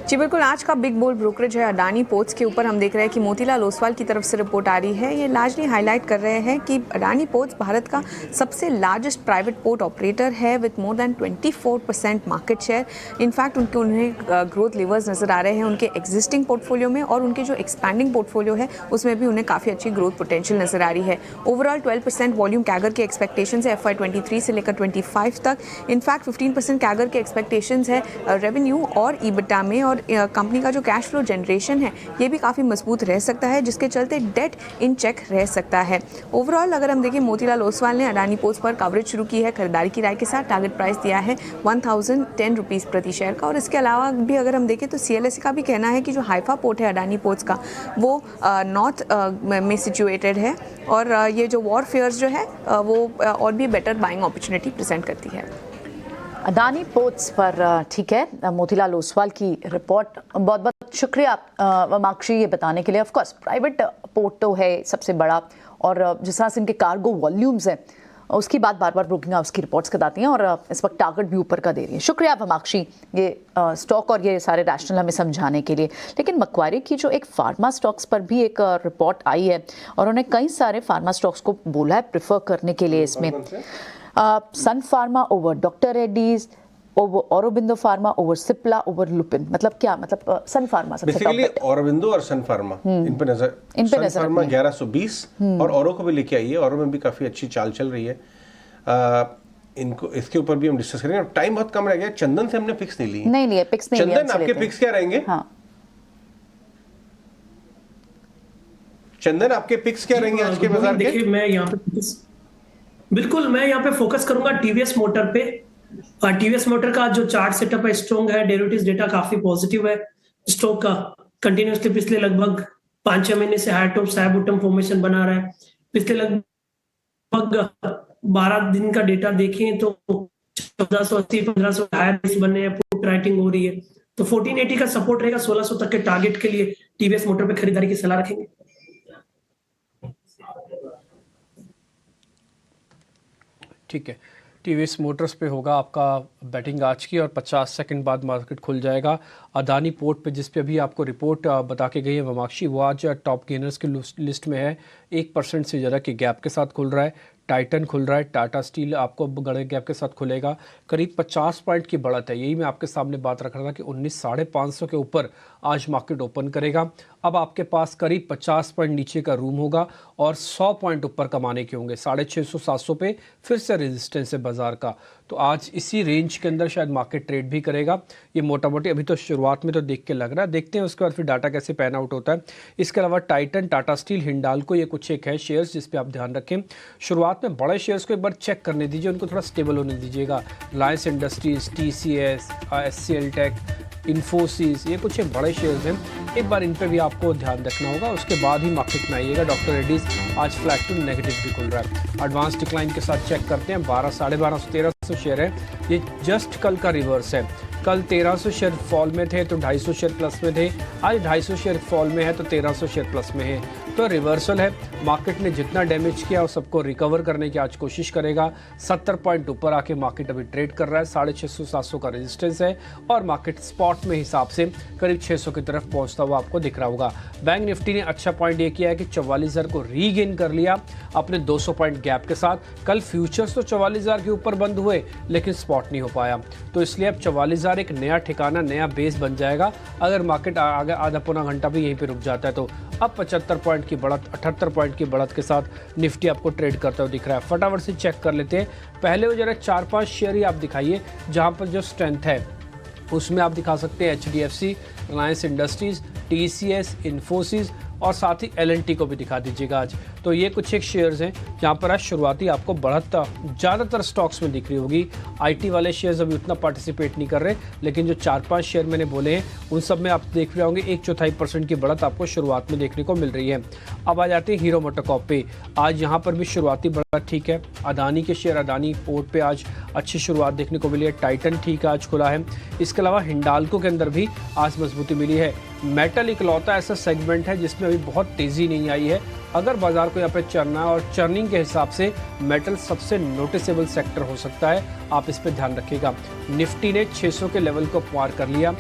जी बिल्कुल, आज का बिग बोल्ड ब्रोकरेज है अडानी पोर्ट्स के ऊपर। हम देख रहे हैं कि मोतीलाल ओसवाल की तरफ से रिपोर्ट आ रही है। ये लार्जली हाईलाइट कर रहे हैं कि अडानी पोर्ट्स भारत का सबसे लार्जेस्ट प्राइवेट पोर्ट ऑपरेटर है with more than 24% market share. In fact उन्हें ग्रोथ लेवर्स नज़र आ रहे हैं उनके एग्जिस्टिंग पोर्टफोलियो में, और उनके जो एक्सपैंडिंग पोर्टफोलियो है उसमें भी उन्हें काफ़ी अच्छी ग्रोथ पोटेंशियल नज़र आ रही है। ओवरऑल 12% वॉल्यूम कैगर के एक्सपेक्टेशन है FY23 से लेकर 25 तक। इनफैक्ट 15% कैगर के एक्सपेक्टेशन है रेवेन्यू और EBITDA में। और कंपनी का जो कैश फ्लो जनरेशन है ये भी काफ़ी मजबूत रह सकता है, जिसके चलते डेट इन चेक रह सकता है। ओवरऑल अगर हम देखें, मोतीलाल ओसवाल ने अडानी पोर्ट्स पर कवरेज शुरू की है खरीदारी की राय के साथ। टारगेट प्राइस दिया है 1010 रुपीज़ प्रति शेयर का। और इसके अलावा भी अगर हम देखें तो CLSA का भी कहना है कि जो हाइफा पोर्ट है अडानी पोर्ट्स का वो नॉर्थ में सिचुएटेड है, और ये जो वॉरफेयर्स जो है वो और भी बेटर बाइंग अपॉर्चुनिटी प्रेजेंट करती है। अडानी पोर्ट्स पर ठीक है मोतीलाल ओसवाल की रिपोर्ट। बहुत बहुत शुक्रिया ममाक्षी ये बताने के लिए। ऑफ कोर्स प्राइवेट पोर्ट तो है सबसे बड़ा, और जिस तरह से इनके कार्गो वॉल्यूम्स हैं उसकी बात बार बार ब्रोकिंग हाउस की रिपोर्ट्स बताती हैं, और इस वक्त टारगेट भी ऊपर का दे रही है। शुक्रिया ममाक्षी ये स्टॉक और ये सारे रैशनल हमें समझाने के लिए। लेकिन मक्वारी की जो एक फार्मा स्टॉक्स पर भी एक रिपोर्ट आई है, और उन्होंने कई सारे फार्मा स्टॉक्स को बोला है प्रिफर करने के लिए। इसमें Sun Pharma over doctor Reddy's, over Aurobindo Pharma, over Cipla, over Lupin. मतलब क्या मतलब? सन फार्मा सबसे टॉप पे। ऑरोबिंदो और सन फार्मा इन पे नजर सन फार्मा 1120 और औरों को भी लेके आई है। औरों में भी काफी अच्छी चाल चल रही है। इनको इसके ऊपर भी हम डिस्कस करेंगे। टाइम बहुत कम रह गया। चंदन से हमने फिक्स नहीं ली। नहीं लिए, फिक्स नहीं लिया। चंदन आपके फिक्स क्या रहेंगे? हाँ चंदन, आपके पिक्स क्या रहेंगे आज के बाजार के? देखिए, मैं यहाँ पे बिल्कुल मैं यहाँ पे फोकस करूंगा टीवीएस मोटर पे। टीवीएस मोटर का जो चार्ट सेटअप है स्ट्रॉन्ग है, डेरिवेटिव्स डेटा काफी पॉजिटिव है। स्टॉक का कंटिन्यूसली पिछले लगभग 5-6 महीने से high top high bottom formation बना रहा है। पिछले लगभग 12 दिन का डेटा देखें तो 1480-1500 हायर बने हैं, पुट राइटिंग हो रही है। तो 1480 का सपोर्ट रहेगा, 1600 तक के टारगेट के लिए टीवीएस मोटर पे खरीदारी की सलाह रखेंगे। ठीक है, टीवीएस मोटर्स पे होगा आपका बैटिंग आज की, और 50 सेकंड बाद मार्केट खुल जाएगा। अदानी पोर्ट पे जिस पे अभी आपको रिपोर्ट बता के गई है वमाक्षी, वो आज टॉप गेनर्स की लिस्ट में है। 1% से ज़्यादा के गैप के साथ खुल रहा है। टाइटन खुल रहा है, टाटा स्टील आपको बड़े गैप के साथ खुलेगा। करीब 50 पॉइंट की बढ़त है। यही मैं आपके सामने बात रख रहा था कि 19,550 के ऊपर आज मार्केट ओपन करेगा। अब आपके पास करीब 50 पॉइंट नीचे का रूम होगा और 100 पॉइंट ऊपर कमाने के होंगे। 650-700 पे फिर से रेजिस्टेंस है बाजार का। तो आज इसी रेंज के अंदर शायद मार्केट ट्रेड भी करेगा। ये मोटा मोटी अभी तो शुरुआत में तो देख के लग रहा है, देखते हैं उसके बाद फिर डाटा कैसे पैन आउट होता है। इसके अलावा टाइटन, टाटा स्टील, हिंडाल्को, ये कुछ एक है शेयर्स जिस पे आप ध्यान रखें। शुरुआत में बड़े शेयर्स को एक बार चेक करने दीजिए, उनको थोड़ा स्टेबल होने दीजिएगा। Reliance Industries, TCS, SCL tech, Infosys, ये कुछ एक बड़े शेयर्स हैं, एक बार इन पे भी आपको ध्यान रखना होगा। उसके बाद ही मार्केट में आइएगा। डॉक्टर रेड्डीज आज फ्लैट टू नेगेटिव भी खुल रहा है। एडवांस डिक्लाइन के साथ चेक करते हैं। 1200-1250-1300 शेयर है, ये जस्ट कल का रिवर्स है। कल 1300 शेयर फॉल में थे तो 250 शेयर प्लस में थे, आज 250 शेयर फॉल में है तो 1300 शेयर प्लस में है। तो रिवर्सल है। मार्केट ने जितना डैमेज किया उस सबको रिकवर करने की आज कोशिश करेगा। 70 पॉइंट ऊपर आके मार्केट अभी ट्रेड कर रहा है। 650-700 का रेजिस्टेंस है और मार्केट स्पॉट में हिसाब से करीब 600 की तरफ पहुंचता हुआ आपको दिख रहा होगा। बैंक निफ्टी ने अच्छा पॉइंट ये किया है कि 44,000 को रीगेन कर लिया अपने 200 पॉइंट गैप के साथ। कल फ्यूचर्स तो 44,000 के ऊपर बंद हुए लेकिन स्पॉट नहीं हो पाया, तो इसलिए अब 44,000 एक नया ठिकाना, नया बेस बन जाएगा अगर मार्केट आगे आधा पौना घंटा भी यहीं पे रुक जाता है। तो अब 75 पॉइंट की बढ़त, 78 पॉइंट की बढ़त के साथ निफ्टी आपको ट्रेड करता हुआ दिख रहा है। फटाफट से चेक कर लेते हैं। पहले वो जरा 4-5 शेयर ही आप दिखाइए जहां पर जो स्ट्रेंथ है उसमें आप दिखा सकते हैं HDFC, Reliance Industries, TCS, Infosys और साथ ही L&T को भी दिखा दीजिएगा आज। तो ये कुछ एक शेयर्स हैं जहाँ पर आज शुरुआती आपको बढ़त ज़्यादातर स्टॉक्स में दिख रही होगी। IT वाले शेयर्स अभी उतना पार्टिसिपेट नहीं कर रहे, लेकिन जो 4-5 शेयर मैंने बोले हैं उन सब में आप देख रहे होंगे 1/4% की बढ़त आपको शुरुआत में देखने को मिल रही है। अब आ जाते हैं हीरो मोटोकॉर्प पे। आज यहाँ पर भी शुरुआती बढ़त ठीक है। अदानी के शेयर, अदानी पोर्ट पे आज अच्छी शुरुआत देखने को मिली है। टाइटन ठीक आज खुला है। इसके अलावा हिंडाल्को के अंदर भी आज मजबूती मिली है। मेटल इकलौता ऐसा सेगमेंट है जिसमें अभी बहुत तेज़ी नहीं आई है। अगर बाजार को यहाँ पे चरना है और चर्निंग के हिसाब से मेटल सबसे नोटिसेबल सेक्टर हो सकता है, आप इस पे ध्यान रखिएगा। निफ्टी ने 600 के लेवल को पार कर लिया।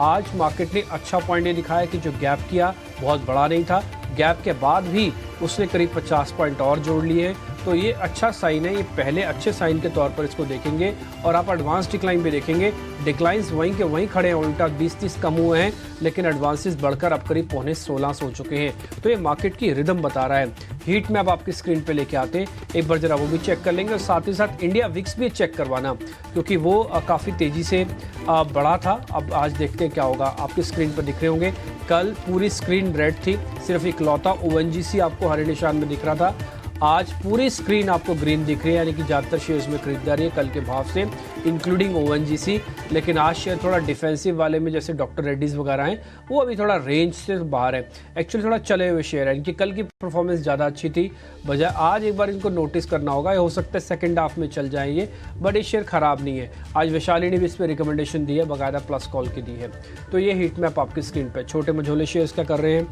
आज मार्केट ने अच्छा पॉइंट ये दिखाया कि जो गैप किया बहुत बड़ा नहीं था, गैप के बाद भी उसने करीब 50 पॉइंट और जोड़ लिए हैं। तो ये अच्छा साइन है, ये पहले अच्छे साइन के तौर पर इसको देखेंगे। और आप एडवांस डिक्लाइन भी देखेंगे, डिक्लाइंस वहीं के वहीं खड़े हैं, उल्टा 20-30 कम हुए हैं, लेकिन एडवांसेस बढ़कर अब करीब 16.5 हो चुके हैं। तो ये मार्केट की रिदम बता रहा है। हीट मैप आपकी स्क्रीन पे लेके आते हैं, एक बार जरा वो भी चेक कर लेंगे और साथ ही साथ इंडिया विक्स भी चेक करवाना, क्योंकि वो काफ़ी तेज़ी से बढ़ा था। अब आज देखते हैं क्या होगा। आपकी स्क्रीन पर दिख रहे होंगे, कल पूरी स्क्रीन रेड थी, सिर्फ इकलौता ONGC आपको हरे निशान में दिख रहा था। आज पूरी स्क्रीन आपको ग्रीन दिख रही है, यानी कि ज़्यादातर शेयर्स में खरीदारी है कल के भाव से, इंक्लूडिंग ONGC। लेकिन आज शेयर थोड़ा डिफेंसिव वाले में जैसे डॉक्टर रेड्डीज वगैरह हैं, वो अभी थोड़ा रेंज से बाहर है। एक्चुअली थोड़ा चले हुए शेयर है, इनकी कल की परफॉर्मेंस ज़्यादा अच्छी थी, बजाय आज एक बार इनको नोटिस करना होगा। हो सकता है सेकेंड हाफ में चल जाएंगे, बट ये शेयर ख़राब नहीं है। आज वैशाली ने भी इस पर रिकमेंडेशन दी है, बाकायदा प्लस कॉल की दी है। तो ये हीट मैप आपकी स्क्रीन पर। छोटे मझोले शेयर्स क्या कर रहे हैं,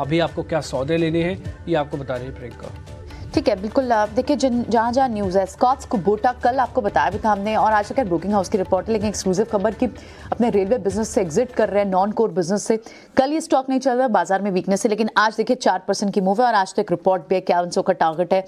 अभी आपको क्या सौदे लेने हैं, ये आपको बता रही है प्रियंका। ठीक है, बिल्कुल। देखिए, जहाँ जहाँ न्यूज़ है, स्कॉट्स कुबोटा कल आपको बताया भी था हमने, और आज तक ब्रोकिंग हाउस की रिपोर्ट है, लेकिन एक्सक्लूसिव खबर कि अपने रेलवे बिजनेस से एग्जिट कर रहे हैं, नॉन कोर बिजनेस से। कल ये स्टॉक नहीं चल रहा, बाजार में वीकनेस है, लेकिन आज देखिए 4% की मूव है और आज तक रिपोर्ट भी है, 5100 का टारगेट है,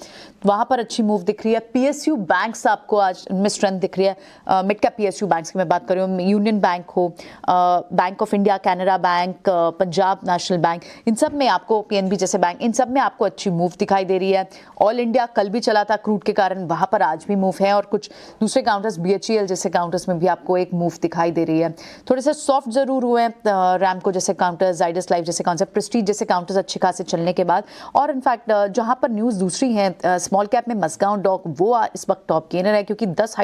वहाँ पर अच्छी मूव दिख रही है। PSU बैंक्स आपको आज इनमें स्ट्रेंथ दिख रही है। मिड कैप PSU बैंक्स की मैं बात कर रही हूँ, यूनियन बैंक हो, bank of India, Canara bank, Punjab national bank, इन सब में आपको, PNB जैसे बैंक, इन सब में आपको अच्छी मूव दिखाई दे रही है। ऑल इंडिया कल भी चला था क्रूड के कारण, वहां पर आज भी मूव है और कुछ दूसरे काउंटर्स BHEL जैसे काउंटर्स में भी आपको एक मूव दिखाई दे रही है। थोड़े से सॉफ्ट जरूर हुए हैं रैमको जैसे काउंटर्स, जाइडस लाइफ जैसे काउंटर्स, प्रेस्टीज जैसे काउंटर्स अच्छे खासे चलने के बाद। और इनफैक्ट जहां पर न्यूज़ दूसरी है स्मॉल कैप में मस्गांव डॉक, वो इस वक्त टॉप गेनर है क्योंकि 10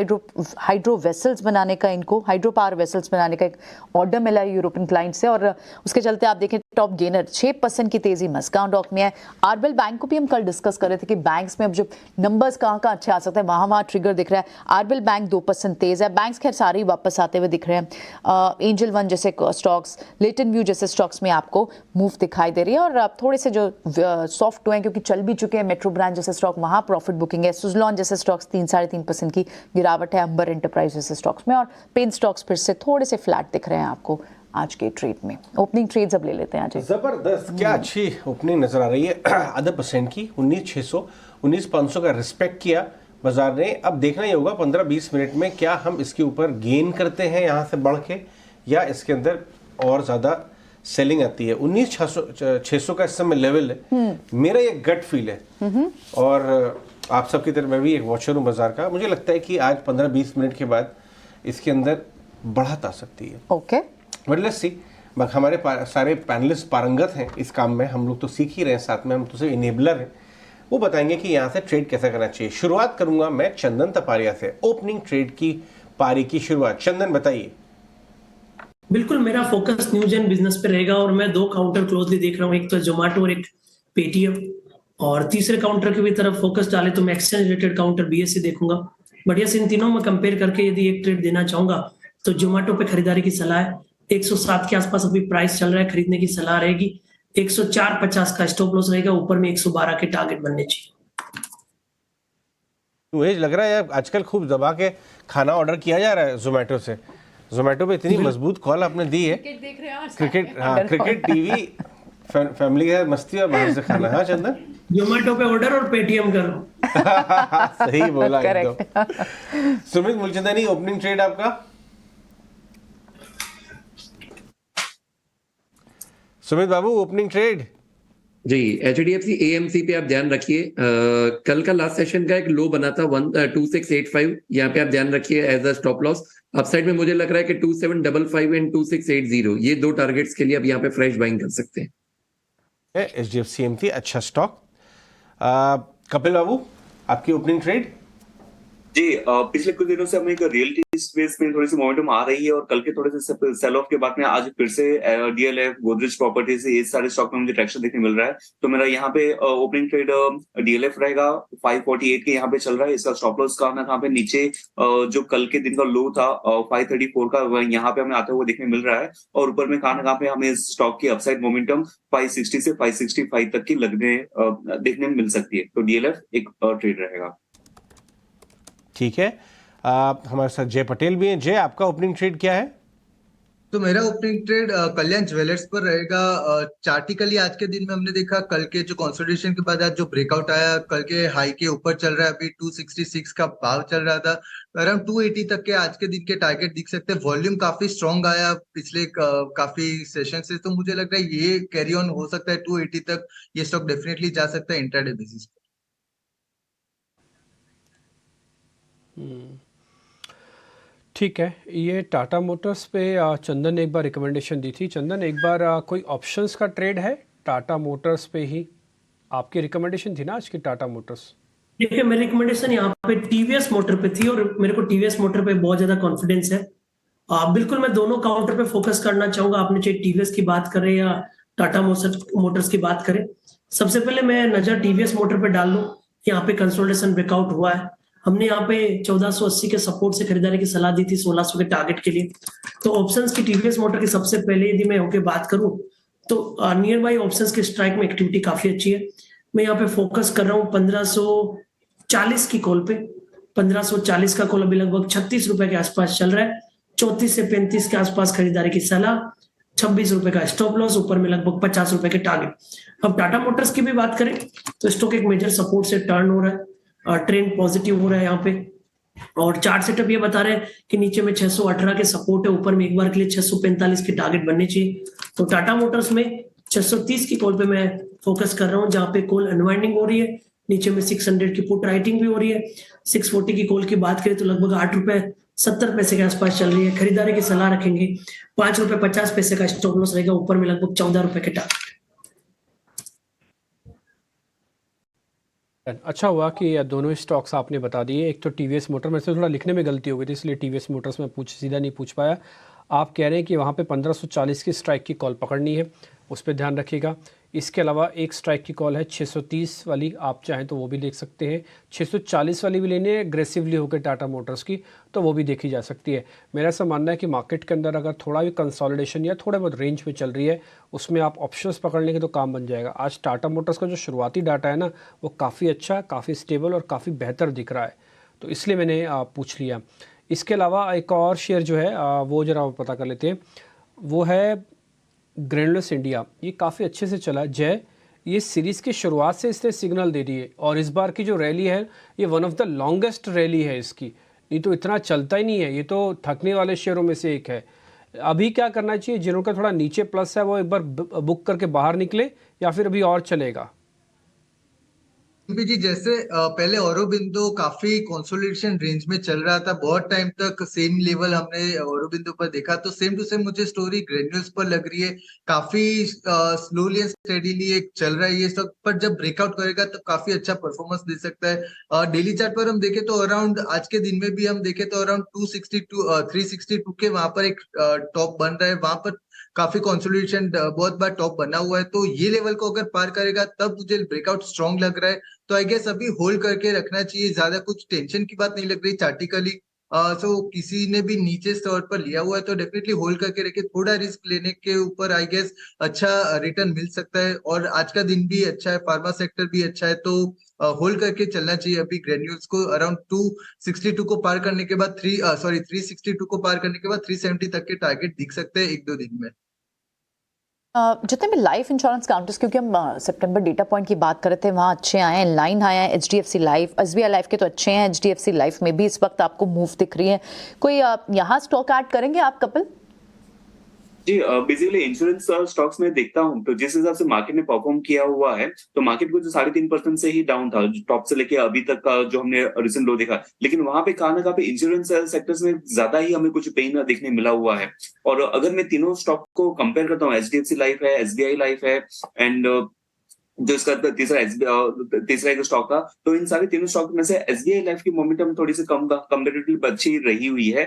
हाइड्रो वेसल्स बनाने का, इनको हाइड्रो पावर वेसल्स बनाने का एक ऑर्डर मिला है यूरोपियन क्लाइंट से और उसके चलते आप देखें टॉप गेनर 6% की तेजी मस्गांव डॉक में है। आरबीएल बैंक को भी हम कल डिस्कस कर रहे थे कि बैंक्स में अब जो नंबर्स कहाँ अच्छे आ सकते हैं वहां ट्रिगर दिख रहा है। आरबीएल बैंक 2% तेज है, बैंक्स खैर सारे ही वापस आते हुए दिख रहे हैं। एंजल वन जैसे स्टॉक्स, लेटन व्यू जैसे स्टॉक्स में आपको मूव दिखाई दे रही है और थोड़े से जो सॉफ्ट हुए हैं क्योंकि चल भी चुके हैं, मेट्रो ब्रांड जैसे स्टॉक वहां प्रॉफिट बुकिंग है, सुजलॉन जैसे स्टॉक्स 3-3.5% की गिरावट है, अंबर एंटरप्राइज जैसे स्टॉक्स में, और पेन स्टॉक्स फिर से थोड़े से फ्लैट दिख रहे हैं आपको आज के ट्रेड में। ओपनिंग ट्रेड्स अब ले लेते हैं आज। जबरदस्त, क्या अच्छी ओपनिंग नजर आ रही है। आधा % की 19,600 19,500 का रिस्पेक्ट किया बाजार ने। अब देखना ही होगा 15-20 मिनट में क्या हम इसके ऊपर गेन करते हैं यहाँ से बढ़ के, या इसके अंदर और ज्यादा सेलिंग आती है। 19,600 का इस समय लेवल है, मेरा ये गट फील है और आप सबकी तरह मैं भी एक वॉचर हूँ बाजार का। मुझे लगता है कि आज 15-20 मिनट के बाद इसके अंदर बढ़त आ सकती है। Okay, but let's see. हमारे सारे पैनलिस्ट पारंगत हैं इस काम में, हम लोग तो सीख ही रहे हैं, साथ में हम तो सिर्फ इनेबलर हैं। वो बताएंगे कि यहाँ से ट्रेड कैसा करना चाहिए। शुरुआत करूंगा मैं चंदन तपारिया से, ओपनिंग ट्रेड की पारी की शुरुआत। चंदन बताइए। बिल्कुल, मेरा फोकस न्यूज एंड बिजनेस पे रहेगा और मैं 2 काउंटर क्लोजली देख रहा हूँ, एक तो जोमेटो और एक पेटीएम। और तीसरे काउंटर की भी तरफ फोकस डाले तो मैं एक्सचेंज रिलेटेड काउंटर BSE देखूंगा। बढ़िया से इन तीनों में कंपेयर करके यदि एक ट्रेड देना चाहूंगा तो जोमेटो पे खरीदारी की सलाह है। 107 के आसपास अभी प्राइस चल रहा है, खरीदने की सलाह रहेगी। 104.50 का स्टॉप लॉस रहेगा, ऊपर में 112 के टारगेट बनने चाहिए। मुझे लग रहा है आजकल खूब दबा के खाना ऑर्डर किया जा रहा है जोमेटो से। जोमेटो पे इतनी मजबूत कॉल आपने दी है। क्रिकेट, हाँ, क्रिकेट टीवी, फैमिली के मस्ती और बाहर से खाना। हाँ चंदन, जोमेटो पे ऑर्डर और पेटीएम करो। सही बोला एकदम। सुमित मूलचंदानी, ओपनिंग ट्रेड आपका। सुमित बाबू, ओपनिंग ट्रेड। जी, HDFC AMC पे आप ध्यान रखिए। कल का लास्ट सेशन का एक लो बना था 2685, यहाँ पे आप ध्यान रखिए as a stop loss. Upside में मुझे लग रहा है कि 2755 एंड 2680, ये 2 टारगेट्स के लिए अब यहाँ पे फ्रेश बाइंग कर सकते हैं। HDFC AMC अच्छा स्टॉक। कपिल बाबू, आपकी ओपनिंग ट्रेड। जी, पिछले कुछ दिनों से हमें एक रियलिटी स्पेस में थोड़ी सी मोमेंटम आ रही है और कल के थोड़े से सेल ऑफ के बाद में आज फिर से DLF, गोदरेज प्रॉपर्टीज, ये सारे स्टॉक में मुझे ट्रैक्शन देखने मिल रहा है। तो मेरा यहाँ पे ओपनिंग ट्रेड DLF रहेगा। 548 के यहाँ पे चल रहा है। इसका स्टॉप लॉस कहाँ पे नीचे जो कल के दिन का लो था 534 का, यहाँ पे हमें आते हुए देखने मिल रहा है। और ऊपर में कहाँ पे हमें इस स्टॉक की अपसाइड मोमेंटम 560 से 565 तक की देखने में मिल सकती है। तो DLF एक ट्रेड रहेगा। ठीक है, हमारे साथ जय पटेल भी हैं। जय, आपका ओपनिंग ट्रेड क्या है? तो मेरा ओपनिंग ट्रेड कल्याण ज्वेलर्स पर रहेगा। चार्टिकली आज के दिन में हमने देखा कल के जो कंसोलिडेशन के बाद आज जो ब्रेकआउट आया, कल के हाई के ऊपर चल रहा है। अभी 266 का भाव चल रहा था, अराउंड 280 तक के आज के दिन के टारगेट दिख सकते हैं। वॉल्यूम काफी स्ट्रॉन्ग आया पिछले काफी सेशन से, तो मुझे लग रहा है ये कैरी ऑन हो सकता है। 280 तक ये स्टॉक डेफिनेटली जा सकता है इंट्राडे बेसिस पर। ठीक है, ये टाटा मोटर्स पे चंदन ने एक बार रिकमेंडेशन दी थी। चंदन, एक बार कोई ऑप्शंस का ट्रेड है टाटा मोटर्स पे ही? आपकी रिकमेंडेशन थी ना आज की टाटा मोटर्स। देखिए, मेरी रिकमेंडेशन यहाँ पे TVS मोटर पे थी और मेरे को TVS मोटर पे बहुत ज्यादा कॉन्फिडेंस है। बिल्कुल मैं दोनों काउंटर पे फोकस करना चाहूंगा, आपने चाहे TVS की बात करें या टाटा मोटर्स की बात करें। सबसे पहले मैं नजर TVS मोटर पे डाल लूं। यहाँ पे कंसोलिडेशन ब्रेकआउट हुआ है। हमने यहाँ पे 1480 के सपोर्ट से खरीदारी की सलाह दी थी 1600 के टारगेट के लिए। तो ऑप्शंस की TVS मोटर की सबसे पहले यदि मैं होके बात करूं तो नियर बाई ऑप्शंस के स्ट्राइक में एक्टिविटी काफी अच्छी है। मैं यहाँ पे फोकस कर रहा हूँ 1540 की कॉल पे। 1540 का कॉल अभी लगभग 36 रुपए के आसपास चल रहा है। 34 से 35 के आसपास खरीदारी की सलाह, 26 रुपए का स्टॉप लॉस, ऊपर में लगभग 50 रुपए के टारगेट। अब टाटा मोटर्स की भी बात करें तो स्टॉक एक मेजर सपोर्ट से टर्न हो रहा है, ट्रेंड पॉजिटिव हो रहा है यहाँ पे। और चार्ट सेटअप ये बता रहे हैं कि नीचे में 618 के सपोर्ट है, ऊपर में एक बार के लिए 645 के टारगेट बनने चाहिए। तो टाटा मोटर्स में 630 की कॉल पे मैं फोकस कर रहा हूँ, जहाँ पे कॉल अनवाइंडिंग हो रही है। नीचे में 600 की पुट राइटिंग भी हो रही है। 640 की कॉल की बात करें तो लगभग 8 रुपए 70 पैसे के आसपास चल रही है। खरीदारी की सलाह रखेंगे। 5 रुपए 50 पैसे का स्टॉप लॉस रहेगा, ऊपर में लगभग 14 रुपए के टारगेट। अच्छा हुआ कि दोनों स्टॉक्स आपने बता दिए। एक तो टीवीएस मोटर में से थोड़ा लिखने में गलती हो गई थी, इसलिए टीवीएस मोटर्स में सीधा नहीं पूछ पाया। आप कह रहे हैं कि वहाँ पे 1540 की स्ट्राइक की कॉल पकड़नी है, उस पर ध्यान रखिएगा। इसके अलावा एक स्ट्राइक की कॉल है 630 वाली, आप चाहें तो वो भी देख सकते हैं। 640 वाली भी लेनी है एग्रेसिवली होकर टाटा मोटर्स की, तो वो भी देखी जा सकती है। मेरा ऐसा मानना है कि मार्केट के अंदर अगर थोड़ा भी कंसोलिडेशन या थोड़े बहुत रेंज में चल रही है, उसमें आप ऑप्शंस पकड़ लेंगे तो काम बन जाएगा। आज टाटा मोटर्स का जो शुरुआती डाटा है ना, वो काफ़ी अच्छा, काफ़ी स्टेबल और काफ़ी बेहतर दिख रहा है, तो इसलिए मैंने पूछ लिया। इसके अलावा एक और शेयर जो है वो ज़रा पता कर लेते हैं, वो है ग्रैन्युलस इंडिया। ये काफ़ी अच्छे से चला जय, ये सीरीज़ की शुरुआत से इसने सिग्नल दे दिए और इस बार की जो रैली है ये one of the longest rally है इसकी। नहीं तो इतना चलता ही नहीं है, ये तो थकने वाले शेयरों में से एक है। अभी क्या करना चाहिए, जिन्हों का थोड़ा नीचे प्लस है वो एक बार बुक करके बाहर निकले, या फिर अभी और चलेगा? जी जैसे पहले औरोबिंदो काफी कंसोलिडेशन रेंज में चल रहा था, बहुत टाइम तक सेम लेवल हमने औरोबिंदो पर देखा, तो सेम टू सेम मुझे स्टोरी ग्रेन्यूल्स पर लग रही है। काफी स्लोली एंड स्टेडीली एक चल रहा है ये सब, पर जब ब्रेकआउट करेगा तो काफी अच्छा परफॉर्मेंस दे सकता है। डेली चार्ट पर हम देखें तो अराउंड आज के दिन में भी हम देखें तो अराउंड 362 के वहां पर एक टॉप बन रहा है, वहां पर काफी कंसोलिडेशन बहुत बार टॉप बना हुआ है, तो ये लेवल को अगर पार करेगा तब मुझे ब्रेकआउट स्ट्रॉन्ग लग रहा है। तो आई गेस अभी होल्ड करके रखना चाहिए, ज्यादा कुछ टेंशन की बात नहीं लग रही चार्टिकली। सो किसी ने भी नीचे स्टोर पर लिया हुआ है तो डेफिनेटली होल्ड करके रखे, थोड़ा रिस्क लेने के ऊपर आई गेस अच्छा रिटर्न मिल सकता है। और आज का दिन भी अच्छा है, फार्मा सेक्टर भी अच्छा है, तो होल्ड करके चलना चाहिए। अभी ग्रेन्यूल्स को अराउंड 262 को पार करने के बाद 362 को पार करने के बाद 370 तक के टारगेट दिख सकते हैं 1-2 दिन में। जितने भी लाइफ इंश्योरेंस काउंटर्स, क्योंकि हम सितंबर डेटा पॉइंट की बात कर रहे थे, वहाँ अच्छे आए हैं, लाइन आया है, HDFC लाइफ, SBI लाइफ के तो अच्छे हैं, HDFC लाइफ में भी इस वक्त आपको मूव दिख रही है। कोई यहाँ स्टॉक ऐड करेंगे आप कपिल? जी बेसिकली इंश्योरेंस स्टॉक्स में देखता हूँ तो जिस हिसाब से मार्केट ने परफॉर्म किया हुआ है, तो मार्केट को जो 3.5% से ही डाउन था टॉप से लेके अभी तक का जो हमने रिसेंट लो देखा, लेकिन वहां पे कहा ना कहा पे इंश्योरेंस सेक्टर्स में ज्यादा ही हमें कुछ पेन देखने मिला हुआ है। और अगर मैं तीनों स्टॉक को कंपेयर करता हूँ, HDFC लाइफ है, SBI लाइफ है एंड जो इसका तीसरा एक स्टॉक था, तो इन सारे तीनों स्टॉक में से SBI लाइफ की मोमेंटम थोड़ी सी कम कंपेरेटिवली अच्छी रही हुई है।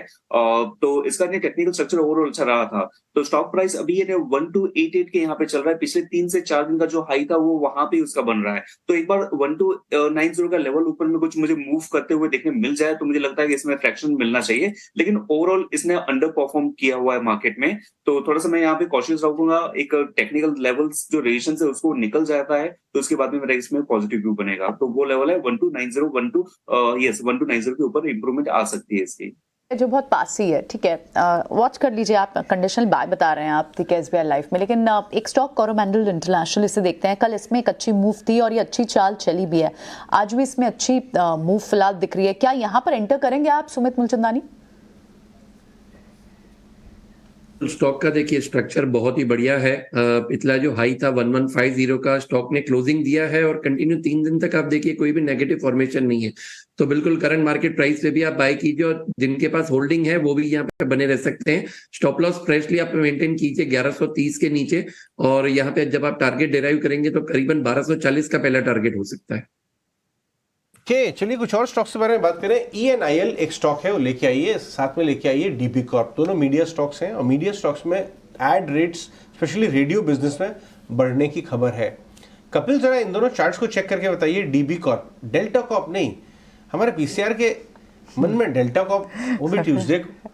तो इसका टेक्निकल स्ट्रक्चर ओवरऑल अच्छा रहा था। तो स्टॉक प्राइस अभी ये 1288 के यहाँ पे चल रहा है, पिछले 3 से 4 दिन का जो हाई था वो वहां पे उसका बन रहा है। तो एक बार 1290 का लेवल ऊपर में कुछ मुझे मूव करते हुए देखने मिल जाए तो मुझे लगता है कि इसमें ट्रैक्शन मिलना चाहिए, लेकिन ओवरऑल इसने अंडर परफॉर्म किया हुआ है मार्केट में। तो थोड़ा सा मैं यहाँ पे कॉशियस रहूंगा, एक टेक्निकल लेवल्स जो रेजिस्टेंस है उसको निकल जाता है तो उसके बाद में मेरा इसमें पॉजिटिव व्यू बनेगा। तो वो लेवल है 1290 के ऊपर इंप्रूवमेंट आ सकती है इसकी, जो बहुत पास ही है। ठीक है, वॉच कर लीजिए आप। कंडीशनल बाय बता रहे हैं आप, ठीक है, SBI लाइफ में। लेकिन एक स्टॉक कोरोमंडल इंटरनेशनल, इसे देखते हैं। कल इसमें एक अच्छी मूव थी और ये अच्छी चाल चली भी है, आज भी इसमें अच्छी मूव फिलहाल दिख रही है। क्या यहाँ पर एंटर करेंगे आप सुमित मूलचंदानी? स्टॉक का देखिए स्ट्रक्चर बहुत ही बढ़िया है। पिछला जो हाई था 1150 का स्टॉक ने क्लोजिंग दिया है और कंटिन्यू 3 दिन तक आप देखिए कोई भी नेगेटिव फॉर्मेशन नहीं है। तो बिल्कुल करंट मार्केट प्राइस पे भी आप बाय कीजिए और जिनके पास होल्डिंग है वो भी यहाँ पे बने रह सकते हैं। स्टॉप लॉस फ्रेशली आप मेंटेन कीजिए 1130 के नीचे, और यहाँ पे जब आप टारगेट डिराइव करेंगे तो करीबन 1240 का पहला टारगेट हो सकता है। चलिए कुछ और स्टॉक्स के बारे में बात करें। ENIL एक स्टॉक है, वो लेके आइए, साथ में लेके आइए DB कॉर्प। दोनों मीडिया स्टॉक्स हैं और मीडिया स्टॉक्स में ad rates specially radio business में बढ़ने की खबर है। कपिल जरा इन दोनों चार्ट्स को चेक करके बताइए। DB कॉर्प, डेल्टा कॉर्प नहीं, हमारे PCR के मन में डेल्टा कॉर्प, वो भी ट्यूसडे को।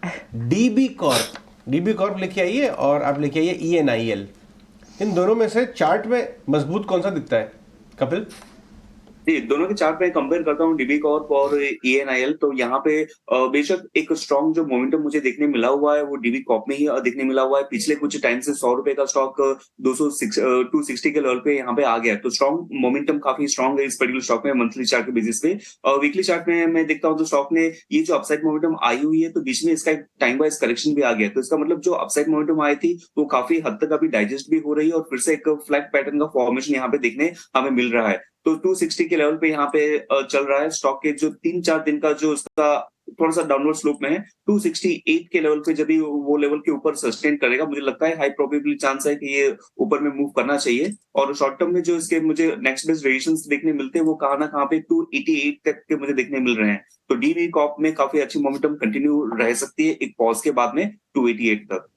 DB कॉर्प लेके आइए और आप लेके आइए ENIL। इन दोनों में से चार्ट में मजबूत कौन सा दिखता है कपिल? जी, दोनों के चार्ट में कंपेयर करता हूँ DB कॉर्प और ENIL, तो यहाँ पे बेशक एक स्ट्रॉन्ग जो मोमेंटम मुझे देखने मिला हुआ है वो DB कॉर्प में ही देखने मिला हुआ है। पिछले कुछ टाइम से 100 रुपए का स्टॉक 260 के लेवल पे यहाँ पे आ गया है, तो स्ट्रॉन्ग मोमेंटम काफी स्ट्रॉन्ग है इस पर्टिकुलर स्टॉक में मंथली चार्ट के बेसिस पे। वीकली चार्ट में मैं देखता हूँ तो स्टॉक ने ये जो अपसाइड मोमेंटम आई हुई है, तो बीच में इसका एक टाइम वाइज करेक्शन भी आ गया, तो इसका मतलब जो अपसाइड मोमेंटम आई थी वो काफी हद तक अभी डाइजेस्ट भी हो रही है और फिर से एक फ्लैट पैटर्न का फॉर्मेशन यहाँ पे देखने हमें मिल रहा है। तो 260 के लेवल पे यहाँ पे चल रहा है स्टॉक के जो 3-4 दिन का जो उसका थोड़ा सा डाउनवर्ड स्लोप में है। 268 के लेवल पे जब भी वो लेवल के ऊपर सस्टेन करेगा, मुझे लगता है हाई प्रोबेबिलिटी चांस है कि ये ऊपर में मूव करना चाहिए। और शॉर्ट टर्म में जो इसके मुझे नेक्स्ट बेस्ट रेजिस्टेंस देखने मिलते हैं वो कहाँ ना कहाँ पे 288 तक के मुझे देखने मिल रहे हैं। तो डीवी कॉप में काफी अच्छी मोमेंटम कंटिन्यू रह सकती है एक पॉज के बाद में 288 तक।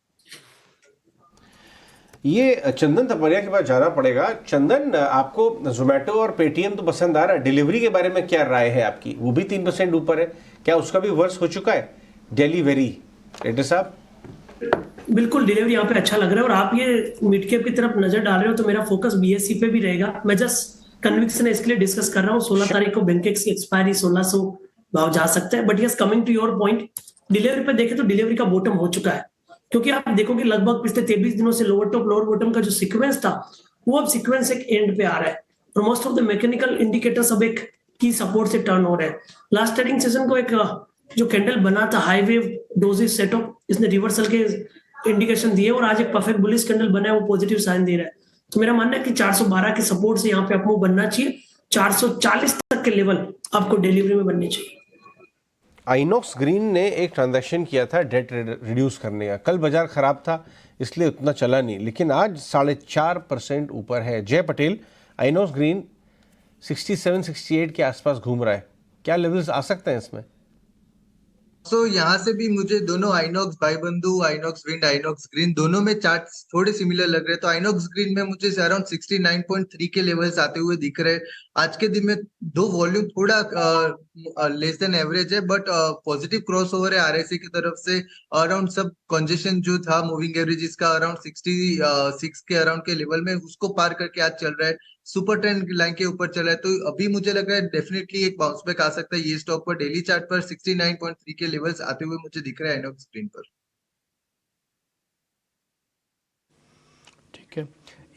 ये चंदन तपरिया के पास जाना पड़ेगा। चंदन, आपको जोमेटो और पेटीएम तो पसंद आ रहा है, डिलीवरी के बारे में क्या राय है आपकी? वो भी 3% ऊपर है, क्या उसका भी वर्ष हो चुका है? डिलीवरी रेड्डी साहब। बिल्कुल डिलीवरी यहाँ पे अच्छा लग रहा है, और आप ये मिड कैप की तरफ नजर डाल रहे हो तो मेरा फोकस बीएससी पे भी रहेगा। मैं जस्ट कन्विक्शन है इसके लिए डिस्कस कर रहा हूँ। 16 तारीख को बैंकेक्स की एक्सपायरी 1600 भाव जा सकता है। But yes, coming to your point, delivery पे देखें तो डिलीवरी का बॉटम हो चुका है, क्योंकि आप देखोगे लगभग पिछले 23 दिनों से लोअर टॉप लोअर बॉटम का जो सीक्वेंस था वो अब सीक्वेंस एक एंड पे आ रहा है, और most of the mechanical indicators अब एक की सपोर्ट से टर्न हो रहे हैं। लास्ट ट्रेडिंग सेशन को एक जो कैंडल बना था हाई वेव डोजिस सेटअप, इसने रिवर्सल के इंडिकेशन दिए, और आज एक परफेक्ट बुलिश कैंडल बना है, वो पॉजिटिव साइन दे रहा है। तो मेरा मानना है कि 412 के सपोर्ट से यहाँ पे अपमूव बनना चाहिए। 440 तक के लेवल आपको डिलीवरी में बननी चाहिए। आइनॉक्स ग्रीन ने एक ट्रांजैक्शन किया था डेट रिड्यूस करने का। कल बाजार खराब था इसलिए उतना चला नहीं, लेकिन आज 4.5% ऊपर है। जय पटेल, आइनॉक्स ग्रीन 67-68 के आसपास घूम रहा है, क्या लेवल्स आ सकते हैं इसमें? यहाँ से भी मुझे दोनों आइनॉक्स भाईबंधु, आइनॉक्स विंड, आइनॉक्स ग्रीन दोनों में चार्ट्स थोड़े सिमिलर लग रहे हैं। तो आइनॉक्स ग्रीन में मुझे अराउंड 69.3 के लेवल्स आते हुए दिख रहे हैं। आज के दिन में दो वॉल्यूम थोड़ा लेस देन एवरेज है, बट पॉजिटिव क्रॉस ओवर है आरएसए की तरफ से। अराउंड सब कंजेशन जो था मूविंग एवरेजेस का अराउंड 66 के अराउंड के लेवल में, उसको पार करके आज चल रहा है, सुपर ट्रेंड लाइन के ऊपर चला है। तो अभी मुझे लग रहा है डेफिनेटली एक बाउंस बैक आ सकता है ये स्टॉक पर। डेली चार्ट पर 69.3 के लेवल्स आते हुए मुझे दिख रहा है आइनॉक्स स्क्रीन पर। ठीक है,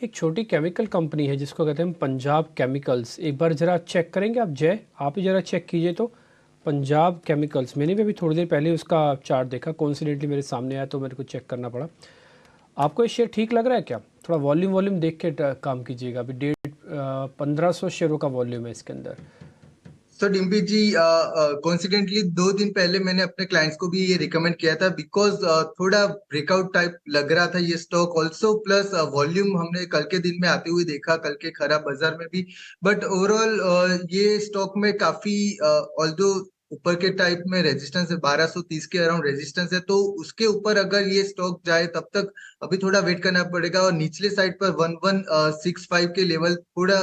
एक छोटी केमिकल कंपनी है जिसको कहते हैं पंजाब केमिकल्स। एक बार जरा चेक करेंगे आप जय, आप ही जरा चेक कीजिए। तो पंजाब केमिकल्स, मैंने भी अभी थोड़ी देर पहले उसका चार्ट देखा, कोइंसिडेंटली मेरे सामने आया तो मेरे को चेक करना पड़ा। आपको ये शेयर ठीक लग रहा है क्या? थोड़ा वॉल्यूम देख के काम कीजिएगा। अभी 1500 शेयरों का वॉल्यूम है इसके अंदर। सो डिम्पी जी, कोइंसिडेंटली 2 दिन पहले मैंने अपने क्लाइंट्स को भी ये रिकमेंड किया था, बिकॉज थोड़ा ब्रेकआउट टाइप लग रहा था ये स्टॉक ऑल्सो, प्लस वॉल्यूम हमने कल के दिन में आते हुए देखा, कल के खराब बाजार में भी। बट ओवरऑल ये स्टॉक में काफी ऑल्दो ऊपर के टाइप में रेजिस्टेंस है, 1230 के अराउंड रेजिस्टेंस है, तो उसके ऊपर अगर ये स्टॉक जाए तब तक अभी थोड़ा वेट करना पड़ेगा। और निचले साइड पर 1165 के लेवल थोड़ा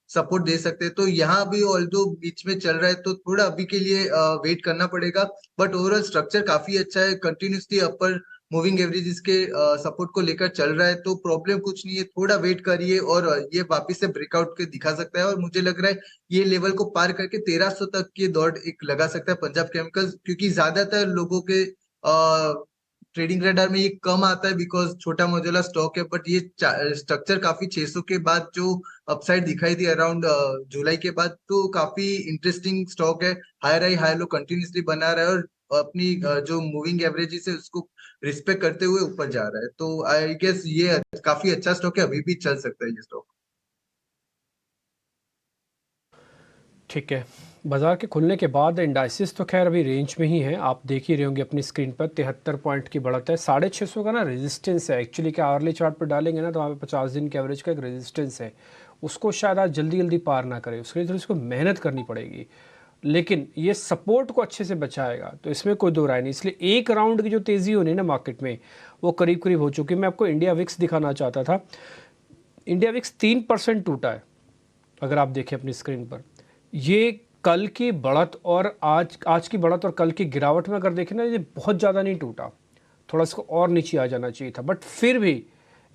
सपोर्ट दे सकते हैं। तो यहाँ भी ऑल्दो बीच में चल रहा है, तो थोड़ा अभी के लिए वेट करना पड़ेगा। बट ओवरऑल स्ट्रक्चर काफी अच्छा है, कंटिन्यूसली अपर मूविंग एवरेजेस के सपोर्ट को लेकर चल रहा है, तो प्रॉब्लम कुछ नहीं है। थोड़ा वेट करिए और ये वापस से ब्रेकआउट के दिखा सकता है, और मुझे लग रहा है ये लेवल को पार करके 1300 तक की दौड़ एक लगा सकता है पंजाब केमिकल्स, क्योंकि ज्यादातर लोगों के ट्रेडिंग रेडार में ये कम आता है बिकॉज छोटा मॉड्यूलर स्टॉक है। बट ये स्ट्रक्चर काफी 600 के बाद जो अपसाइड दिखाई दी अराउंड जुलाई के बाद, तो काफी इंटरेस्टिंग स्टॉक है। हायर हाई लो कंटिन्यूसली बना रहा है और अपनी जो मूविंग एवरेजेस है उसको रिस्पेक्ट करते हुए ऊपर जा रहा है। तो आई गेस ये काफी अच्छा स्टॉक है, अभी भी चल सकता है ये स्टॉक। ठीक है, बाजार के खुलने के बाद इंडाइसिस तो खैर अभी रेंज में ही है, आप देख ही रहे होंगे अपनी स्क्रीन पर। 73 पॉइंट की बढ़त है। 650 का ना रेजिस्टेंस है एक्चुअली, क्या आर्ली चार्ट पर डालेंगे ना तो वहाँ पे 50 दिन के एवरेज का एक रेजिस्टेंस है, उसको शायद आज जल्दी पार ना करे, उसके लिए थोड़ी इसको मेहनत करनी पड़ेगी, लेकिन ये सपोर्ट को अच्छे से बचाएगा, तो इसमें कोई दो राय नहीं। इसलिए एक राउंड की जो तेज़ी होनी है ना मार्केट में वो करीब हो चुकी है। मैं आपको इंडिया विक्स दिखाना चाहता था, इंडिया विक्स 3% टूटा है अगर आप देखें अपनी स्क्रीन पर। ये कल की बढ़त और आज की बढ़त और कल की गिरावट में अगर देखें ना, ये बहुत ज़्यादा नहीं टूटा, थोड़ा इसको और नीचे आ जाना चाहिए था, बट फिर भी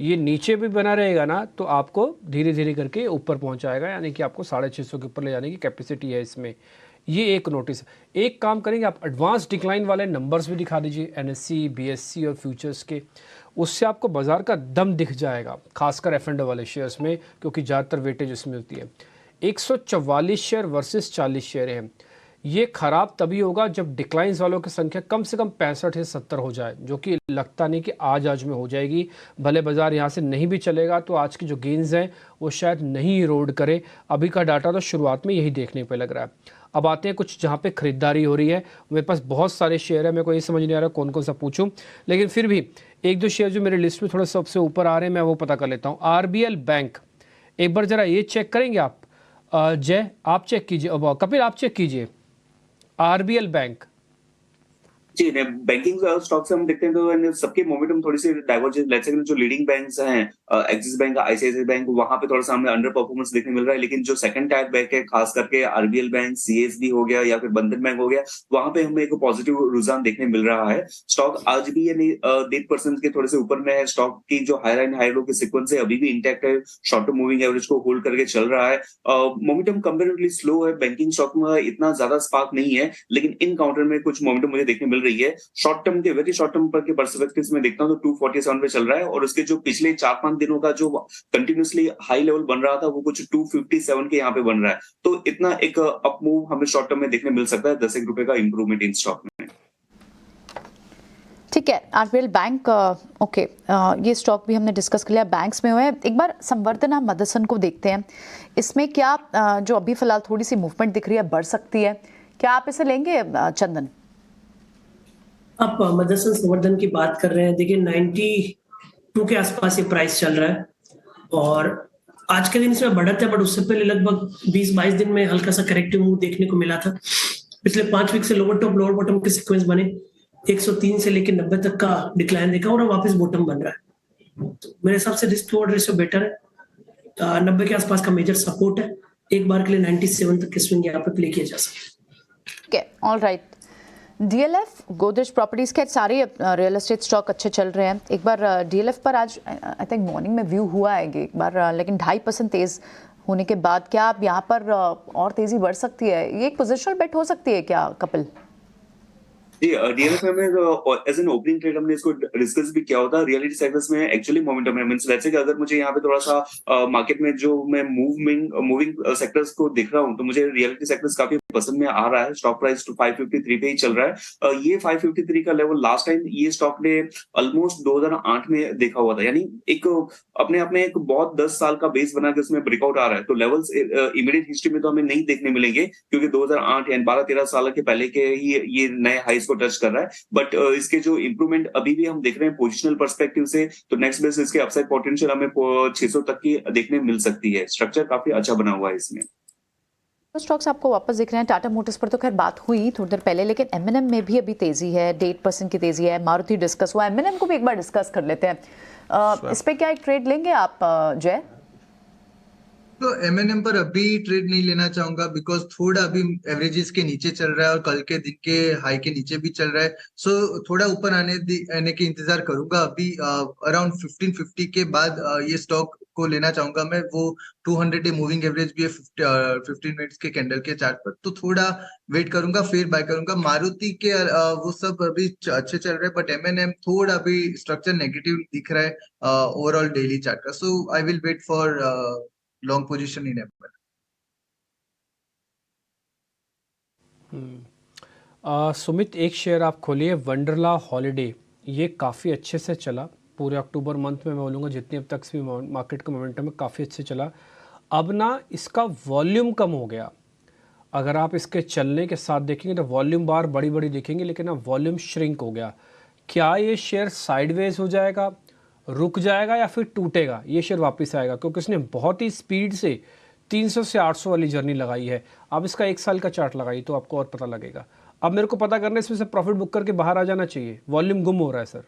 ये नीचे भी बना रहेगा ना तो आपको धीरे करके ऊपर पहुंचाएगा, यानी कि आपको 650 के ऊपर ले जाने की कैपेसिटी है इसमें। ये एक नोटिस। एक काम करेंगे, आप एडवांस डिक्लाइन वाले नंबर्स भी दिखा दीजिए एनएससी, बीएससी और फ्यूचर्स के, उससे आपको बाजार का दम दिख जाएगा, खासकर एफ&ओ वाले शेयर्स में, क्योंकि ज़्यादातर वेटेज उसमें होती है। 144 शेयर वर्सेस 40 शेयर हैं। ये खराब तभी होगा जब डिक्लाइंस वालों की संख्या कम से कम 65 से 70 हो जाए, जो कि लगता नहीं कि आज में हो जाएगी। भले बाजार यहाँ से नहीं भी चलेगा तो आज की जो गेंस हैं वो शायद नहीं इरोड करे। अभी का डाटा तो शुरुआत में यही देखने पे लग रहा है। अब आते हैं कुछ जहाँ पे खरीदारी हो रही है। मेरे पास बहुत सारे शेयर है, मेरे को ये समझ नहीं आ रहा कौन कौन सा पूछूं, लेकिन फिर भी एक दो शेयर जो मेरे लिस्ट में थोड़े सबसे ऊपर आ रहे हैं मैं वो पता कर लेता हूँ। RBL बैंक, एक बार ज़रा ये चेक करेंगे आप? जय आप चेक कीजिए, अब कपिल आप चेक कीजिए RBL बैंक। जी, बैंकिंग स्टॉक से हम देखते हैं तो सबके मोमेंटम थोड़ी सी डाइवर्जेंस। लेट्स से जो लीडिंग बैंक्स हैं एक्सिस बैंक, आईसीआईसीआई बैंक, वहां पे थोड़ा सा हमें अंडर परफॉर्मेंस देखने मिल रहा है। लेकिन जो सेकंड टायर बैंक है, खास करके RBL बैंक, CSB हो गया या फिर बंधन बैंक हो गया, वहां पे हमें एक पॉजिटिव रुझान देखने मिल रहा है। स्टॉक आज भी यानी 1.5% के थोड़े से ऊपर में है। स्टॉक की जो हायर एंड हाई लो की सीक्वेंस है अभी भी इंटैक्ट है, शॉर्ट टर्म मूविंग एवरेज को होल्ड करके चल रहा है। मोमेंटम कंपैरेटिवली स्लो है, बैंकिंग स्टॉक में इतना ज्यादा स्पार्क नहीं है, लेकिन इन काउंटर में कुछ मोमेंटम मुझे देखने मिल रही है। शॉर्ट टर्म के वेरी शॉर्ट टर्म पर के पर्सपेक्टिव में देखता हूं तो 247 पे चल रहा है, और उसके जो पिछले 4-5 दिनों का जो कंटिन्यूअसली हाई लेवल बन रहा था वो कुछ 257 के यहाँ पे बन रहा है। तो इतना एक अप मूव हमें शॉर्ट टर्म में देखने मिल सकता है, 10 रुपए का इंप्रूवमेंट इन स्टॉक में। ठीक है, RBL बैंक, ओके, ये स्टॉक भी हमने डिस्कस कर लिया, बैंक्स में हुए हैं। एक बार संवर्धना मदरसन को देखते हैं, इसमें क्या जो अभी फिलहाल थोड़ी सी मूवमेंट दिख रही है बढ़ सकती है, क्या आप इसे लेंगे चंदन? आप मदरसन संवर्धन की बात कर रहे हैं, देखिए 92 के आसपास ये प्राइस चल रहा है और आज के दिन इसमें बढ़त है, बट उससे पहले लगभग 20-22 दिन में हल्का सा करेक्टिव मूव देखने को मिला था। पिछले 5 वीक से लोअर टॉप लोअर बॉटम के सीक्वेंस बने, 103 से लेकर 90 तक का डिक्लाइन देखा और वापस बॉटम बन रहा है। तो मेरे हिसाब से रिस्क टुवर्ड रेशियो बेटर है। 90 के आसपास का मेजर सपोर्ट है, एक बार के लिए 97 तक के स्विंग यहाँ पे प्ले किया जा सकता है। All right, DLF, Godrej properties के सारे रियल एस्टेट स्टॉक अच्छे चल रहे हैं। एक बार DLF पर आज आई थिंक मॉर्निंग में व्यू हुआ है एक बार, लेकिन 2.5% तेज होने के बाद क्या आप यहाँ पर और तेजी बढ़ सकती है? ये एक पोजिशनल बेट हो सकती है क्या कपिल? जी, DLF में एज एन ओपनिंग ट्रेड हमने इसको डिस्कस भी किया होता। रियलिटी सेक्टर्स में एक्चुअली मोमेंटम है, मींस लेट्स से कि अगर मुझे यहाँ पे थोड़ा सा मार्केट में जो मैं मूविंग सेक्टर्स को देख रहा हूँ तो मुझे रियलिटी सेक्टर्स काफी पसंद में आ रहा है। स्टॉक प्राइस 553 पे ही चल रहा है। ये 553 का लेवल लास्ट टाइम ये स्टॉक ने ऑलमोस्ट 2008 में देखा हुआ था, यानी एक अपने आप में एक बहुत 10 साल का बेस बना के उसमें ब्रेकआउट आ रहा है। तो लेवल्स इमीडिएट हिस्ट्री में तो हमें नहीं देखने मिलेंगे, क्योंकि 2008 यानी 12-13 साल के पहले के ही ये नए हाईस को टच कर रहा है। बट इसके जो इंप्रूवमेंट अभी भी हम देख रहे हैं पोजिशनल पर्सपेक्टिव से, तो नेक्स्ट बेस इसके अपसाइड पोटेंशियल हमें 600 तक की देखने मिल सकती है। स्ट्रक्चर काफी अच्छा बना हुआ है इसमें। स्टॉक्स आपको वापस दिख रहे हैं। टाटा मोटर्स पर तो खैर बात हुई थोड़ी देर पहले, लेकिन M&M में भी अभी तेजी है, 8% की तेजी है। मारुति डिस्कस हुआ, M&M को भी एक बार डिस्कस कर लेते हैं। इस पे क्या एक ट्रेड लेंगे आप जय? तो M&M पर अभी ट्रेड नहीं लेना चाहूंगा, बिकॉज थोड़ा अभी एवरेजेस के नीचे चल रहा है और कल के दिन के हाई के नीचे भी चल रहा है। सो थोड़ा ऊपर आने के इंतजार करूंगा। अभी अराउंड 1550 के बाद ये स्टॉक को लेना चाहूंगा मैं। वो 200 डे मूविंग एवरेज भी है 15 मिनट्स के कैंडल के चार्ट पर, तो थोड़ा वेट करूंगा फिर बाय करूंगा। मारुति के वो सब अभी अच्छे चल रहे हैं, बट M&M थोड़ा अभी स्ट्रक्चर नेगेटिव दिख रहा है ओवरऑल डेली चार्ट का। So I will wait for long position in Apple. Sumit, एक शेयर आप खोलिए वंडरला हॉलिडे, ये काफ़ी अच्छे से चला पूरे अक्टूबर मंथ में। मैं बोलूँगा जितनी अब तक भी मार्केट का मोमेंटम है काफ़ी अच्छे चला। अब ना इसका वॉल्यूम कम हो गया। अगर आप इसके चलने के साथ देखेंगे तो वॉल्यूम बार बड़ी बड़ी दिखेंगे, लेकिन अब वॉल्यूम श्रिंक हो गया। क्या ये शेयर साइडवेज हो जाएगा, रुक जाएगा, या फिर टूटेगा? ये शेयर वापस आएगा, क्योंकि इसने बहुत ही स्पीड से 300 से 800 वाली जर्नी लगाई है। अब इसका 1 साल का चार्ट लगाई तो आपको और पता लगेगा। अब मेरे को पता करना है इसमें से प्रॉफिट बुक करके बाहर आ जाना चाहिए। वॉल्यूम गुम हो रहा है सर।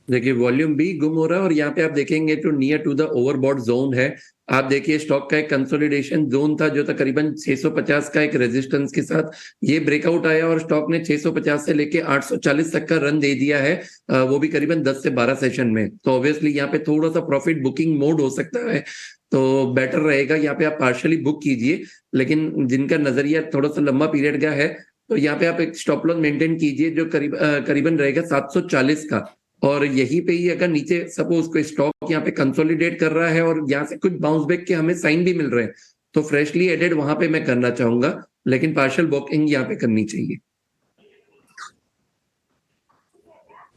देखिए वॉल्यूम भी गुम हो रहा है और यहाँ पे आप देखेंगे तो near to the overbought zone है। आप देखिए स्टॉक का एक कंसोलिडेशन जोन था जो तकरीबन 650 का एक रेजिस्टेंस के साथ ये ब्रेकआउट आया और स्टॉक ने 650 से लेके 840 तक का रन दे दिया है, वो भी करीबन 10 से 12 सेशन में। तो ऑब्वियसली यहाँ पे थोड़ा सा प्रॉफिट बुकिंग मोड हो सकता है, तो बेटर रहेगा यहाँ पे आप पार्शियली बुक कीजिए। लेकिन जिनका नजरिया थोड़ा सा लंबा पीरियड का है तो यहाँ पे आप एक स्टॉप लॉस मेंटेन कीजिए जो करीबन रहेगा 740 का। और यहीं पे ही अगर नीचे सपोज कोई स्टॉक यहाँ पे कंसोलिडेट कर रहा है और यहाँ से कुछ बाउंस बैक के हमें साइन भी मिल रहे हैं तो फ्रेशली एडेड वहां पे मैं करना चाहूंगा, लेकिन पार्शियल बुकिंग यहाँ पे करनी चाहिए।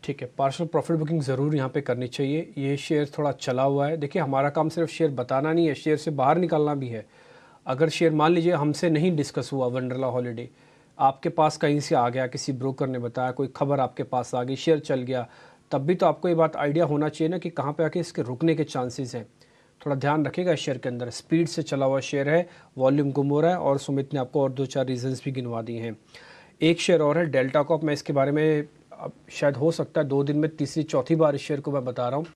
ठीक है, पार्शियल प्रॉफिट बुकिंग ज़रूर यहाँ पे करनी चाहिए। ये शेयर थोड़ा चला हुआ है। देखिए, हमारा काम सिर्फ शेयर बताना नहीं है, शेयर से बाहर निकालना भी है। अगर शेयर मान लीजिए हमसे नहीं डिस्कस हुआ, वंडरला हॉलीडे आपके पास कहीं से आ गया, किसी ब्रोकर ने बताया, कोई खबर आपके पास आ गई, शेयर चल गया, तब भी तो आपको ये बात आइडिया होना चाहिए ना कि कहाँ पे आके इसके रुकने के चांसेस हैं। थोड़ा ध्यान रखिएगा शेयर के अंदर। स्पीड से चला हुआ शेयर है, वॉल्यूम गुम हो रहा है, और सुमित ने आपको और 2-4 रीजंस भी गिनवा दिए हैं। एक शेयर और है डेल्टा कॉप। मैं इसके बारे में अब शायद हो सकता है 2 दिन में तीसरी चौथी बार इस शेयर को मैं बता रहा हूँ।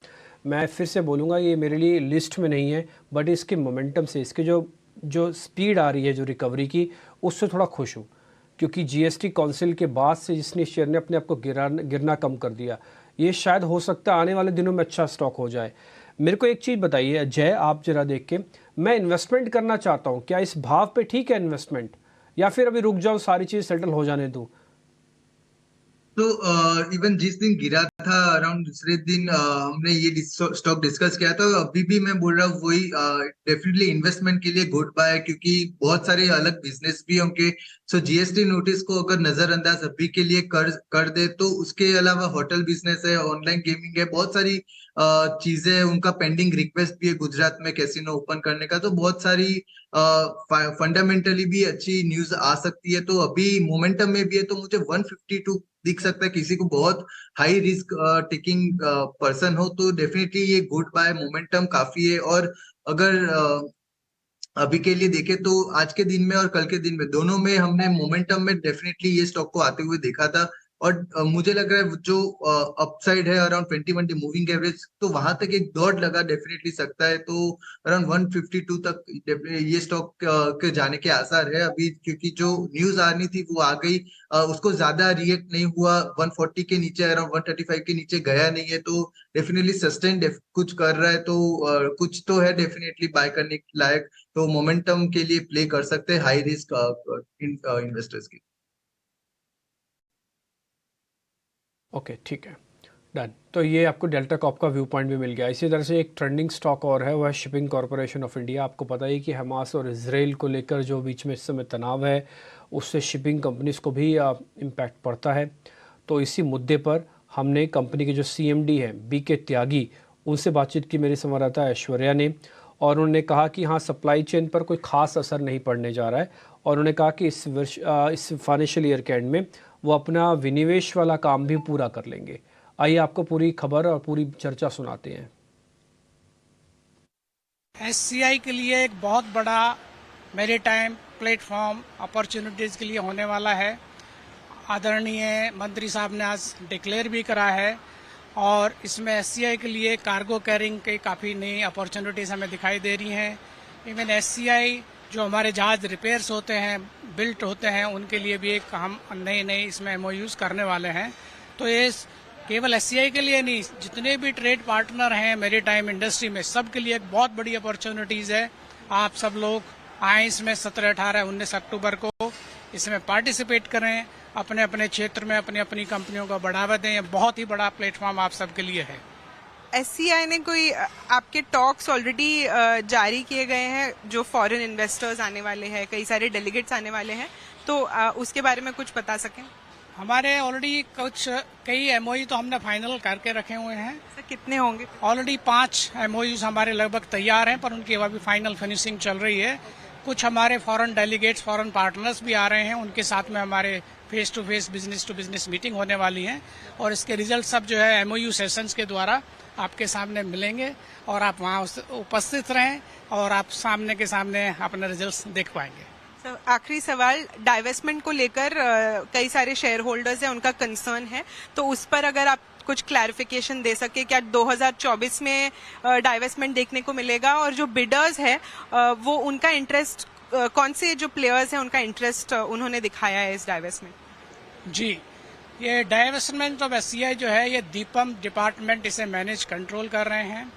मैं फिर से बोलूँगा, ये मेरे लिए लिस्ट में नहीं है, बट इसके मोमेंटम से, इसके जो स्पीड आ रही है जो रिकवरी की, उससे थोड़ा खुश हूँ। क्योंकि जीएसटी काउंसिल के बाद से जिसने शेयर ने अपने आप को गिरना कम कर दिया, ये शायद हो सकता है आने वाले दिनों में अच्छा स्टॉक हो जाए। मेरे को एक चीज़ बताइए जय, आप जरा देख के, मैं इन्वेस्टमेंट करना चाहता हूँ, क्या इस भाव पे ठीक है इन्वेस्टमेंट, या फिर अभी रुक जाओ, सारी चीज़ सेटल हो जाने दूँ? तो इवन जिस दिन गिरा था अराउंड दूसरे दिन हमने ये स्टॉक डिस्कस किया था, अभी भी मैं बोल रहा हूँ वही डेफिनेटली इन्वेस्टमेंट के लिए गुड बाय, क्योंकि बहुत सारे अलग बिजनेस भी होंगे। सो जीएसटी नोटिस को अगर नजरअंदाज अभी के लिए कर दे तो उसके अलावा होटल बिजनेस है, ऑनलाइन गेमिंग है, बहुत सारी चीजें, उनका पेंडिंग रिक्वेस्ट भी है गुजरात में कैसीनो ओपन करने का। तो बहुत सारी फंडामेंटली भी अच्छी न्यूज आ सकती है। तो अभी मोमेंटम में भी है, तो मुझे 152 दिख सकता है। किसी को बहुत हाई रिस्क टेकिंग पर्सन हो तो डेफिनेटली ये गुड बाय, मोमेंटम काफी है। और अगर अभी के लिए देखें तो आज के दिन में और कल के दिन में दोनों में हमने मोमेंटम में डेफिनेटली ये स्टॉक को आते हुए देखा था। और मुझे लग रहा है जो अपसाइड है अराउंड 2020 मूविंग एवरेज, तो वहां तक एक दौड़ लगा डेफिनेटली सकता है। तो अराउंड 152 तक ये स्टॉक के जाने के आसार है अभी, क्योंकि जो न्यूज आनी थी वो आ गई। उसको ज्यादा रिएक्ट नहीं हुआ, 140 के नीचे, अराउंड 135 के नीचे गया नहीं है। तो डेफिनेटली सस्टेन कुछ कर रहा है, तो कुछ तो है डेफिनेटली बाय करने लायक। तो मोमेंटम के लिए प्ले कर सकते हैं हाई रिस्क इन्वेस्टर्स की। ओके, ठीक है, डन। तो ये आपको डेल्टा कॉप का व्यू पॉइंट भी मिल गया। इसी तरह से एक ट्रेंडिंग स्टॉक और है, वह है शिपिंग कॉरपोरेशन ऑफ इंडिया। आपको पता ही कि हमास और इजराइल को लेकर जो बीच में इस समय तनाव है, उससे शिपिंग कंपनीज को भी इम्पैक्ट पड़ता है। तो इसी मुद्दे पर हमने कंपनी के जो CMD हैं BK त्यागी, उनसे बातचीत की मेरी संवाददाता ऐश्वर्या ने, और उन्होंने कहा कि हाँ, सप्लाई चेन पर कोई ख़ास असर नहीं पड़ने जा रहा है। और उन्होंने कहा कि इस फाइनेंशियल ईयर के एंड में वो अपना विनिवेश वाला काम भी पूरा कर लेंगे। आइए आपको पूरी खबर और पूरी चर्चा सुनाते हैं। SCI के लिए एक बहुत बड़ा मैरीटाइम प्लेटफॉर्म अपॉर्चुनिटीज़ के लिए होने वाला है। आदरणीय मंत्री साहब ने आज डिक्लेयर भी करा है, और इसमें SCI के लिए कार्गो कैरिंग के काफ़ी नई अपॉर्चुनिटीज़ हमें दिखाई दे रही हैं। इवन SCI जो हमारे जहाज रिपेयर्स होते हैं, बिल्ट होते हैं, उनके लिए भी एक हम नए इसमें MOUs करने वाले हैं। तो ये केवल SCI के लिए नहीं, जितने भी ट्रेड पार्टनर हैं मैरीटाइम इंडस्ट्री में, सब के लिए एक बहुत बड़ी अपॉर्चुनिटीज़ है। आप सब लोग आए इसमें 17, 18, 19 अक्टूबर को इसमें पार्टिसिपेट करें, अपने अपने क्षेत्र में अपनी अपनी कंपनियों को बढ़ावा दें। ये बहुत ही बड़ा प्लेटफॉर्म आप सबके लिए है। SCI ने कोई आपके टॉक्स ऑलरेडी जारी किए गए हैं, जो फॉरेन इन्वेस्टर्स आने वाले हैं, कई सारे डेलीगेट्स आने वाले हैं, तो उसके बारे में कुछ बता सकें? हमारे ऑलरेडी कई MOU तो हमने फाइनल करके रखे हुए हैं। सर, कितने होंगे? ऑलरेडी 5 MOUs हमारे लगभग तैयार हैं, पर उनकी अभी फाइनल फिनिशिंग चल रही है। कुछ हमारे फॉरेन डेलीगेट्स, फॉरेन पार्टनर्स भी आ रहे हैं, उनके साथ में हमारे face to face, business to business meeting होने वाली है, और इसके रिजल्ट सब जो है MOU सेशंस के द्वारा आपके सामने मिलेंगे, और आप वहाँ उपस्थित रहें और आप सामने के सामने अपने रिजल्ट्स देख पाएंगे। सर, आखिरी सवाल, डाइवेस्टमेंट को लेकर कई सारे शेयर होल्डर्स हैं, उनका कंसर्न है, तो उस पर अगर आप कुछ क्लैरिफिकेशन दे सके, क्या 2024 में डाइवेस्टमेंट देखने को मिलेगा, और जो बिडर्स है वो उनका इंटरेस्ट, कौन से जो प्लेयर्स हैं उनका इंटरेस्ट उन्होंने दिखाया है इस डाइवेस्टमेंट? जी, ये डाइवेस्टमेंट ऑफ SCI जो है, ये दीपम डिपार्टमेंट इसे मैनेज कंट्रोल कर रहे हैं।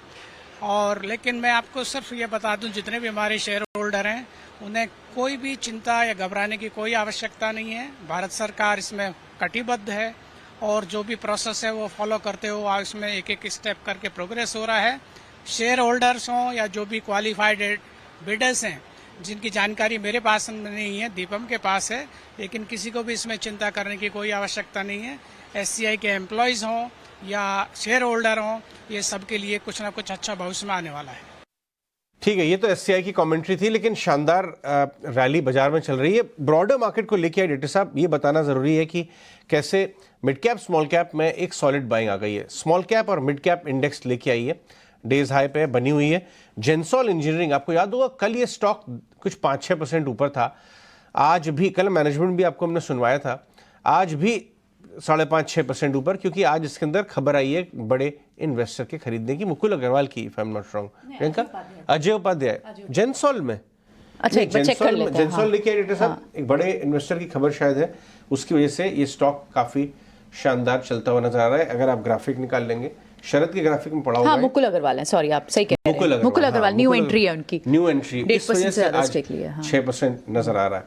और लेकिन मैं आपको सिर्फ ये बता दूं, जितने भी हमारे शेयर होल्डर हैं उन्हें कोई भी चिंता या घबराने की कोई आवश्यकता नहीं है। भारत सरकार इसमें कटिबद्ध है, और जो भी प्रोसेस है वो फॉलो करते हुए इसमें एक एक स्टेप करके प्रोग्रेस हो रहा है। शेयर होल्डर्स हों या जो भी क्वालिफाइड बिडर्स हैं, जिनकी जानकारी मेरे पास नहीं है, दीपम के पास है, लेकिन किसी को भी इसमें चिंता करने की कोई आवश्यकता नहीं है। SCI के एम्प्लॉयज़ हों या शेयर होल्डर हों, ये सब के लिए कुछ ना कुछ अच्छा भविष्य में आने वाला है। ठीक है, ये तो SCI की कमेंट्री थी, लेकिन शानदार रैली बाजार में चल रही है। ब्रॉडर मार्केट को लेके डायरेक्टर साहब ये बताना ज़रूरी है कि कैसे मिड कैप स्मॉल कैप में एक सॉलिड बाइंग आ गई है। स्मॉल कैप और मिड कैप इंडेक्स लेके आई है, डेज हाई पे बनी हुई है। जेंसॉल इंजीनियरिंग, आपको याद होगा कल ये स्टॉक कुछ 5-6% ऊपर था, आज भी कल मैनेजमेंट भी आपको हमने सुनवाया था, आज भी 5.5-6% ऊपर, क्योंकि आज इसके अंदर खबर आई है बड़े इन्वेस्टर के खरीदने की, मुकुल अग्रवाल की, if I am not wrong, Priyanka, Ajay Upadhyay Gensol में। अच्छा, एक बार चेक कर लेते हैं। जेंसॉल लेके डायरेक्टर साहब, एक बड़े इन्वेस्टर की खबर शायद है, उसकी वजह से ये स्टॉक काफी शानदार चलता हुआ नजर आ रहा है। अगर आप ग्राफिक निकाल लेंगे, शरद के ग्राफिक में पड़ा हुआ है, मुकुल अग्रवाल है, सॉरी आप सही कह रहे हैं, मुकुल अग्रवाल न्यू एंट्री है उनकी, न्यू एंट्री, इस वजह से आज 6% 6% नजर आ रहा है।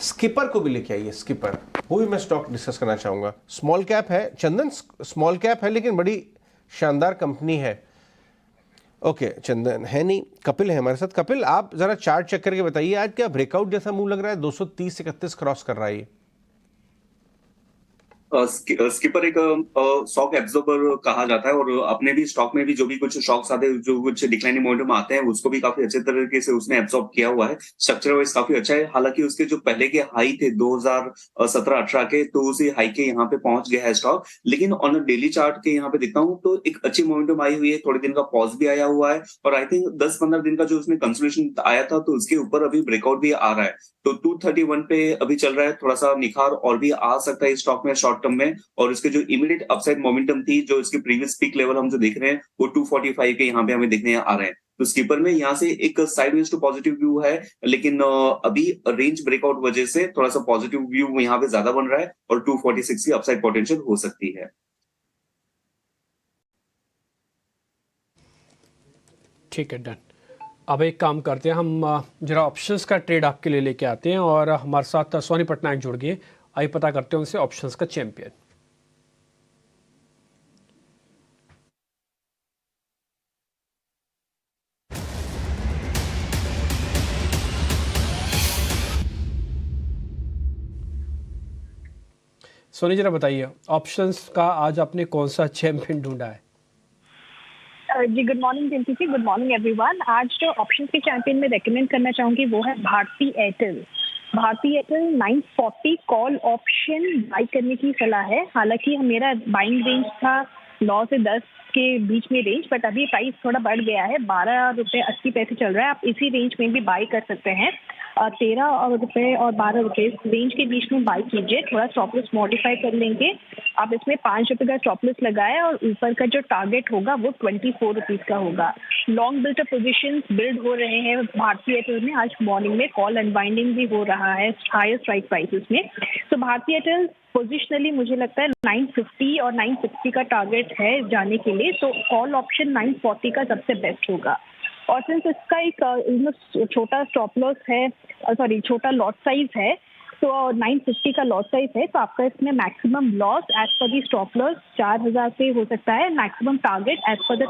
स्किपर को भी लेके आइए, स्किपर, वो भी मैं स्टॉक डिस्कस करना चाहूंगा। स्मॉल कैप है, चंदन स्मॉल कैप है लेकिन बड़ी शानदार कंपनी है। ओके, चंदन है नहीं, कपिल है हमारे साथ। कपिल, आप जरा चार्ट चेक करके बताइए, आज क्या ब्रेकआउट जैसा मूव लग रहा है? 230-31 क्रॉस कर रहा है ये। स्किपर एक शॉक एब्जॉर्बर कहा जाता है, और अपने भी स्टॉक में भी जो भी कुछ शॉक्स आते हैं, जो कुछ डिक्लाइनिंग मोमेंटम आते हैं, उसको भी काफी अच्छे तरीके से उसने एब्जॉर्ब किया हुआ है। स्ट्रक्चर वाइज काफी अच्छा है। हालांकि उसके जो पहले के हाई थे 2017-18 के, तो उसी हाई के यहाँ पे पहुंच गया है स्टॉक, लेकिन ऑन डेली चार्ट के यहाँ पे देखता हूँ तो एक अच्छी मोमेंटम आई हुई है। थोड़े दिन का पॉज भी आया हुआ है, और आई थिंक 10-15 दिन का जो उसमें कंसोलिडेशन आया था, तो उसके ऊपर अभी ब्रेकआउट भी आ रहा है। तो 231 पे अभी चल रहा है, थोड़ा सा निखार और भी आ सकता है स्टॉक में शॉर्ट टर्म में। और इसके जो इमीडिएट अपसाइड मोमेंटम थी, जो इसके प्रीवियस पीक लेवल हम जो देख रहे हैं, वो 245 के यहाँ पे हमें देखने आ रहे हैं। तो स्किपर में यहाँ से एक साइडवेज टू पॉजिटिव व्यू है, लेकिन अभी रेंज ब्रेकआउट वजह से थोड़ा सा पॉजिटिव व्यू यहाँ पे ज्यादा बन रहा है, और 246 की अपसाइड पोटेंशियल हो सकती है। ठीक है, डन। अब एक काम करते हैं, हम जरा ऑप्शंस का ट्रेड आपके लिए लेके आते हैं, और हमारे साथ सोनी पटनायक जुड़ गए। आइए पता करते हैं उनसे ऑप्शंस का चैंपियन। सोनी जरा बताइए, ऑप्शंस का आज आपने कौन सा चैंपियन ढूंढा है? जी गुड मॉर्निंग डिम्पी जी, गुड मॉर्निंग एवरीवन। आज जो ऑप्शंस के चैंपियन में रेकमेंड करना चाहूंगी वो है Bharti Airtel. Bharti Airtel 940 call option buy करने की सलाह है। हालांकि मेरा बाइंग रेंज था 9 से 10 के बीच में रेंज, बट अभी प्राइस थोड़ा बढ़ गया है, 12 रुपये 80 पैसे चल रहा है। आप इसी रेंज में भी बाई कर सकते हैं। 13 रुपये और 12 रुपये रेंज के बीच में बाई कीजिए। थोड़ा स्टॉप लॉस मॉडिफाई कर लेंगे आप, इसमें 5 रुपये का स्टॉप लॉस लगाए, और ऊपर का जो टारगेट होगा वो 24 रुपीज का होगा। लॉन्ग बिल्ट पोजिशन बिल्ड हो रहे हैं भारती एयरटेल में। आज मॉर्निंग में कॉल अनवाइंडिंग भी हो रहा है हायर स्ट्राइक प्राइसेस में। तो भारती एयरटेल पोजिशनली मुझे लगता है 950 और 960 का टारगेट है जाने के लिए, तो कॉल ऑप्शन 940 का सबसे बेस्ट होगा। और सिंस इसका एक छोटा स्टॉप लॉस है, सॉरी छोटा लॉट साइज है, तो 950 का लॉस साइज है, तो आपका इसमें मैक्सिमम लॉस एज पर दी स्टॉप लॉस 4000 से हो सकता है। Maximum target as per the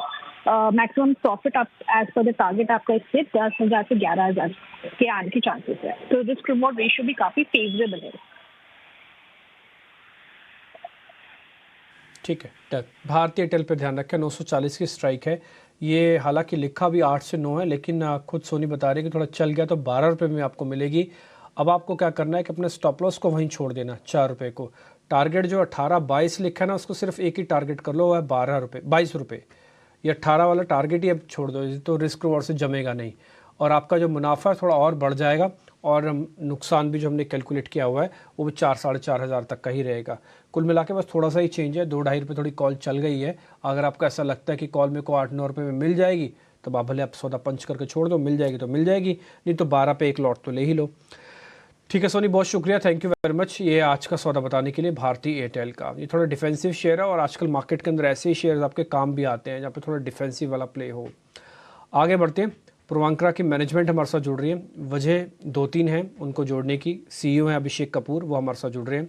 maximum profit as per the target आपका इससे 10,000 से 11,000 के आने के चांसेस है। तो रिस्क रिवॉर्ड रेशियो भी काफी फेवरेबल है। ठीक है, भारती एयरटेल पे ध्यान रखें, 940 की स्ट्राइक है। ये हालांकि लिखा भी 8 से 9 है, लेकिन खुद सोनी बता रहे हैं कि थोड़ा चल गया तो 12 रुपये में आपको मिलेगी। अब आपको क्या करना है कि अपने स्टॉप लॉस को वहीं छोड़ देना, 4 रुपये को। टारगेट जो 18-22 लिखा है ना, उसको सिर्फ एक ही टारगेट कर लो, वह है 22 रुपये। ये 18 वाला टारगेट ही अब छोड़ दो, तो रिस्क रिवॉर्ड से जमेगा नहीं, और आपका जो मुनाफा है थोड़ा और बढ़ जाएगा, और नुकसान भी जो हमने कैलकुलेट किया हुआ है वो भी 4-4.5 हज़ार तक का ही रहेगा। कुल मिला के बस थोड़ा सा ही चेंज है, 2-2.5 रुपये थोड़ी कॉल चल गई है। अगर आपको ऐसा लगता है कि कॉल मेरे को 8-9 रुपये में मिल जाएगी, तो आप भले आप सौदा पंच करके छोड़ दो, मिल जाएगी तो मिल जाएगी, नहीं तो 12 पे एक लॉट तो ले ही लो। ठीक है सोनी, बहुत शुक्रिया, थैंक यू वेरी मच ये आज का सौदा बताने के लिए भारती एयरटेल का। ये थोड़ा डिफेंसिव शेयर है, और आजकल मार्केट के अंदर ऐसे ही शेयर आपके काम भी आते हैं जहाँ पे थोड़ा डिफेंसिव वाला प्ले हो। आगे बढ़ते हैं, पूर्वांकरा की मैनेजमेंट हमारे साथ जुड़ रही है। वजह 2-3 हैं उनको जोड़ने की। CEO हैं अभिषेक कपूर, वो हमारे साथ जुड़ रहे हैं।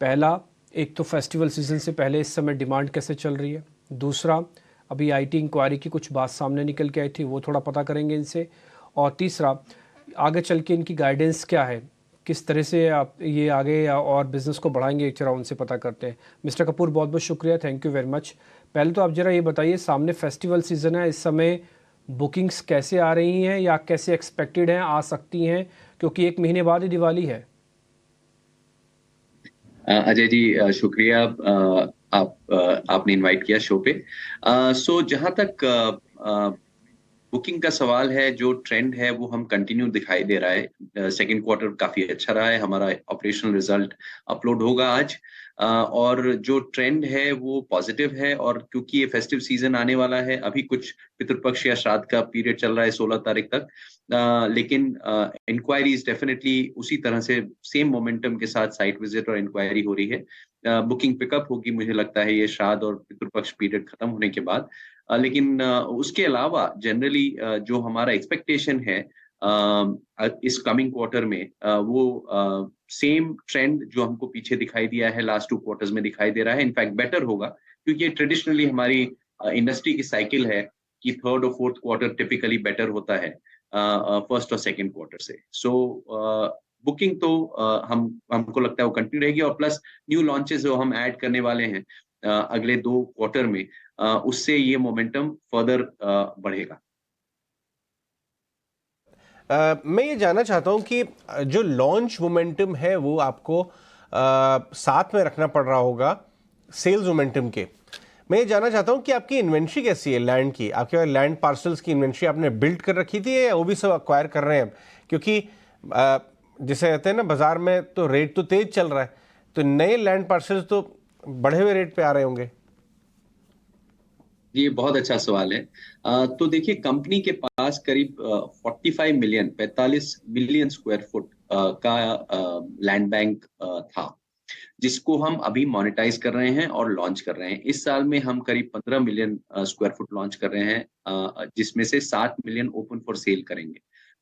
पहला, एक तो फेस्टिवल सीजन से पहले इस समय डिमांड कैसे चल रही है। दूसरा, अभी IT इंक्वायरी की कुछ बात सामने निकल के आई थी, वो थोड़ा पता करेंगे इनसे। और तीसरा, आगे चल के इनकी गाइडेंस क्या है, किस तरह से आप ये आगे और बिज़नेस को बढ़ाएंगे, एक जरा उनसे पता करते हैं। मिस्टर कपूर, बहुत बहुत शुक्रिया, थैंक यू वेरी मच। पहले तो आप जरा ये बताइए, सामने फेस्टिवल सीज़न है, इस समय बुकिंग्स कैसे आ रही हैं या कैसे एक्सपेक्टेड हैं, आ सकती हैं, क्योंकि 1 महीने बाद ही दिवाली है। अजय जी शुक्रिया, आपने इनवाइट किया शो पे। सो जहां तक बुकिंग का सवाल है, जो ट्रेंड है वो हम कंटिन्यू दिखाई दे रहा है। सेकंड क्वार्टर काफी अच्छा रहा है, हमारा ऑपरेशनल रिजल्ट अपलोड होगा आज, और जो ट्रेंड है वो पॉजिटिव है। और क्योंकि ये फेस्टिव सीजन आने वाला है, अभी कुछ पितृपक्ष या श्राद्ध का पीरियड चल रहा है 16 तारीख तक, लेकिन इंक्वायरीज डेफिनेटली उसी तरह से सेम मोमेंटम के साथ साइट विजिट और इंक्वायरी हो रही है। बुकिंग पिकअप होगी मुझे लगता है ये श्राद्ध और पितृपक्ष पीरियड खत्म होने के बाद। लेकिन उसके अलावा जनरली जो हमारा एक्सपेक्टेशन है इस कमिंग क्वार्टर में, वो सेम ट्रेंड जो हमको पीछे दिखाई दिया है लास्ट 2 क्वार्टर्स में दिखाई दे रहा है, इनफैक्ट बेटर होगा, क्योंकि ट्रेडिशनली हमारी इंडस्ट्री की साइकिल है कि 3rd और 4th क्वार्टर टिपिकली बेटर होता है फर्स्ट और सेकंड क्वार्टर से। सो बुकिंग तो हमको लगता है वो कंटिन्यू रहेगी, और प्लस न्यू लॉन्चेस जो हम ऐड करने वाले हैं अगले 2 क्वार्टर में, उससे ये मोमेंटम फर्दर बढ़ेगा। मैं ये जानना चाहता हूँ कि जो लॉन्च मोमेंटम है वो आपको साथ में रखना पड़ रहा होगा सेल्स मोमेंटम के। मैं ये जानना चाहता हूँ कि आपकी इन्वेंट्री कैसी है लैंड की, आपके पास लैंड पार्सल्स की इन्वेंट्री आपने बिल्ड कर रखी थी या वो भी सब अक्वायर कर रहे हैं? क्योंकि जैसे कहते हैं ना, बाजार में तो रेट तो तेज चल रहा है, तो नए लैंड पार्सल्स तो बढ़े हुए रेट पे आ रहे होंगे। ये बहुत अच्छा सवाल है। तो देखिए, कंपनी के पास करीब 45 मिलियन स्क्वायर फुट का लैंड बैंक था, जिसको हम अभी मोनेटाइज कर रहे हैं और लॉन्च कर रहे हैं। इस साल में हम करीब 15 मिलियन स्क्वायर फुट लॉन्च कर रहे हैं, जिसमें से 7 मिलियन ओपन फॉर सेल करेंगे।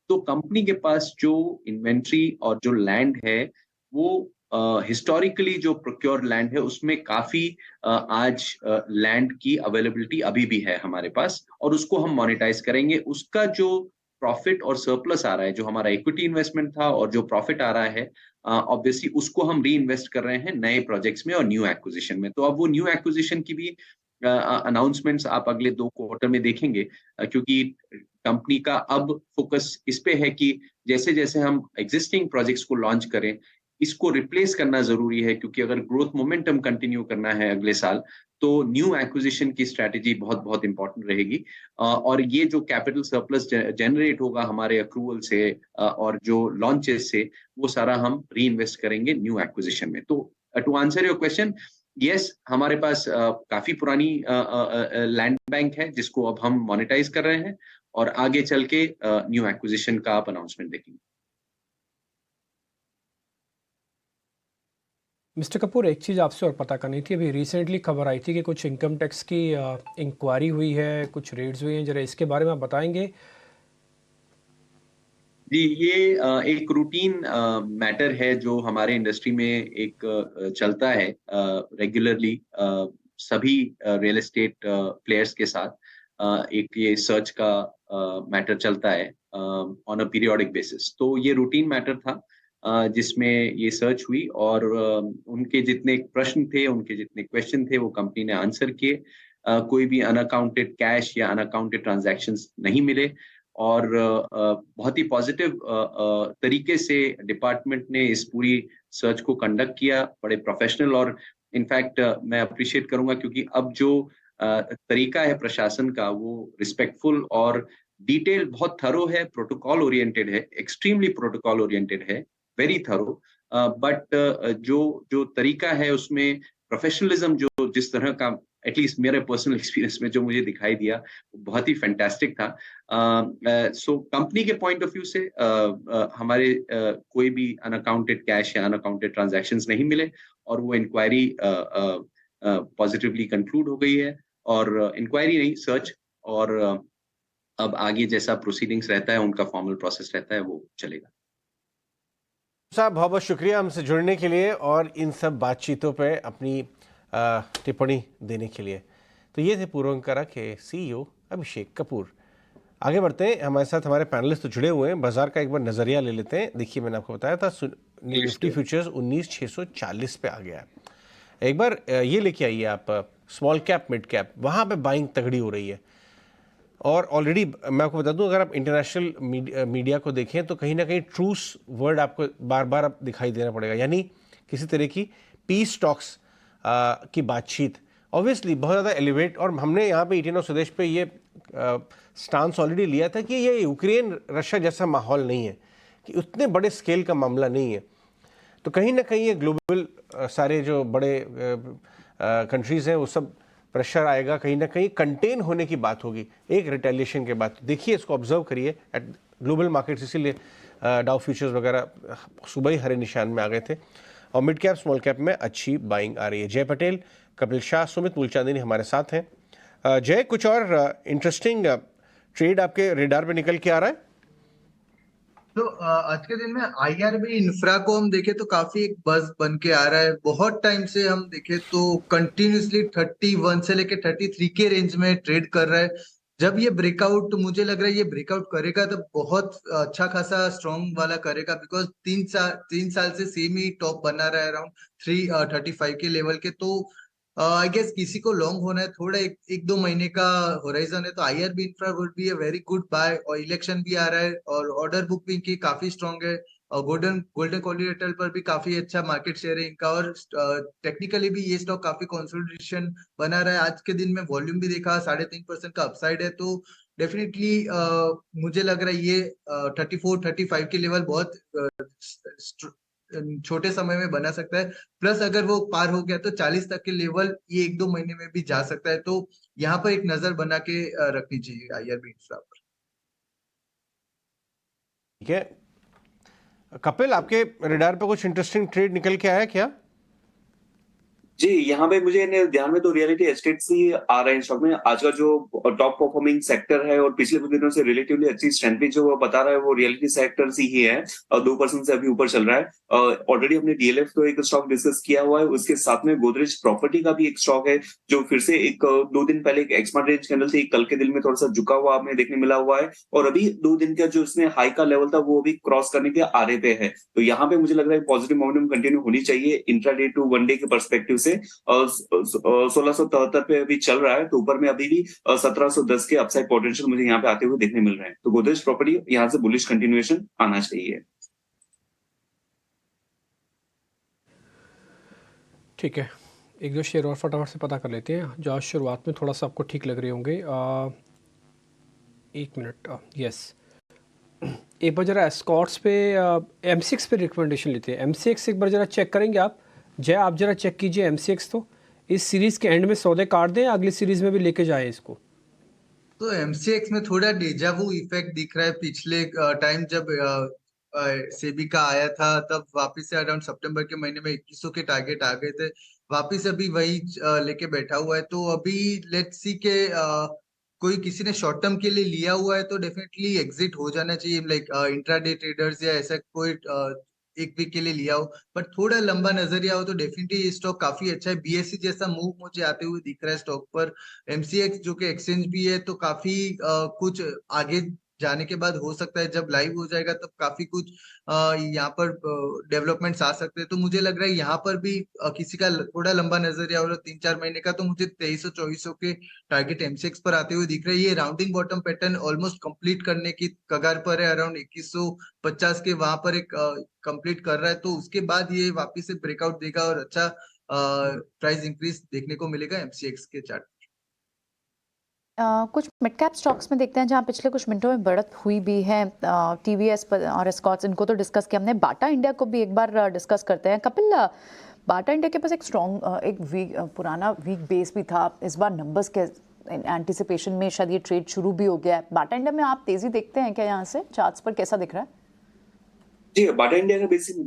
तो कंपनी के पास जो इन्वेंट्री और जो लैंड है, वो हिस्टोरिकली जो प्रोक्योर लैंड है उसमें काफी आज लैंड की अवेलेबिलिटी अभी भी है हमारे पास, और उसको हम मोनेटाइज करेंगे। उसका जो प्रॉफिट और सरप्लस आ रहा है, जो हमारा इक्विटी इन्वेस्टमेंट था और जो प्रॉफिट आ रहा है, ऑब्वियसली उसको हम री इन्वेस्ट कर रहे हैं नए प्रोजेक्ट्स में और न्यू एक्विजिशन में। तो अब वो न्यू एक्विजिशन की भी अनाउंसमेंट्स आप अगले 2 क्वार्टर में देखेंगे, क्योंकि कंपनी का अब फोकस इस पे है कि जैसे जैसे हम एग्जिस्टिंग प्रोजेक्ट्स को लॉन्च करें, इसको रिप्लेस करना जरूरी है, क्योंकि अगर ग्रोथ मोमेंटम कंटिन्यू करना है अगले साल, तो न्यू एक्विजिशन की स्ट्रैटेजी बहुत बहुत इंपॉर्टेंट रहेगी। और ये जो कैपिटल सरप्लस जनरेट होगा हमारे अक्रूवल से और जो लॉन्चेस से, वो सारा हम री इन्वेस्ट करेंगे न्यू एक्विजिशन में। तो to answer your question, yes, हमारे पास काफी पुरानी लैंड बैंक है जिसको अब हम मोनेटाइज कर रहे हैं, और आगे चल के न्यू एक्विजिशन का आप अनाउंसमेंट देखेंगे। मिस्टर कपूर, एक चीज़ आपसे और पता करनी थी। अभी रिसेंटली खबर आई थी कि कुछ इनकम टैक्स की इंक्वायरी हुई है, कुछ रेड्स हुई हैं, जरा इसके बारे में आप बताएंगे। जी, ये एक रूटीन मैटर है जो हमारे इंडस्ट्री में एक चलता है रेगुलरली, सभी रियल एस्टेट प्लेयर्स के साथ एक ये सर्च का मैटर चलता है ऑन अ पीरियोडिक बेसिस। तो ये रूटीन मैटर था जिसमें ये सर्च हुई, और उनके जितने प्रश्न थे, उनके जितने क्वेश्चन थे, वो कंपनी ने आंसर किए। कोई भी अनअकाउंटेड कैश या अनअकाउंटेड ट्रांजैक्शंस नहीं मिले, और बहुत ही पॉजिटिव तरीके से डिपार्टमेंट ने इस पूरी सर्च को कंडक्ट किया, बड़े प्रोफेशनल। और इनफैक्ट मैं अप्रिशिएट करूंगा, क्योंकि अब जो तरीका है प्रशासन का, वो रिस्पेक्टफुल और डिटेल बहुत थरो है, प्रोटोकॉल ओरिएंटेड है, एक्सट्रीमली प्रोटोकॉल ओरिएंटेड है, वेरी थरो। बट जो तरीका है उसमें प्रोफेशनलिज्म जो जिस तरह का, एटलीस्ट मेरे पर्सनल एक्सपीरियंस में जो मुझे दिखाई दिया, वो बहुत ही फैंटास्टिक था। सो कंपनी के पॉइंट ऑफ व्यू से हमारे कोई भी अनअकाउंटेड कैश या अनअकाउंटेड ट्रांजैक्शंस नहीं मिले, और वो इंक्वायरी पॉजिटिवली कंक्लूड हो गई है, और इंक्वायरी नहीं, सर्च। और अब आगे जैसा प्रोसीडिंग्स रहता है, उनका फॉर्मल प्रोसेस रहता है, वो चलेगा। साहब, बहुत बहुत शुक्रिया हमसे जुड़ने के लिए और इन सब बातचीतों पे अपनी टिप्पणी देने के लिए। तो ये थे पूर्वंकरा के CEO अभिषेक कपूर। आगे बढ़ते हैं, हमारे साथ हमारे पैनलिस्ट तो जुड़े हुए हैं, बाजार का एक बार नजरिया ले लेते हैं। देखिए मैंने आपको बताया था निफ्टी फ्यूचर्स 19,640 पे आ गया है। एक बार ये लेके आइए आप स्मॉल कैप मिड कैप, वहाँ पे बाइंग तगड़ी हो रही है। और ऑलरेडी मैं आपको बता दूं, अगर आप इंटरनेशनल मीडिया को देखें तो कहीं ना कहीं ट्रूस वर्ड आपको बार बार अब दिखाई देना पड़ेगा, यानी किसी तरह की पीस स्टॉक्स की बातचीत ऑब्वियसली बहुत ज़्यादा एलिवेट। और हमने यहाँ पे 18 स्वदेश पे ये स्टांस ऑलरेडी लिया था कि ये यूक्रेन रशिया जैसा माहौल नहीं है, कि उतने बड़े स्केल का मामला नहीं है। तो कहीं ना कहीं ये ग्लोबल सारे जो बड़े कंट्रीज़ हैं वो सब प्रेशर आएगा, कहीं ना कहीं कंटेन होने की बात होगी एक रिटेलिएशन के बाद। देखिए इसको ऑब्जर्व करिए एट ग्लोबल मार्केट्स, इसीलिए डाउ फ्यूचर्स वगैरह सुबह ही हरे निशान में आ गए थे। और मिड कैप स्मॉल कैप में अच्छी बाइंग आ रही है। जय पटेल, कपिल शाह, सुमित मूलचंदानी हमारे साथ हैं। जय, कुछ और इंटरेस्टिंग ट्रेड आपके रेडार पे निकल के आ रहा है? तो आज के दिन में आईआरबी इंफ्रा को हम देखें तो काफी एक बज बन के आ रहा है। बहुत टाइम से हम देखें तो कंटिन्यूसली 31 से लेके 33 के रेंज में ट्रेड कर रहा है। जब ये ब्रेकआउट, मुझे लग रहा है ये ब्रेकआउट करेगा तो बहुत अच्छा खासा स्ट्रॉन्ग वाला करेगा, बिकॉज 3 साल से सेम ही टॉप बना रहा है अराउंड 335 के लेवल के। तो आई गेस किसी को लॉन्ग होना है, थोड़ा एक दो महीने का होराइजन है, तो IRB infra would be a very good buy. और इलेक्शन भी आ रहा है और ऑर्डर बुक भी इनकी काफी स्ट्रॉन्ग है, और गोल्डन कोलिलेटरल पर भी काफी अच्छा मार्केट शेयर है इनका। और टेक्निकली भी ये स्टॉक काफी कंसोलिडेशन बना रहा है। आज के दिन में वॉल्यूम भी देखा 3.5% का अपसाइड है। तो डेफिनेटली मुझे लग रहा है ये 34-35 के लेवल बहुत छोटे समय में बना सकता है। प्लस अगर वो पार हो गया तो 40 तक के लेवल ये 1-2 महीने में भी जा सकता है। तो यहाँ पर एक नजर बना के रखनी चाहिए आईआरबी इंफ्रा पर। ठीक है कपिल, आपके रेडार पे कुछ इंटरेस्टिंग ट्रेड निकल के आया क्या? जी, यहाँ पे मुझे ध्यान में तो रियलिटी एस्टेट्स ही आ रहे हैं स्टॉक में। आज का जो टॉप परफॉर्मिंग सेक्टर है और पिछले कुछ दिनों से रिलेटिवली अच्छी स्ट्रेंथ भी जो वो बता रहा है वो रियलिटी सेक्टर ही है, और 2% से अभी ऊपर चल रहा है। ऑलरेडी हमने डीएलएफ को एक स्टॉक डिस्कस किया हुआ है, उसके साथ में गोदरेज प्रॉपर्टी का भी एक स्टॉक है जो फिर से 2 दिन पहले एक एक्सपांड रेंज कैंडल थी, कल के दिन में थोड़ा सा झुका हुआ हमें देखने मिला हुआ है, और अभी 2 दिन का जो इसमें हाई का लेवल था वो भी क्रॉस करने के आरे पे है। तो यहाँ पे मुझे लग रहा है पॉजिटिव मोमेंटम कंटिन्यू होनी चाहिए इंट्राडे टू वन डे के पर्सपेक्टिव से। 1673 पे अभी चल रहा है, तो ऊपर में अभी भी 1710 के अपसाइड पोटेंशियल मुझे यहाँ पे आते हुए देखने मिल रहे हैं। तो गोदरेज प्रॉपर्टी यहाँ से बुलिश कंटिन्यूएशन आना चाहिए। ठीक है, एक दो शेयर और फटाफट से पता कर लेते हैं जो आज शुरुआत में थोड़ा सा आपको ठीक लग रहे होंगे। 1 मिनट, यस, एक बार जरा एस्कॉर्ट्स पे M6 पे रिकमेंडेशन लेते हैं। M6 एक बार जरा चेक करेंगे आप? जय, आप जरा चेक कीजिए M6। तो इस सीरीज के एंड में सौदे काट दें, अगली सीरीज में भी लेके जाएं इसको। तो MCX में थोड़ा डेजावू इफेक्ट दिख रहा है। पिछले टाइम जब सेबी का आया था तब वापस से अराउंड सितंबर के महीने में 2100 के टारगेट आ गए थे, वापस अभी वही लेके बैठा हुआ है। तो अभी लेट्स सी के कोई किसी ने शॉर्ट टर्म के लिए लिया हुआ है तो डेफिनेटली एग्जिट हो जाना चाहिए, लाइक इंट्राडे ट्रेडर्स या ऐसा कोई 1 वीक के लिए लिया हो, बट थोड़ा लंबा नजरिया हो तो डेफिनेटली ये स्टॉक काफी अच्छा है। बीएससी जैसा मूव मुझे आते हुए दिख रहा है स्टॉक पर। MCX जो कि एक्सचेंज भी है तो काफी कुछ आगे जाने के बाद हो सकता है, जब लाइव हो जाएगा तब काफी कुछ यहाँ पर डेवलपमेंट्स आ सकते हैं। तो मुझे लग रहा है यहाँ पर भी किसी का थोड़ा लंबा नजरिया हो रहा है 3-4 महीने का, तो मुझे 2300-2400 के टारगेट MCX पर आते हुए दिख रहा है। ये rounding bottom pattern almost complete करने की कगार पर है, अराउंड 2150 के वहां पर एक कंप्लीट कर रहा है। तो उसके बाद ये वापिस से ब्रेकआउट देगा और अच्छा प्राइस इंक्रीज देखने को मिलेगा MCX के चार्ट। कुछ मिड कैप स्टॉक्स में देखते हैं जहां पिछले कुछ मिनटों में बढ़त हुई भी है। TVS और एस्कॉर्ट्स, इनको तो डिस्कस किया हमने। बाटा इंडिया को भी एक बार डिस्कस करते हैं। कपिल, बाटा इंडिया के पास एक स्ट्रॉन्ग एक पुराना वीक बेस भी था, इस बार नंबर्स के एंटिसिपेशन में शायद ये ट्रेड शुरू भी हो गया है। बाटा इंडिया में आप तेजी देखते हैं क्या? यहाँ से चार्ट्स पर कैसा दिख रहा है? जी, बाटा इंडिया का बेसिक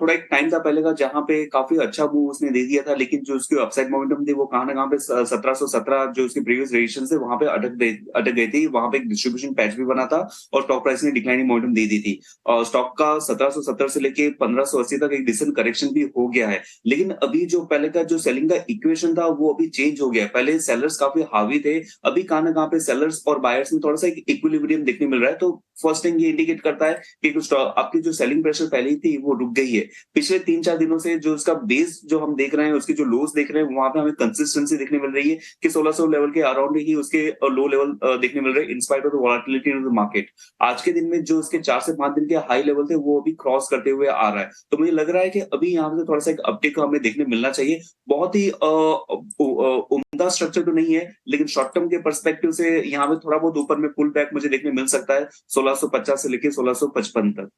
थोड़ा एक टाइम था पहले का जहाँ पे काफी अच्छा मूव उसने दे दिया था, लेकिन जो उसकी अपसाइड मोमेंटम थी वो कहाँ ना कहाँ पे 1717 जो उसके प्रीवियस रेजिस्टेंस थे वहां पे अटक गई थी। वहां पे एक डिस्ट्रीब्यूशन पैच भी बना था और स्टॉक प्राइस ने डिक्लाइनिंग मोमेंटम दे दी थी। और स्टॉक का 1770 से लेके 1580 तक एक डिसेंट करेक्शन भी हो गया है, लेकिन अभी जो पहले का जो सेलिंग का इक्वेशन था वो अभी चेंज हो गया है। पहले सेलर्स काफी हावी थे, अभी कहाँ ना कहाँ पे सेलर्स और बायर्स में थोड़ा सा एक इक्विलिब्रियम देखने मिल रहा है। तो फर्स्ट थिंग ये इंडिकेट करता है कि कुछ आपकी जो सेलिंग प्रेशर पहले ही थी वो रुक गई है। पिछले 3-4 दिनों से जो उसका बेस जो हम देख रहे हैं, उसके जो लोज देख रहे हैं, वहां पे हमें कंसिस्टेंसी देखने मिल रही है कि 1600 लेवल के अराउंड ही उसके लो लेवल देखने मिल रहे हैं in spite of the volatility in the market. आज के दिन में जो उसके 4 से 5 दिन के हाई लेवल थे वो अभी क्रॉस करते हुए आ रहा है। तो मुझे लग रहा है कि अभी यहाँ से थोड़ा सा एक अपटिक हमें देखने मिलना चाहिए। बहुत ही उम्दा स्ट्रक्चर तो नहीं है, लेकिन शॉर्ट टर्म के पर्सपेक्टिव से यहाँ पे थोड़ा बहुत ऊपर में पुल बैक मुझे देखने मिल सकता है 1650 से लेके 1655 तक।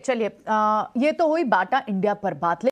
चलिए, ये तो हुई बाटा इंडिया पर बात।